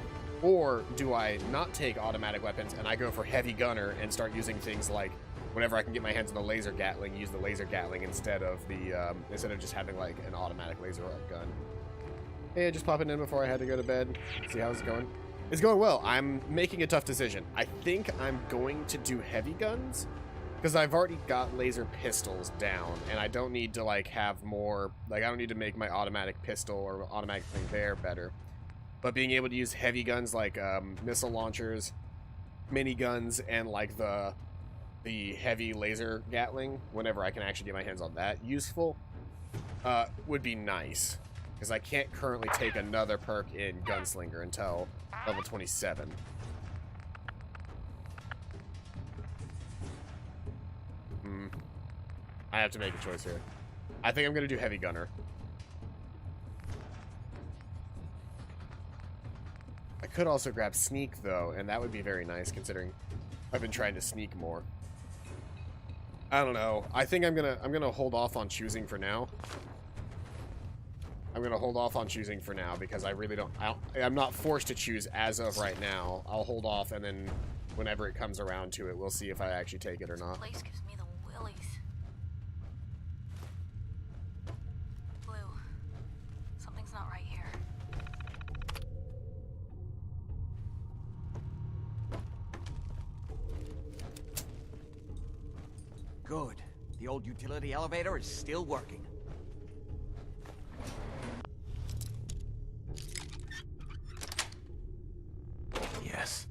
Or do I not take automatic weapons and I go for heavy gunner and start using things like whenever I can get my hands on the laser Gatling, use the laser Gatling instead of the instead of just having like an automatic laser gun. Hey, just popping in before I had to go to bed. See how it's going? It's going well. I'm making a tough decision. I think I'm going to do heavy guns because I've already got laser pistols down and I don't need to like have more, like I don't need to make my automatic pistol or automatic thing there better. But being able to use heavy guns like missile launchers, miniguns, and like the heavy laser Gatling, whenever I can actually get my hands on that useful, would be nice. Because I can't currently take another perk in Gunslinger until level 27. I have to make a choice here. I think I'm going to do Heavy Gunner. I could also grab Sneak, though, and that would be very nice, considering I've been trying to sneak more. I don't know. I think I'm gonna hold off on choosing for now. I'm going to hold off on choosing for now because I really don't... I'm not forced to choose as of right now. I'll hold off and then whenever it comes around to it, we'll see if I actually take it or not. This place gives me the willies. Blue, something's not right here. Good. The old utility elevator is still working. Yes.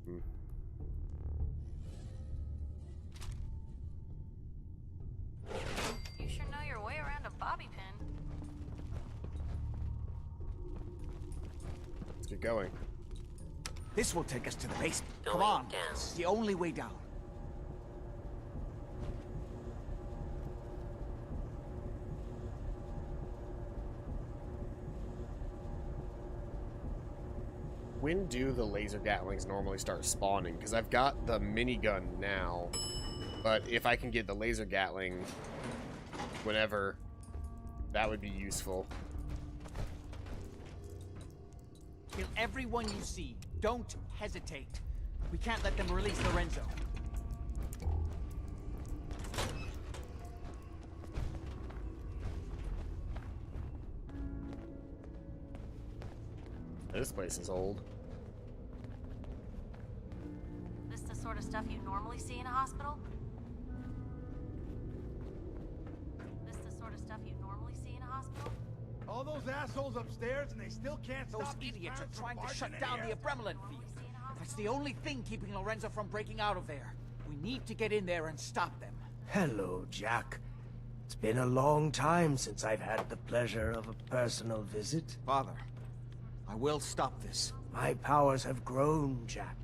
You sure know your way around a bobby pin. Let's get going. This will take us to the basement. Come on. It's the only way down. When do the laser Gatlings normally start spawning? Because I've got the minigun now, but if I can get the laser Gatling whenever, that would be useful. Kill everyone you see. Don't hesitate. We can't let them release Lorenzo. This place is old. This the sort of stuff you normally see in a hospital? This the sort of stuff you normally see in a hospital? All those assholes upstairs and they still can't Those stop these idiots are parents trying from to shut barging in down here. the Abremelin field. That's the only thing keeping Lorenzo from breaking out of there. We need to get in there and stop them. Hello, Jack. It's been a long time since I've had the pleasure of a personal visit. Father, I will stop this. My powers have grown, Jack.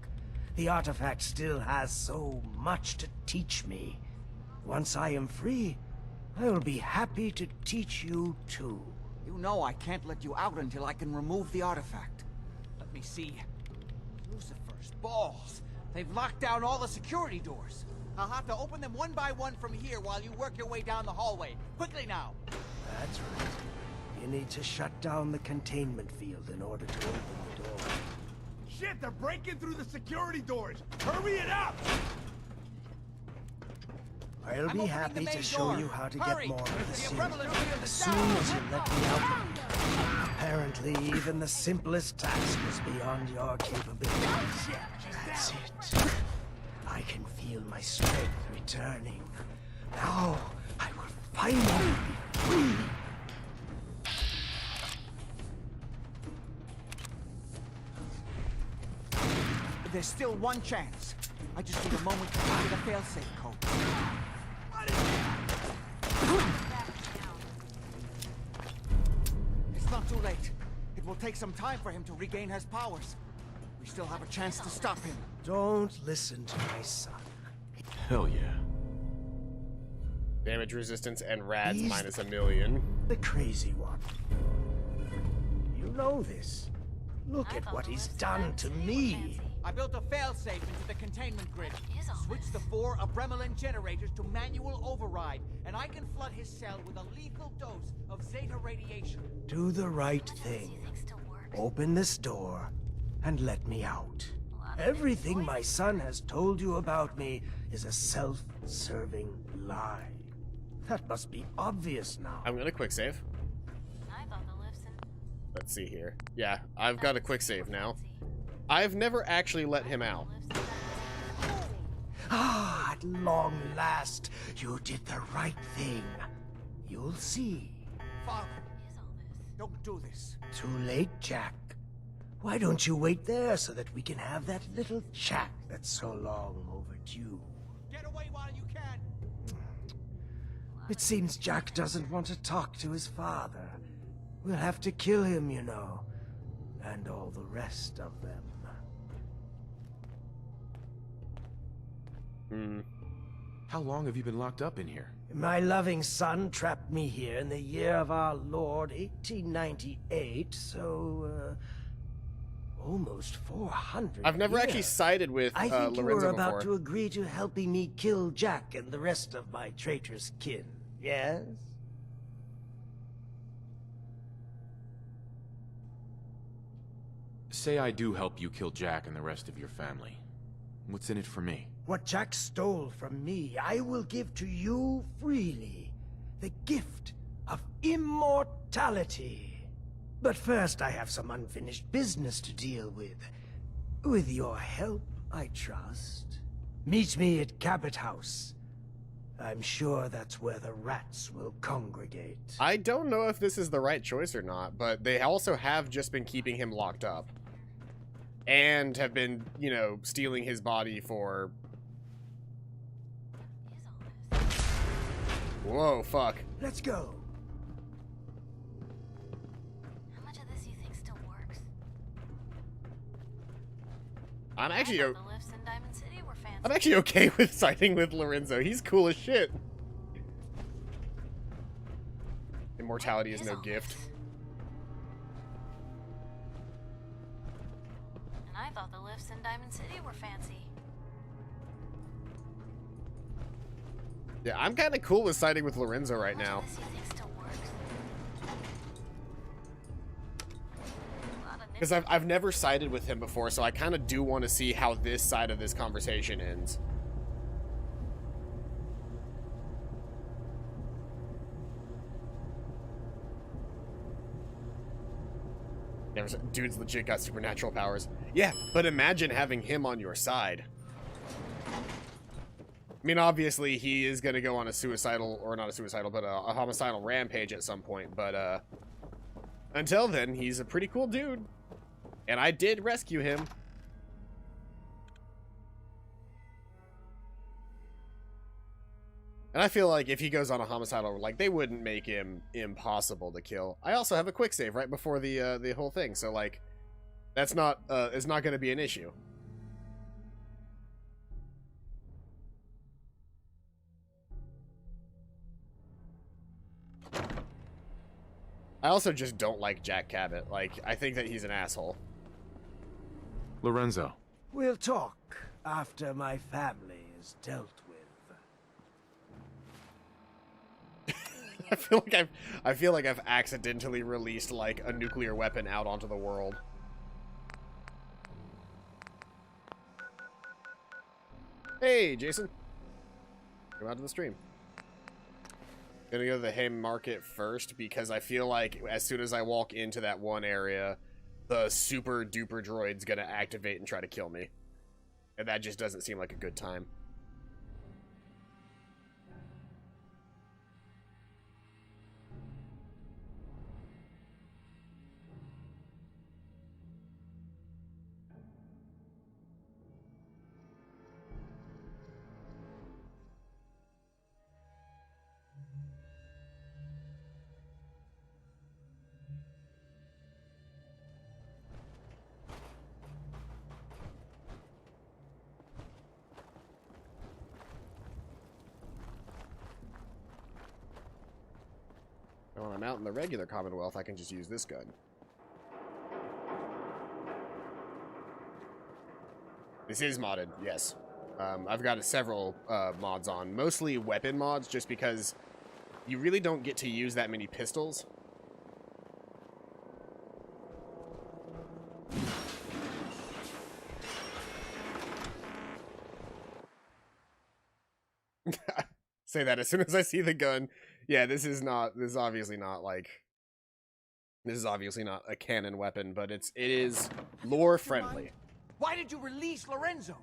The artifact still has so much to teach me. Once I am free, I will be happy to teach you too. You know I can't let you out until I can remove the artifact. Let me see. Lucifer's balls. They've locked down all the security doors. I'll have to open them one by one from here while you work your way down the hallway. Quickly now. That's right. You need to shut down the containment field in order to open the door. Shit, they're breaking through the security doors. Hurry it up! I'll be happy to show you how to get more of the seal as soon as you let me out. Apparently, even the simplest task is beyond your capabilities. That's it. I can feel my strength returning. Now, I will finally be free. There's still one chance. I just need a moment to find the failsafe code. It's not too late. It will take some time for him to regain his powers. We still have a chance to stop him. Don't listen to my son. Hell yeah. Damage resistance and rads He's minus 1,000,000. The crazy one. You know this. Look at what he's done to me. I built a failsafe into the containment grid. Switch the 4 Abremelin generators to manual override, and I can flood his cell with a lethal dose of Zeta radiation. Do the right thing. Open this door and let me out. Everything my son has told you about me is a self-serving lie. That must be obvious now. I'm gonna quick save. I thought the lifts in. Let's see here. Yeah, I've got a quick save now. I've never actually let him out. Ah, at long last, you did the right thing. You'll see. Father, don't do this. Too late, Jack. Why don't you wait there so that we can have that little chat that's so long overdue? Get away while you can. It seems Jack doesn't want to talk to his father. We'll have to kill him, you know. And all the rest of them. How long have you been locked up in here? My loving son trapped me here in the year of our Lord, 1898, so, almost 400 I've never actually years. sided with I think you Lorenzo were about before. to agree to helping me kill Jack and the rest of my traitorous kin, yes? Say I do help you kill Jack and the rest of your family. What's in it for me? What Jack stole from me, I will give to you freely. The gift of immortality. But first, I have some unfinished business to deal with. With your help, I trust. Meet me at Cabot House. I'm sure that's where the rats will congregate. I don't know if this is the right choice or not, but they also have just been keeping him locked up. And have been, you know, stealing his body for... Whoa, fuck. Let's go. How much of this you think still works? I'm I actually thought the lifts in Diamond City were fancy. I'm actually okay with siding with Lorenzo. He's cool as shit. Immortality is no gift. And I thought the lifts in Diamond City were fancy. Yeah, I'm kind of cool with siding with Lorenzo right now. Because I've never sided with him before, so I kind of do want to see how this side of this conversation ends. Dude's legit got supernatural powers. Yeah, but imagine having him on your side. I mean, obviously, he is going to go on a suicidal, or not a suicidal, but a homicidal rampage at some point. But until then, he's a pretty cool dude. And I did rescue him. And I feel like if he goes on a homicidal, like, they wouldn't make him impossible to kill. I also have a quick save right before the whole thing, so, like, that's not, it's not going to be an issue. I also just don't like Jack Cabot. Like, I think that he's an asshole. Lorenzo. We'll talk after my family is dealt with. I feel like I've accidentally released like a nuclear weapon out onto the world. Hey, Jason. Come out to the stream. Gonna go to the Haymarket first because I feel like as soon as I walk into that one area, the super duper droid's gonna activate and try to kill me. And that just doesn't seem like a good time. When I'm out in the regular Commonwealth, I can just use this gun. This is modded, yes. I've got several mods on, mostly weapon mods, just because you really don't get to use that many pistols. Say that as soon as I see the gun. Yeah, this is obviously not a canon weapon, but it is lore friendly. Why did you release Lorenzo?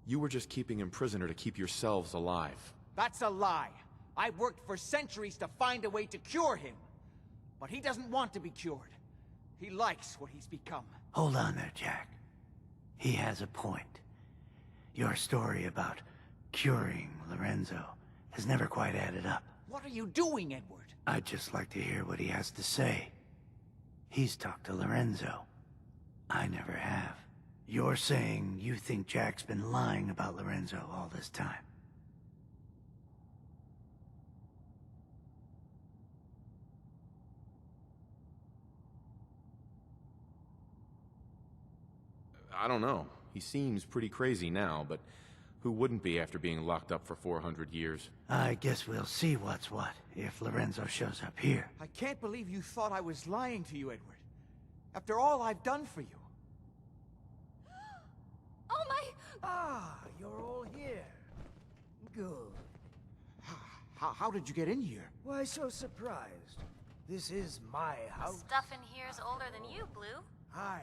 You were just keeping him prisoner to keep yourselves alive. That's a lie. I worked for centuries to find a way to cure him. But he doesn't want to be cured. He likes what he's become. Hold on there, Jack. He has a point. Your story about curing Lorenzo has never quite added up. What are you doing, Edward? I'd just like to hear what he has to say. He's talked to Lorenzo. I never have. You're saying you think Jack's been lying about Lorenzo all this time. I don't know. He seems pretty crazy now, but who wouldn't be after being locked up for 400 years? I guess we'll see what's what if Lorenzo shows up here. I can't believe you thought I was lying to you, Edward. After all I've done for you. Oh my... Ah, you're all here. Good. How did you get in here? Why so surprised? This is my house. Stuff in here is older than you, Blue. I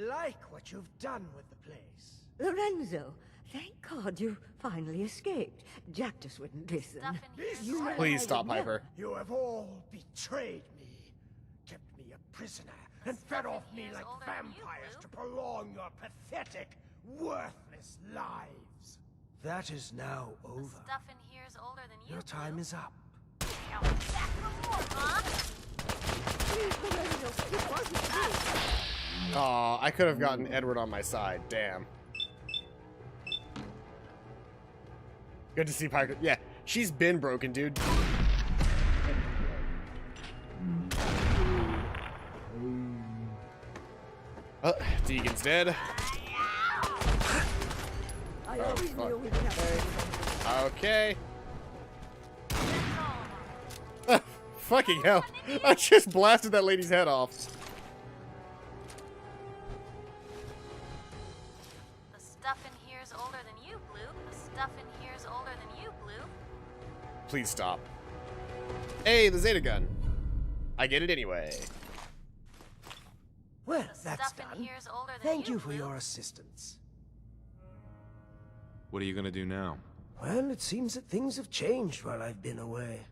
like what you've done with the place. Lorenzo, thank God you finally escaped. Jack just wouldn't listen. Please stop, Piper. You have all betrayed me, kept me a prisoner, and fed off me like vampires to prolong your pathetic, worthless lives. That is now over. Stuff in here is older than you. Your time is up. Now back for more, huh? Please, Lorenzo, it wasn't me. Aw, I could have gotten Edward on my side. Damn. Good to see Piker. Yeah, she's been broken, dude. Deegan's dead. I always knew we would have Okay. Fucking hell. I just blasted that lady's head off. The stuff in here is older than you, Blue. The stuff in here is older than you, Blue. Please stop. Hey, the Zeta gun. I get it anyway. Well, that's Stuff in done. here is older than Thank you for Blue. your assistance. What are you gonna do now? Well, it seems that things have changed while I've been away.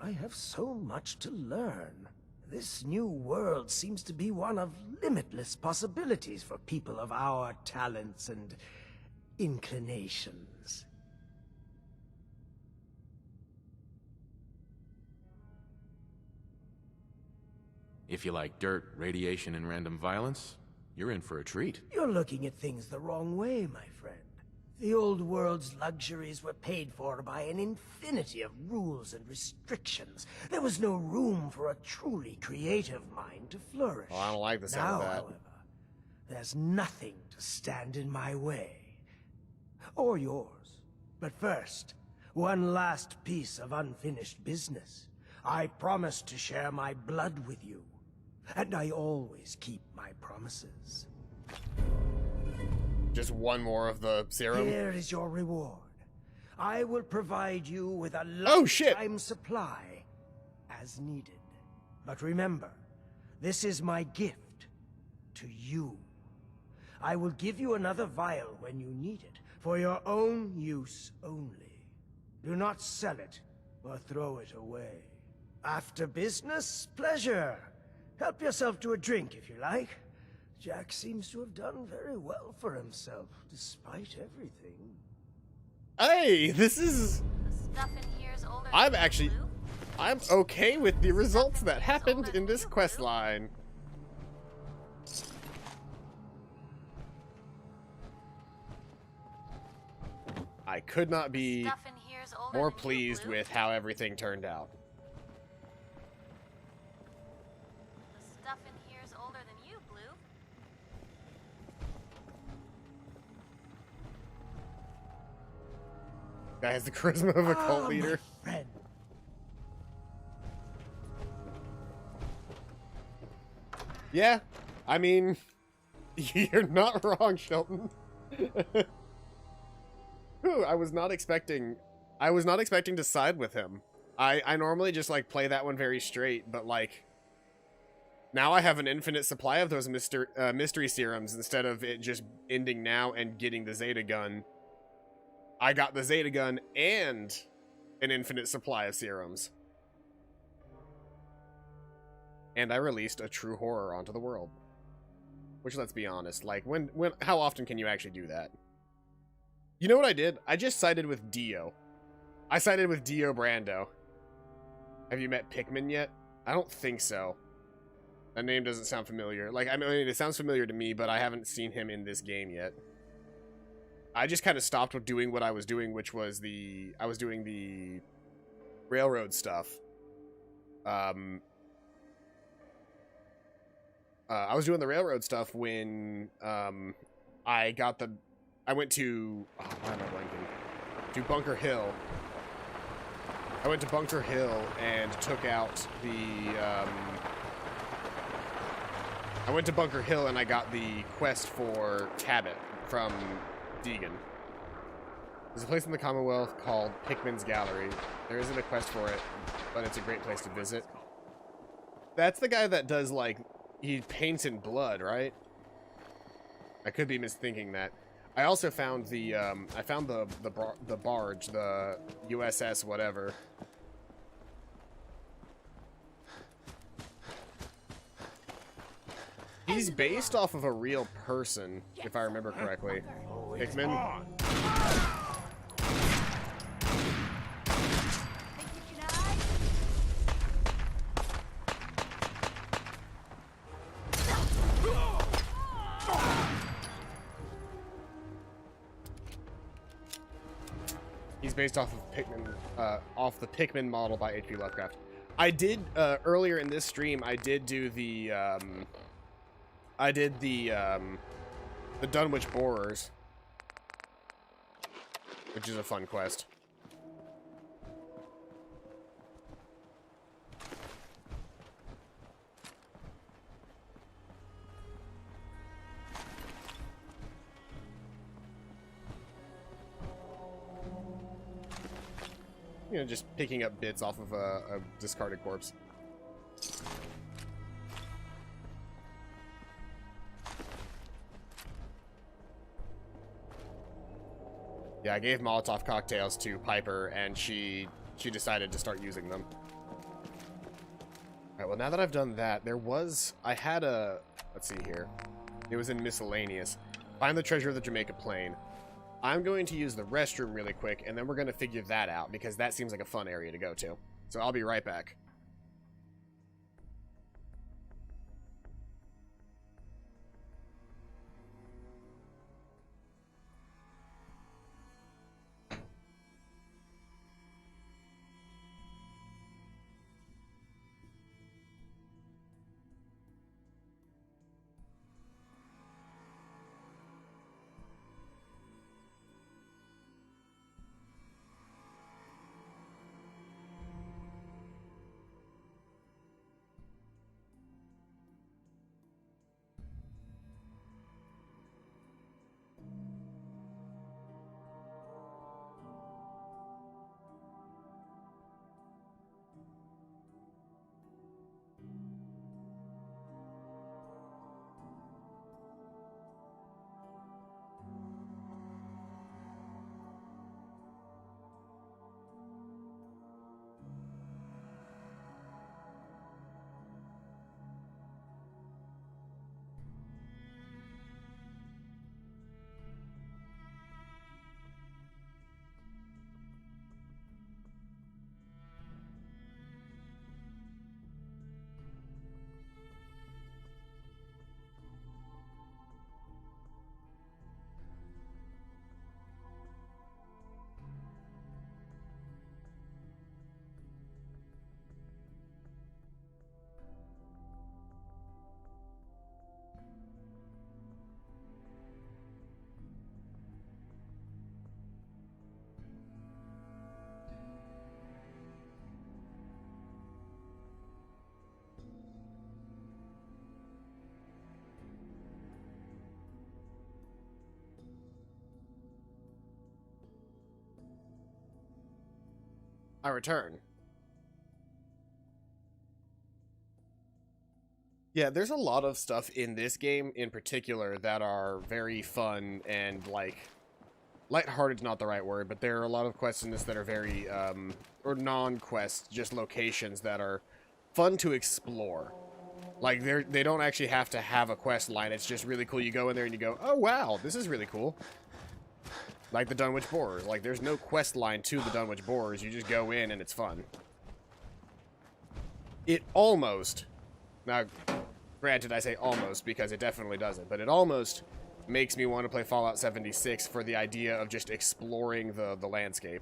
I have so much to learn. This new world seems to be one of limitless possibilities for people of our talents and inclinations. If you like dirt, radiation, and random violence, you're in for a treat. You're looking at things the wrong way, my friend. The old world's luxuries were paid for by an infinity of rules and restrictions. There was no room for a truly creative mind to flourish. Oh, I don't like the sound Now, of that. however, there's nothing to stand in my way. Or yours. But first, one last piece of unfinished business. I promised to share my blood with you. And I always keep my promises. Just one more of the serum. Here is your reward. I will provide you with a Oh, shit. lifetime supply as needed. But remember, this is my gift to you. I will give you another vial when you need it, for your own use only. Do not sell it or throw it away. After business, pleasure. Help yourself to a drink if you like. Jack seems to have done very well for himself, despite everything. Hey, this is... Stuff in here is older I'm than actually... Blue. I'm okay with the results that happened in this quest line. I could not be Stuff in here is older more than you, pleased Blue. with how everything turned out. The stuff in here is older than you, Blue. Guy has the charisma of a cult Ah, leader. my friend. Yeah, I mean, you're not wrong, Shelton. Whew, I was not expecting to side with him. I normally just like play that one very straight, but like now I have an infinite supply of those mystery serums instead of it just ending now and getting the Zeta gun. I got the Zeta gun and an infinite supply of serums. And I released a true horror onto the world. Which, let's be honest, like, how often can you actually do that? You know what I did? I just sided with Dio. I sided with Dio Brando. Have you met Pikmin yet? I don't think so. That name doesn't sound familiar. Like, I mean, it sounds familiar to me, but I haven't seen him in this game yet. I just kind of stopped with doing what I was doing, which was I was doing the railroad stuff. I was doing the railroad stuff when I went to why am I blanking? To Bunker Hill. I went to Bunker Hill and took out the I went to Bunker Hill and I got the quest for Cabot from Deegan. There's a place in the Commonwealth called Pikmin's Gallery. There isn't a quest for it, but it's a great place to visit. That's the guy that does, like, he paints in blood, right? I could be misthinking that. I also found the barge, the USS whatever. He's based off of a real person, if I remember correctly. Pikmin? based off of the Pikmin model by H.P. Lovecraft. I did earlier in this stream. I did do the Dunwich Borers, which is a fun quest. You know, just picking up bits off of a discarded corpse. Yeah, I gave Molotov cocktails to Piper, and she decided to start using them. Alright, well, now that I've done that, let's see here. It was in miscellaneous. Find the treasure of the Jamaica Plain. I'm going to use the restroom really quick, and then we're going to figure that out, because that seems like a fun area to go to. So I'll be right back. I return. Yeah, there's a lot of stuff in this game in particular that are very fun and, like, lighthearted's not the right word, but there are a lot of quests in this that are very, or non-quests, just locations that are fun to explore. Like, they don't actually have to have a quest line, it's just really cool. You go in there and you go, oh wow, this is really cool. Like the Dunwich Borers. Like, there's no quest line to the Dunwich Borers. You just go in and it's fun. It almost... Now, granted, I say almost because it definitely doesn't, but it almost makes me want to play Fallout 76 for the idea of just exploring the landscape.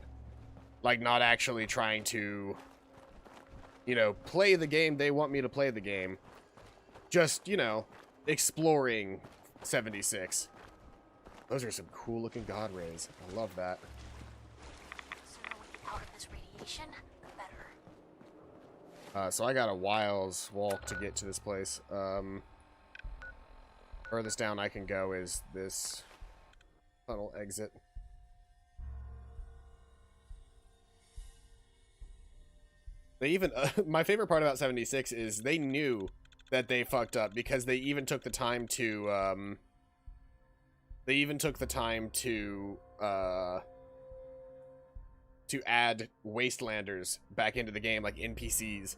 Like, not actually trying to, you know, play the game they want me to play the game. Just, you know, exploring 76. Those are some cool-looking God rays. I love that. The sooner we get out of this radiation, the better. So I got a while's walk to get to this place. Furthest down I can go is this tunnel exit. They even... my favorite part about 76 is they knew that they fucked up because they even took the time to... They even took the time to add Wastelanders back into the game, like NPCs.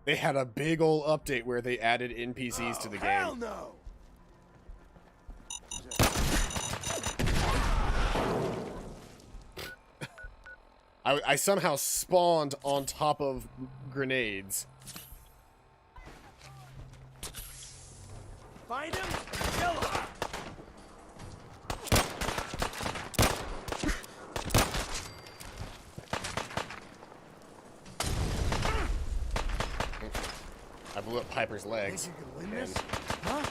They had a big ol' update where they added NPCs to the game. Hell no! I somehow spawned on top of grenades. Find him, kill him! I blew up Piper's legs. Think you can win this? Huh?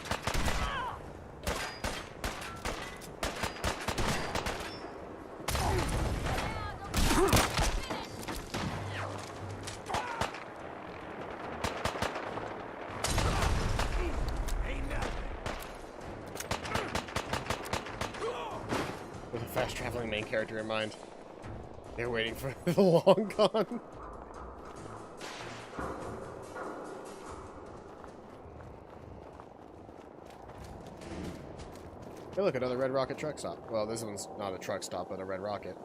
With a fast-traveling main character in mind. They're waiting for the long con. Hey, look, another Red Rocket truck stop. Well, this one's not a truck stop, but a Red Rocket.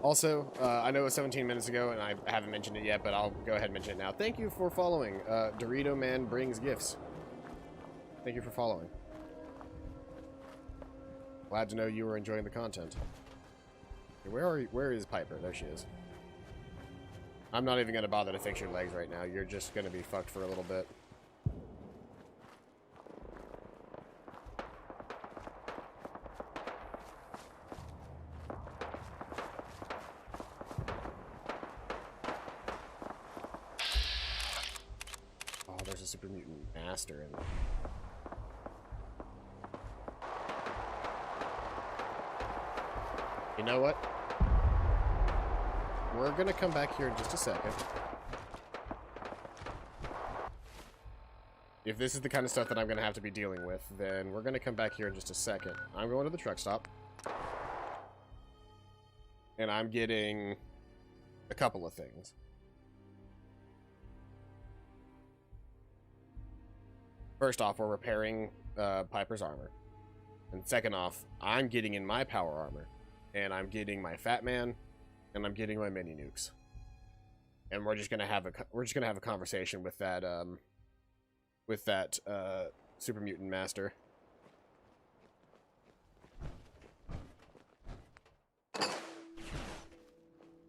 Also, I know it was 17 minutes ago, and I haven't mentioned it yet, but I'll go ahead and mention it now. Thank you for following. Dorito Man Brings Gifts. Thank you for following. Glad to know you were enjoying the content. Where is Piper? There she is. I'm not even going to bother to fix your legs right now. You're just going to be fucked for a little bit. Oh, there's a super mutant master in there. You know what? We're gonna come back here in just a second. If this is the kind of stuff that I'm gonna have to be dealing with, then we're gonna come back here in just a second. I'm going to the truck stop. And I'm getting a couple of things. First off, we're repairing Piper's armor. And second off, I'm getting in my power armor. And I'm getting my Fat Man, and I'm getting my mini nukes. And we're just gonna have a conversation with that super mutant master.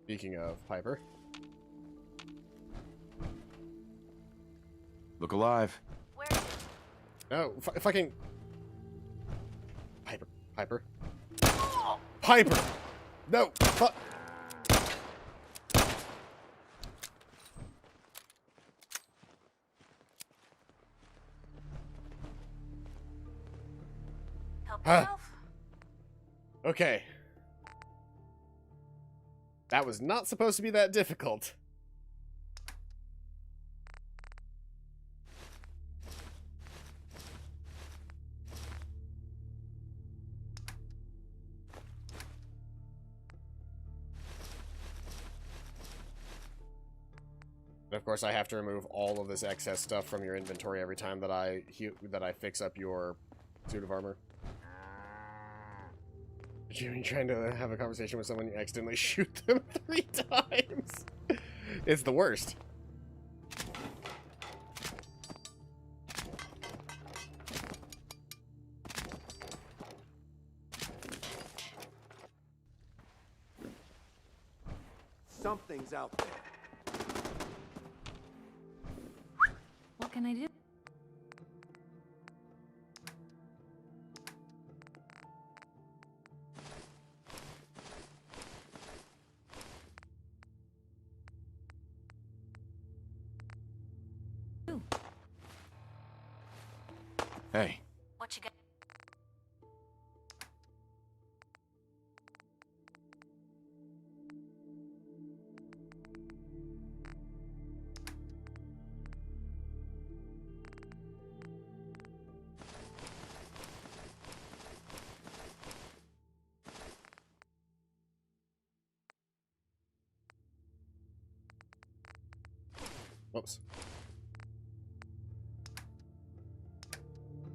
Speaking of Piper, look alive. No, fucking Piper. Piper! No! Fuck! Help yourself? Okay. That was not supposed to be that difficult. And of course, I have to remove all of this excess stuff from your inventory every time that I fix up your suit of armor. You're trying to have a conversation with someone, you accidentally shoot them 3 times. It's the worst. Something's out there. What can I do? Hey. What you got? Whoops.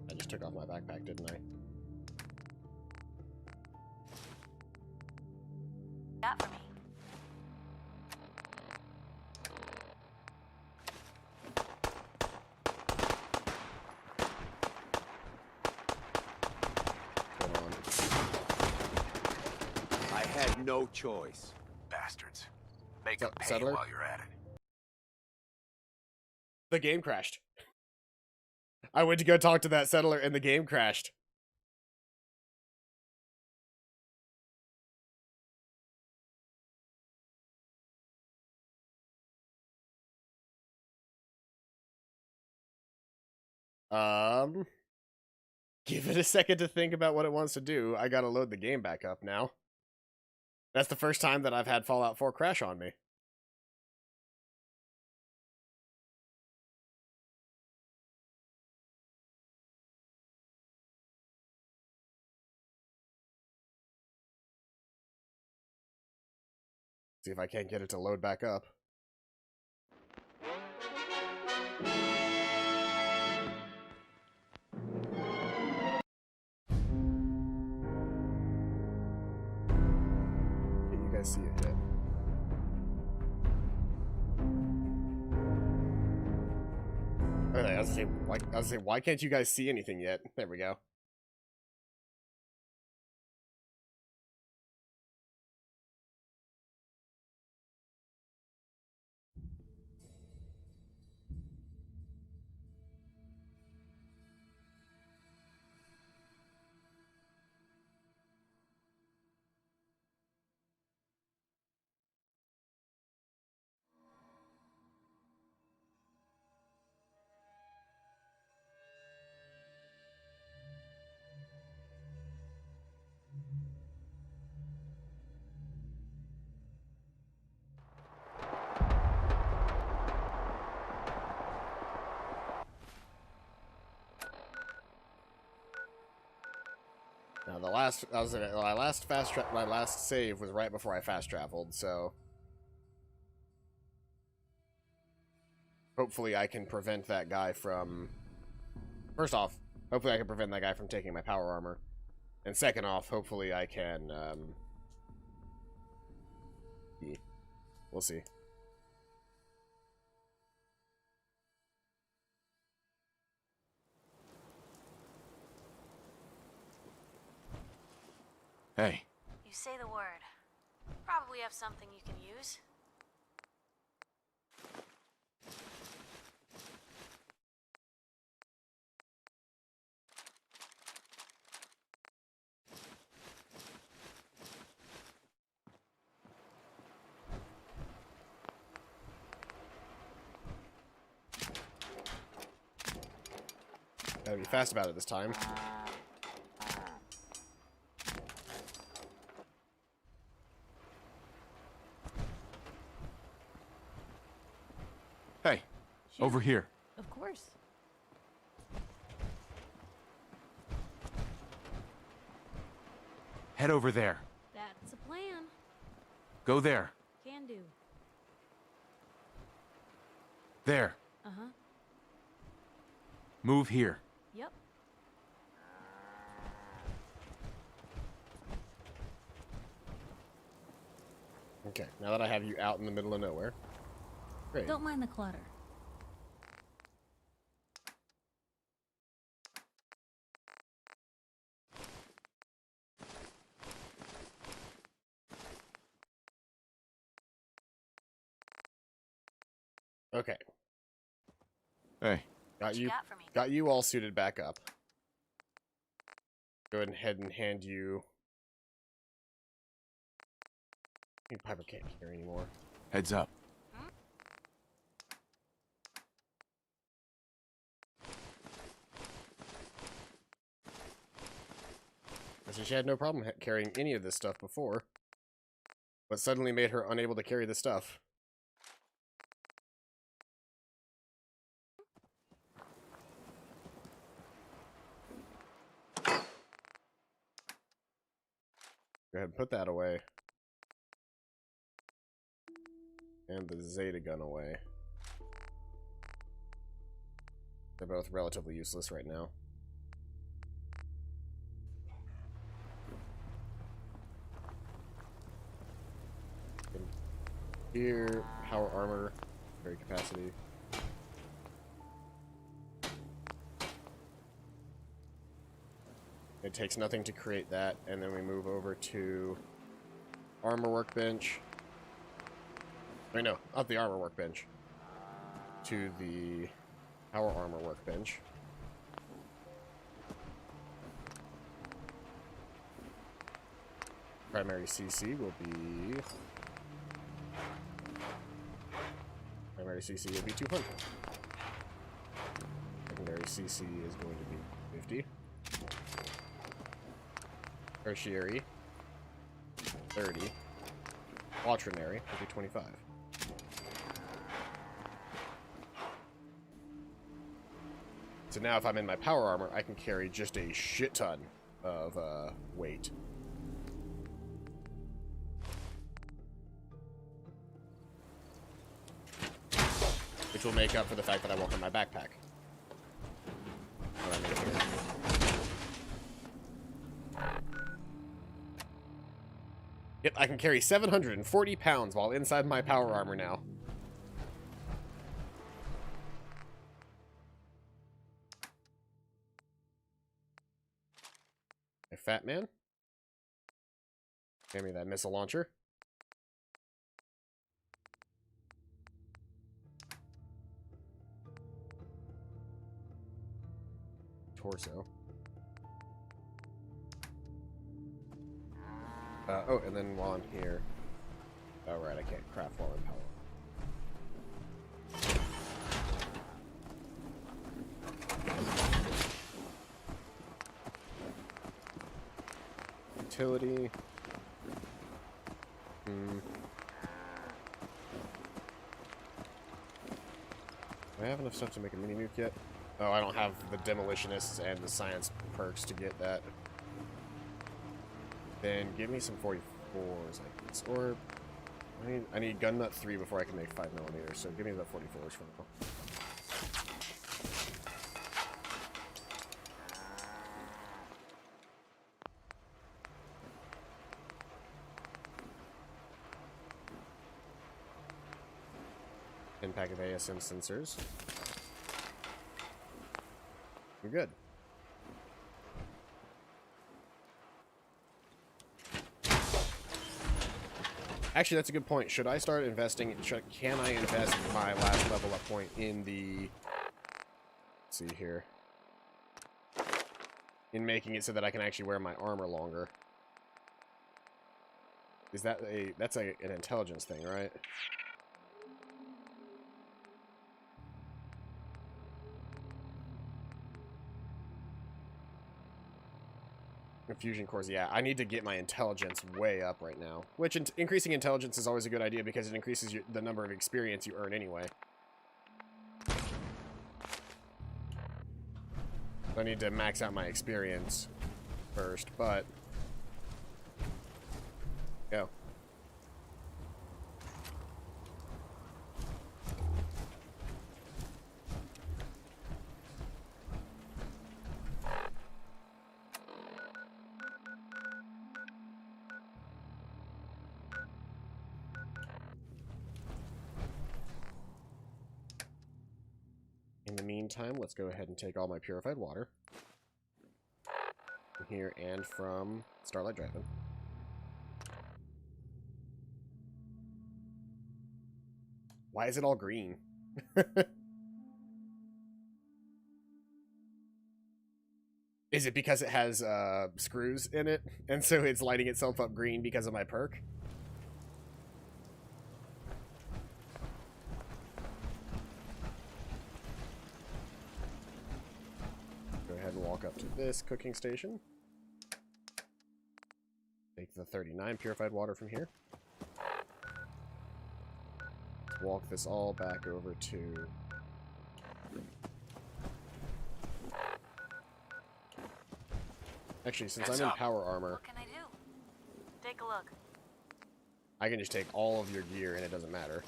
I just took off my backpack, didn't I? Got for me. I had no choice. Bastards. Make them pay Settler? while you're at it. The game crashed. I went to go talk to that settler and the game crashed. Give it a second to think about what it wants to do. I gotta load the game back up now. That's the first time that I've had Fallout 4 crash on me. See if I can't get it to load back up. Can you guys see it yet? Okay, I was gonna say, why can't you guys see anything yet? There we go. Now my last save was right before I fast traveled, so hopefully I can prevent that guy from. First off, hopefully I can prevent that guy from taking my power armor, and second off, hopefully I can. We'll see. Hey. You say the word. Probably have something you can use. Gotta be fast about it this time. Hey, over here. Of course. Head over there. That's a plan. Go there. Can do. There. Uh-huh. Move here. Yep. Okay, now that I have you out in the middle of nowhere. Great. Don't mind the clutter. Okay. Hey. Got you all suited back up. Go ahead and hand you. Piper can't hear anymore. Heads up. She had no problem carrying any of this stuff before, but suddenly made her unable to carry the stuff. Go ahead and put that away. And the Zeta gun away. They're both relatively useless right now. Here, power armor, carry capacity. It takes nothing to create that, and then we move over to armor workbench. Wait, no, not the armor workbench. To the power armor workbench. Primary CC will be... Primary CC will be 200. Secondary secondary CC is going to be 50. Tertiary, 30. Quaternary will be 25. So now if I'm in my power armor, I can carry just a shit ton of weight. Which will make up for the fact that I won't have my backpack. What I'm in here. Yep, I can carry 740 pounds while inside my power armor now. A fat man. Give me that missile launcher. Torso. Oh, and then while I'm here... Oh, right, I can't craft while in power. Utility. Do I have enough stuff to make a mini nuke yet? Oh, I don't have the demolitionists and the science perks to get that. Then give me some 44s like this. Or I need gun nut 3 before I can make 5mm, so give me the 44s for now. Pack of ASM sensors. We're good. Actually, that's a good point. Should I start investing? Can I invest my last level up point in the... Let's see here. In making it so that I can actually wear my armor longer. Is that a... That's an intelligence thing, right? Fusion cores, yeah. I need to get my intelligence way up right now. Which, increasing intelligence is always a good idea because it increases the number of experience you earn anyway. I need to max out my experience first, but... Go. In the meantime, let's go ahead and take all my purified water. From here and from Starlight Drive-In. Why is it all green? Is it because it has screws in it, and so it's lighting itself up green because of my perk? Walk up to this cooking station. Take the 39 purified water from here. Walk this all back over to... Actually, since I'm in power armor... What can I do? Take a look. I can just take all of your gear and it doesn't matter.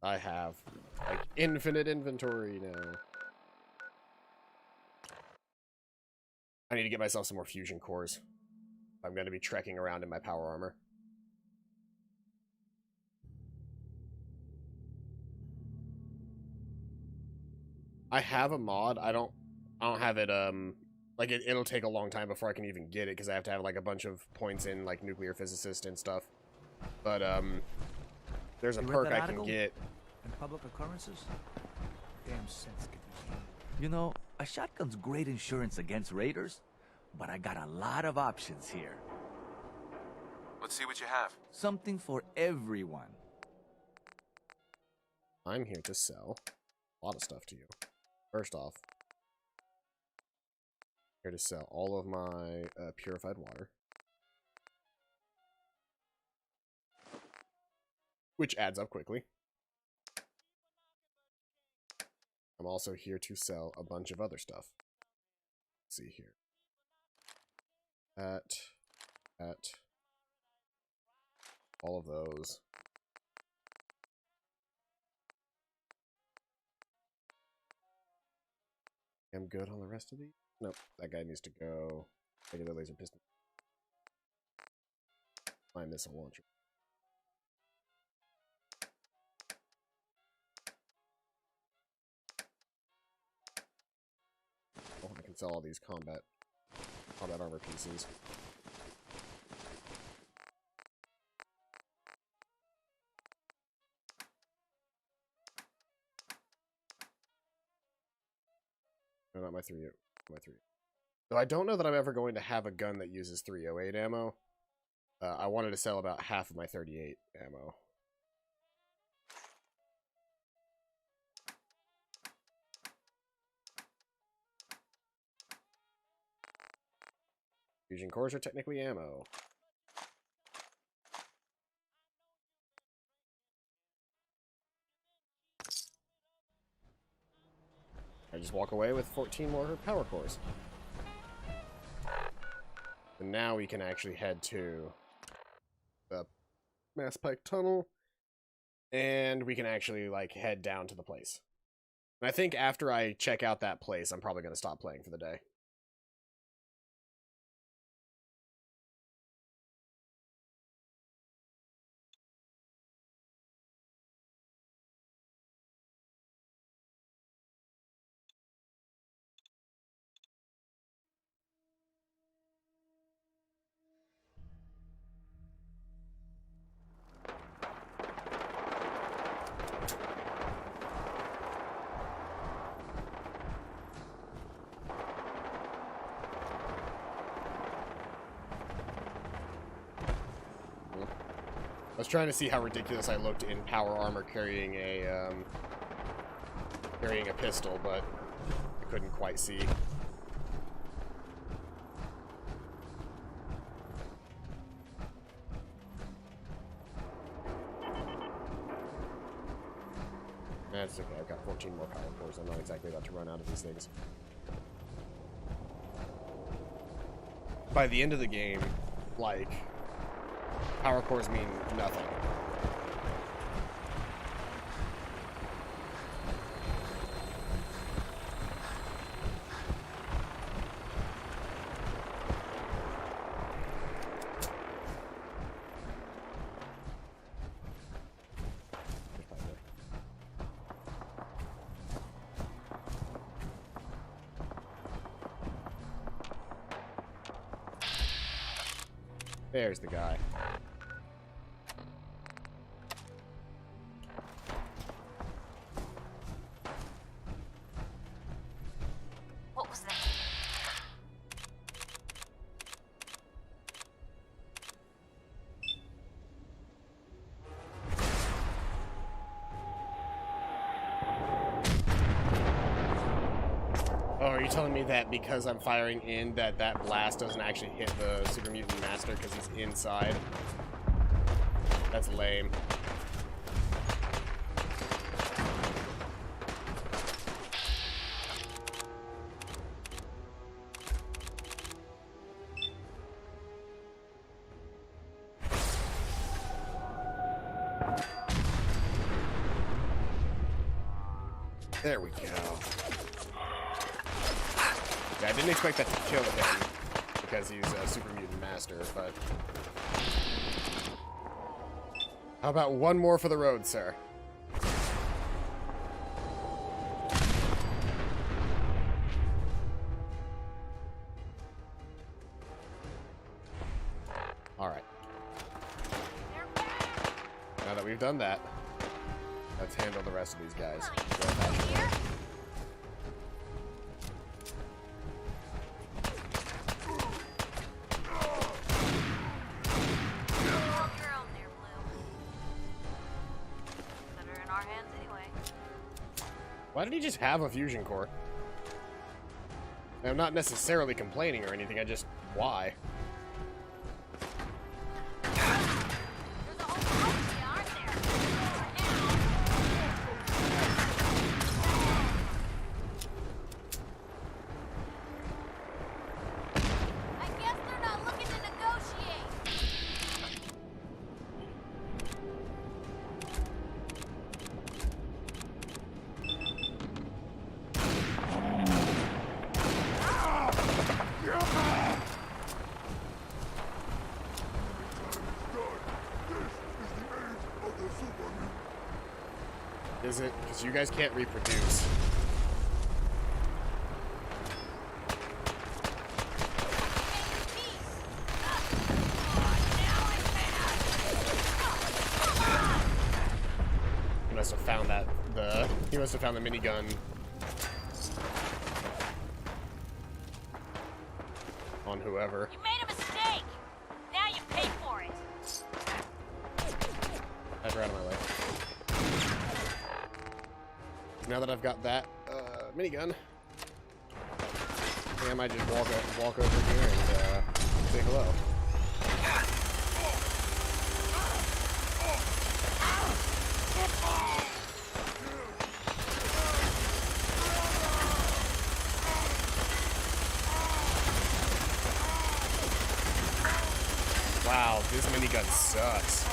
I have, like, infinite inventory now. I need to get myself some more fusion cores. I'm going to be trekking around in my power armor. I have a mod. I don't have it, like, it'll take a long time before I can even get it, because I have to have, like, a bunch of points in, like, nuclear physicist and stuff. But, there's a perk I can get. And public occurrences? Damn sense. You know, a shotgun's great insurance against raiders, but I got a lot of options here. Let's see what you have. Something for everyone. I'm here to sell a lot of stuff to you. First off, here to sell all of my purified water, which adds up quickly. I'm also here to sell a bunch of other stuff. Let's see here. At all of those. I'm good on the rest of these. Nope, that guy needs to go. Regular laser pistol. My missile launcher. Oh, I can sell all these combat armor pieces. No, not my 308. My 3. So I don't know that I'm ever going to have a gun that uses 308 ammo. I wanted to sell about half of my 38 ammo. Fusion cores are technically ammo. I just walk away with 14 more power cores. And now we can actually head to the Mass Pike Tunnel. And we can actually, like, head down to the place. And I think after I check out that place, I'm probably going to stop playing for the day. I was trying to see how ridiculous I looked in power armor carrying a pistol, but I couldn't quite see. That's okay, I've got 14 more power cores. I'm not exactly about to run out of these things. By the end of the game, like, power cores mean nothing. There's the guy. What was that? Oh, are you telling me that because I'm firing in that blast doesn't actually hit the Super Mutant Master because he's inside? That's lame. There we go. Yeah, I didn't expect that to kill him because he's a Super Mutant Master, but... How about one more for the road, sir? Alright. Now that we've done that, let's handle the rest of these guys. did he just have a fusion core? I'm not necessarily complaining or anything, I just... Why? Is it? Because you guys can't reproduce. He must have found that he must have found the minigun. On whoever. You made a mistake. Now you pay for it. Head right out of my way. Now that I've got that minigun, I think I might just walk over here and say hello. Wow, this minigun sucks.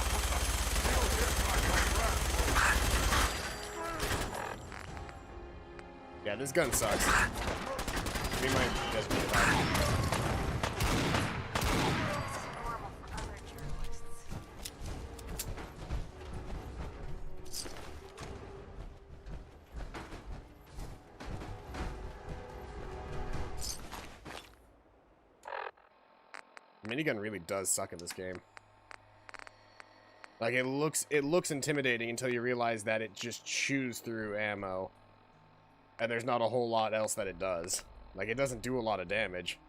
Yeah, this gun sucks. We might just be minigun really does suck in this game. Like it looks intimidating until you realize that it just chews through ammo. And there's not a whole lot else that it does. Like, it doesn't do a lot of damage.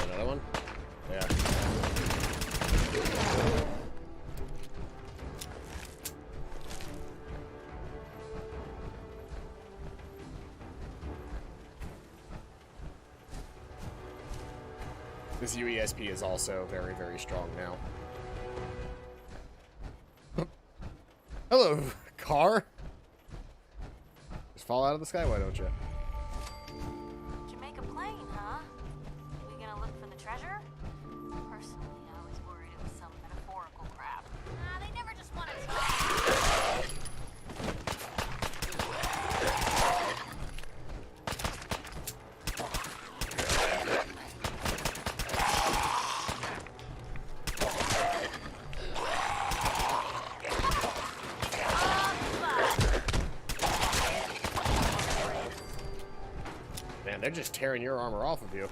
Another one? Yeah. This UESP is also very, very strong now. Hello, car. Just fall out of the sky, why don't you? Jamaica Plain, huh? We gonna look for the treasure? Personally, I was worried it was some metaphorical crap. Nah, they never just want to talk. Man, they're just tearing your armor off of you.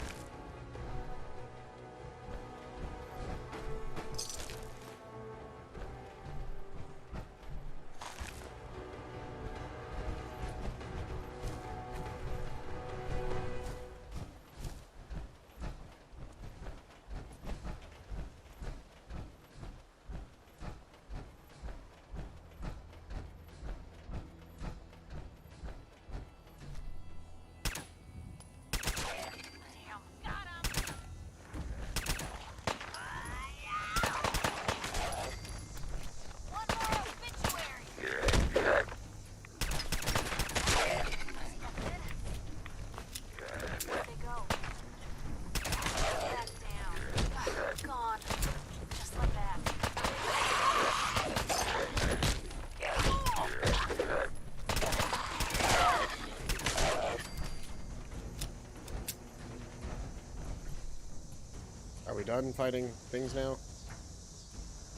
Are we done fighting things now?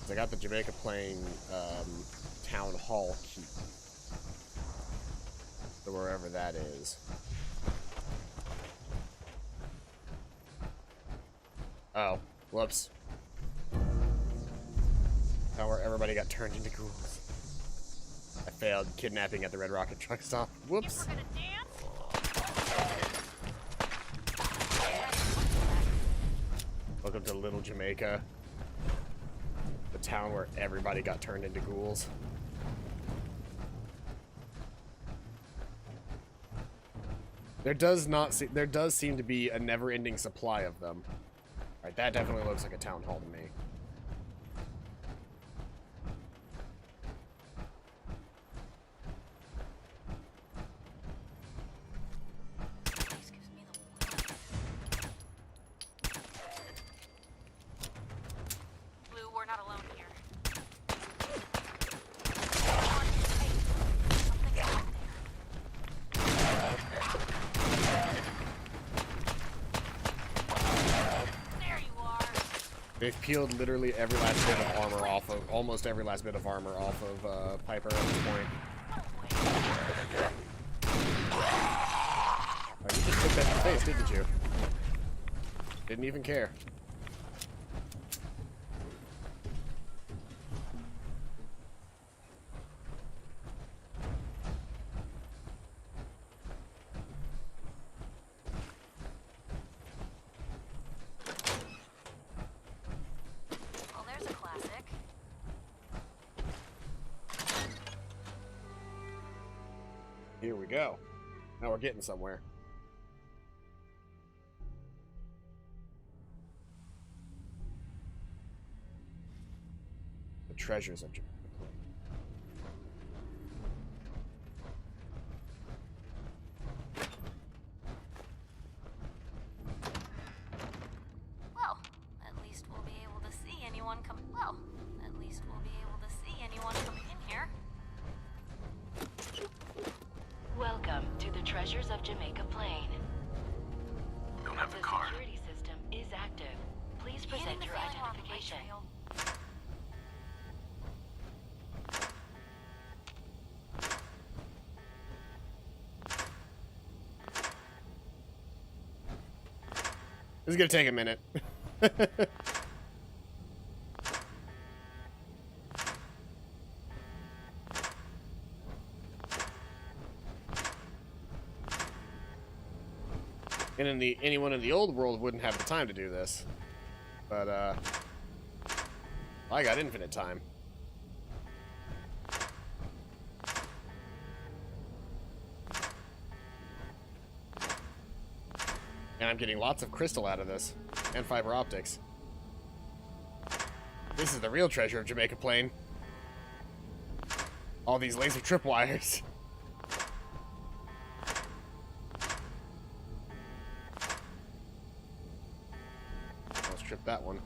I got the Jamaica Plain town hall key. So wherever that is. Oh, whoops. Now where everybody got turned into ghouls. I failed kidnapping at the Red Rocket truck stop. Whoops. Welcome to Little Jamaica. The town where everybody got turned into ghouls. There does seem to be a never-ending supply of them. Alright, that definitely looks like a town hall to me. Blue, we're not alone here. They've peeled literally every last bit of armor off of, almost every last bit of armor off of Piper at this point. Oh, you just took that in the face, didn't you? Didn't even care. Here we go. Now we're getting somewhere. The treasures of Jamaica Plain. Well, at least we'll be able to see anyone come. Well, at least we'll be able to see anyone coming in here. Welcome to the Treasures of Jamaica Plain. Don't have the card. The security system is active. Please present your identification. This is gonna take a minute. And in anyone in the old world wouldn't have the time to do this. But I got infinite time. And I'm getting lots of crystal out of this. And fiber optics. This is the real treasure of Jamaica Plain. All these laser tripwires. Let's trip that one.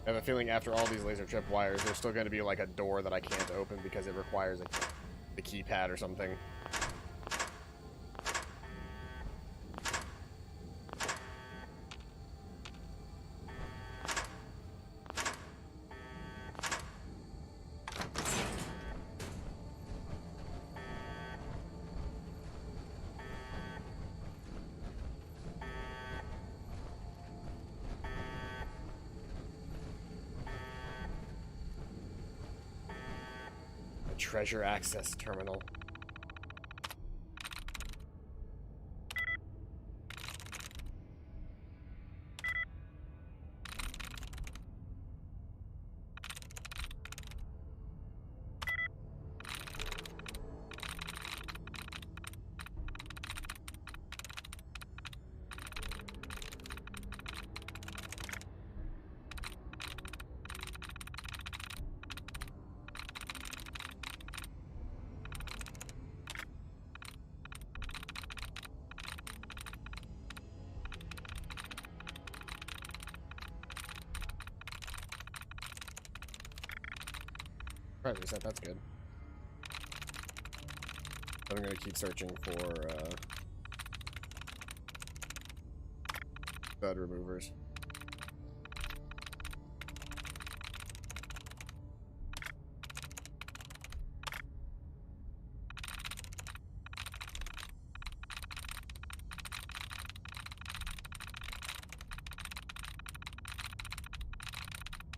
I have a feeling after all these laser tripwires, there's still going to be like a door that I can't open because it requires the keypad or something. Treasure access terminal. Reset, that's good. But I'm gonna keep searching for Dud removers.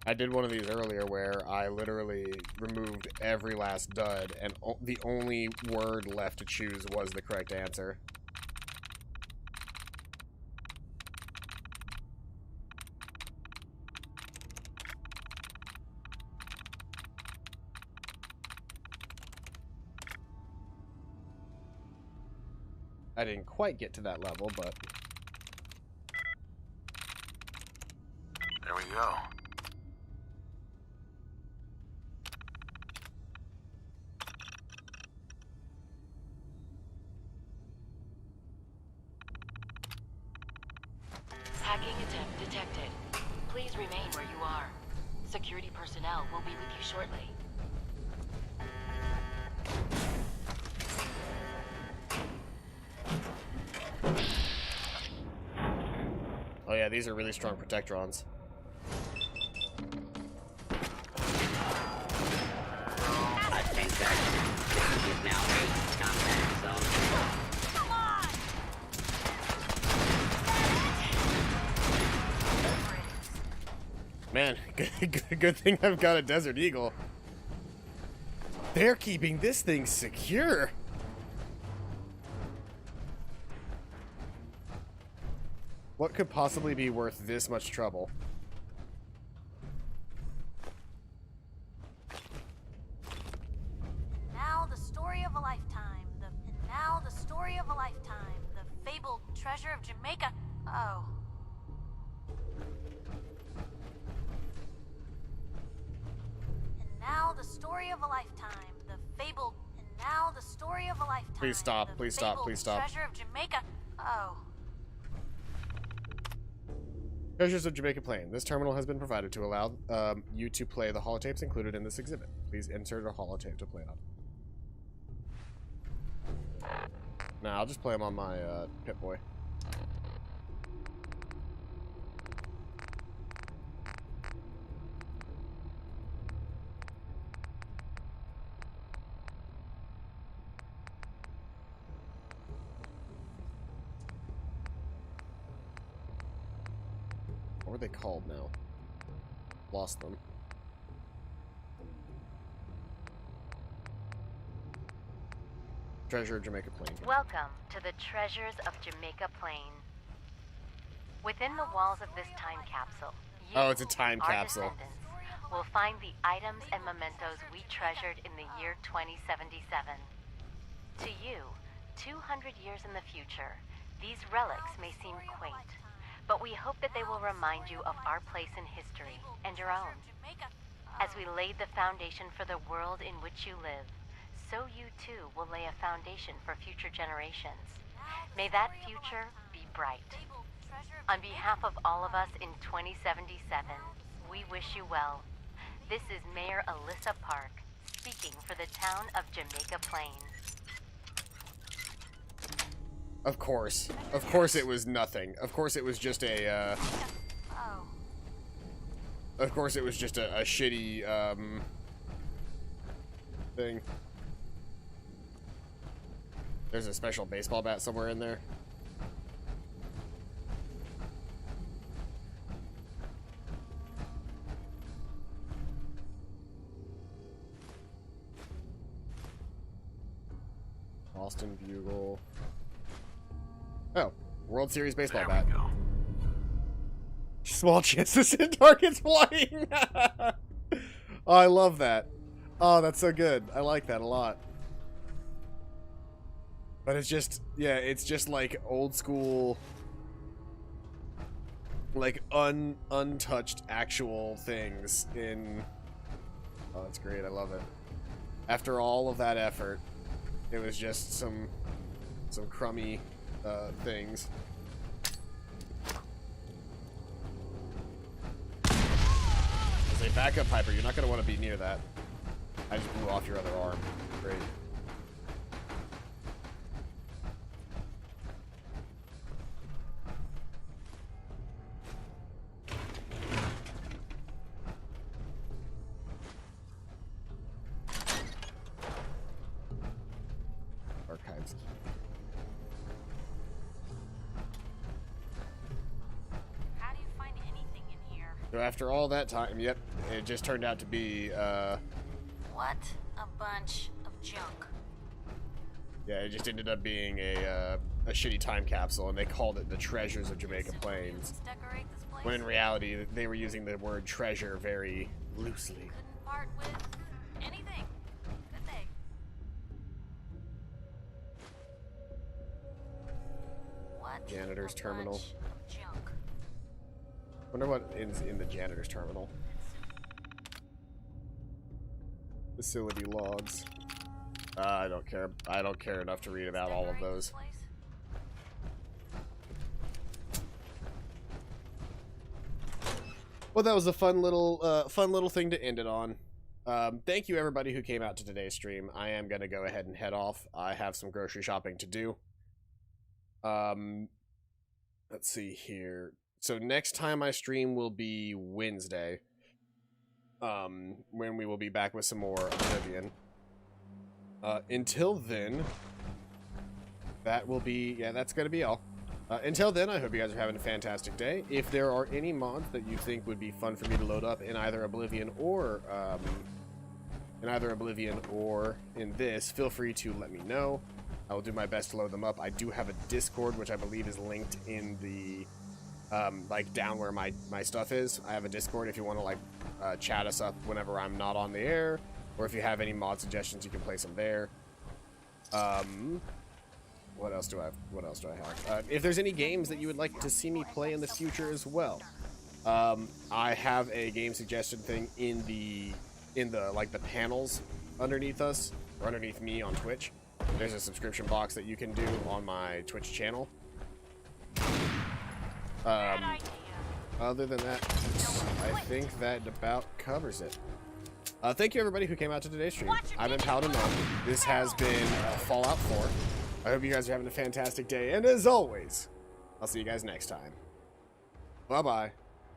I did one of these earlier where I literally removed every last dud, and the only word left to choose was the correct answer. I didn't quite get to that level, but... There we go. Hacking attempt detected. Please remain where you are. Security personnel will be with you shortly. Oh yeah, these are really strong Protectrons. I think that is now a combat zone. Come on! Man, good thing I've got a Desert Eagle. They're keeping this thing secure. What could possibly be worth this much trouble? Now the story of a lifetime. Now the story of a lifetime. The fabled treasure of Jamaica. Oh. And now the story of a lifetime. The fabled. And now the story of a lifetime. Please stop, please stop, please stop. Treasure of Jamaica. Oh. Treasures of Jamaica Plain. This terminal has been provided to allow you to play the holotapes included in this exhibit. Please insert a holotape to play it on. Nah, I'll just play them on my Pip-Boy. What are they called now? Lost them. Treasure of Jamaica Plain. Welcome to the Treasures of Jamaica Plain. Within the walls of this time capsule, you, Oh, it's a time our capsule. descendants, will find the items and mementos we treasured in the year 2077. To you, 200 years in the future, these relics may seem quaint, but we hope that they will remind you of our place in history and your own. As we laid the foundation for the world in which you live, so you too will lay a foundation for future generations. May that future be bright. On behalf of all of us in 2077, we wish you well. This is Mayor Alyssa Park, speaking for the town of Jamaica Plain. Of course. Of course it was nothing. Of course it was just a, Of course it was just a shitty, thing. There's a special baseball bat somewhere in there. Boston Bugle. Oh, World Series baseball bat. Small chances in targets flying. Oh, I love that. Oh, that's so good. I like that a lot. But it's just, yeah, it's just like old school, like untouched actual things in. Oh, that's great. I love it. After all of that effort, it was just some crummy things. As a backup Piper, you're not going to want to be near that. I just blew off your other arm. Great. So after all that time, yep, it just turned out to be, What a bunch of junk. yeah, it just ended up being a shitty time capsule, and they called it the Treasures of Jamaica Plains. When in reality, they were using the word treasure very loosely. Couldn't part with anything, could they? What Janitor's a terminal. bunch of junk. Wonder what is in the janitor's terminal. Facility logs. I don't care. I don't care enough to read about all of those. Well, that was a fun little thing to end it on. Thank you everybody who came out to today's stream. I am gonna go ahead and head off. I have some grocery shopping to do. Let's see here. So next time I stream will be Wednesday. When we will be back with some more Oblivion. Until then, that will be, yeah, that's gonna be all. Until then, I hope you guys are having a fantastic day. If there are any mods that you think would be fun for me to load up in either Oblivion or in this, feel free to let me know. I will do my best to load them up. I do have a Discord, which I believe is linked in the like down where my stuff is. I have a Discord if you want to like chat us up whenever I'm not on the air, or if you have any mod suggestions, you can place them there. What else do I have? If there's any games that you would like to see me play in the future as well, I have a game suggestion thing in the like the panels underneath us or underneath me on Twitch. There's a subscription box that you can do on my Twitch channel. Other than that, I think that about covers it. Thank you everybody who came out to today's stream. I've been Paladin Mon. This has been Fallout 4. I hope you guys are having a fantastic day, and as always, I'll see you guys next time. Bye-bye.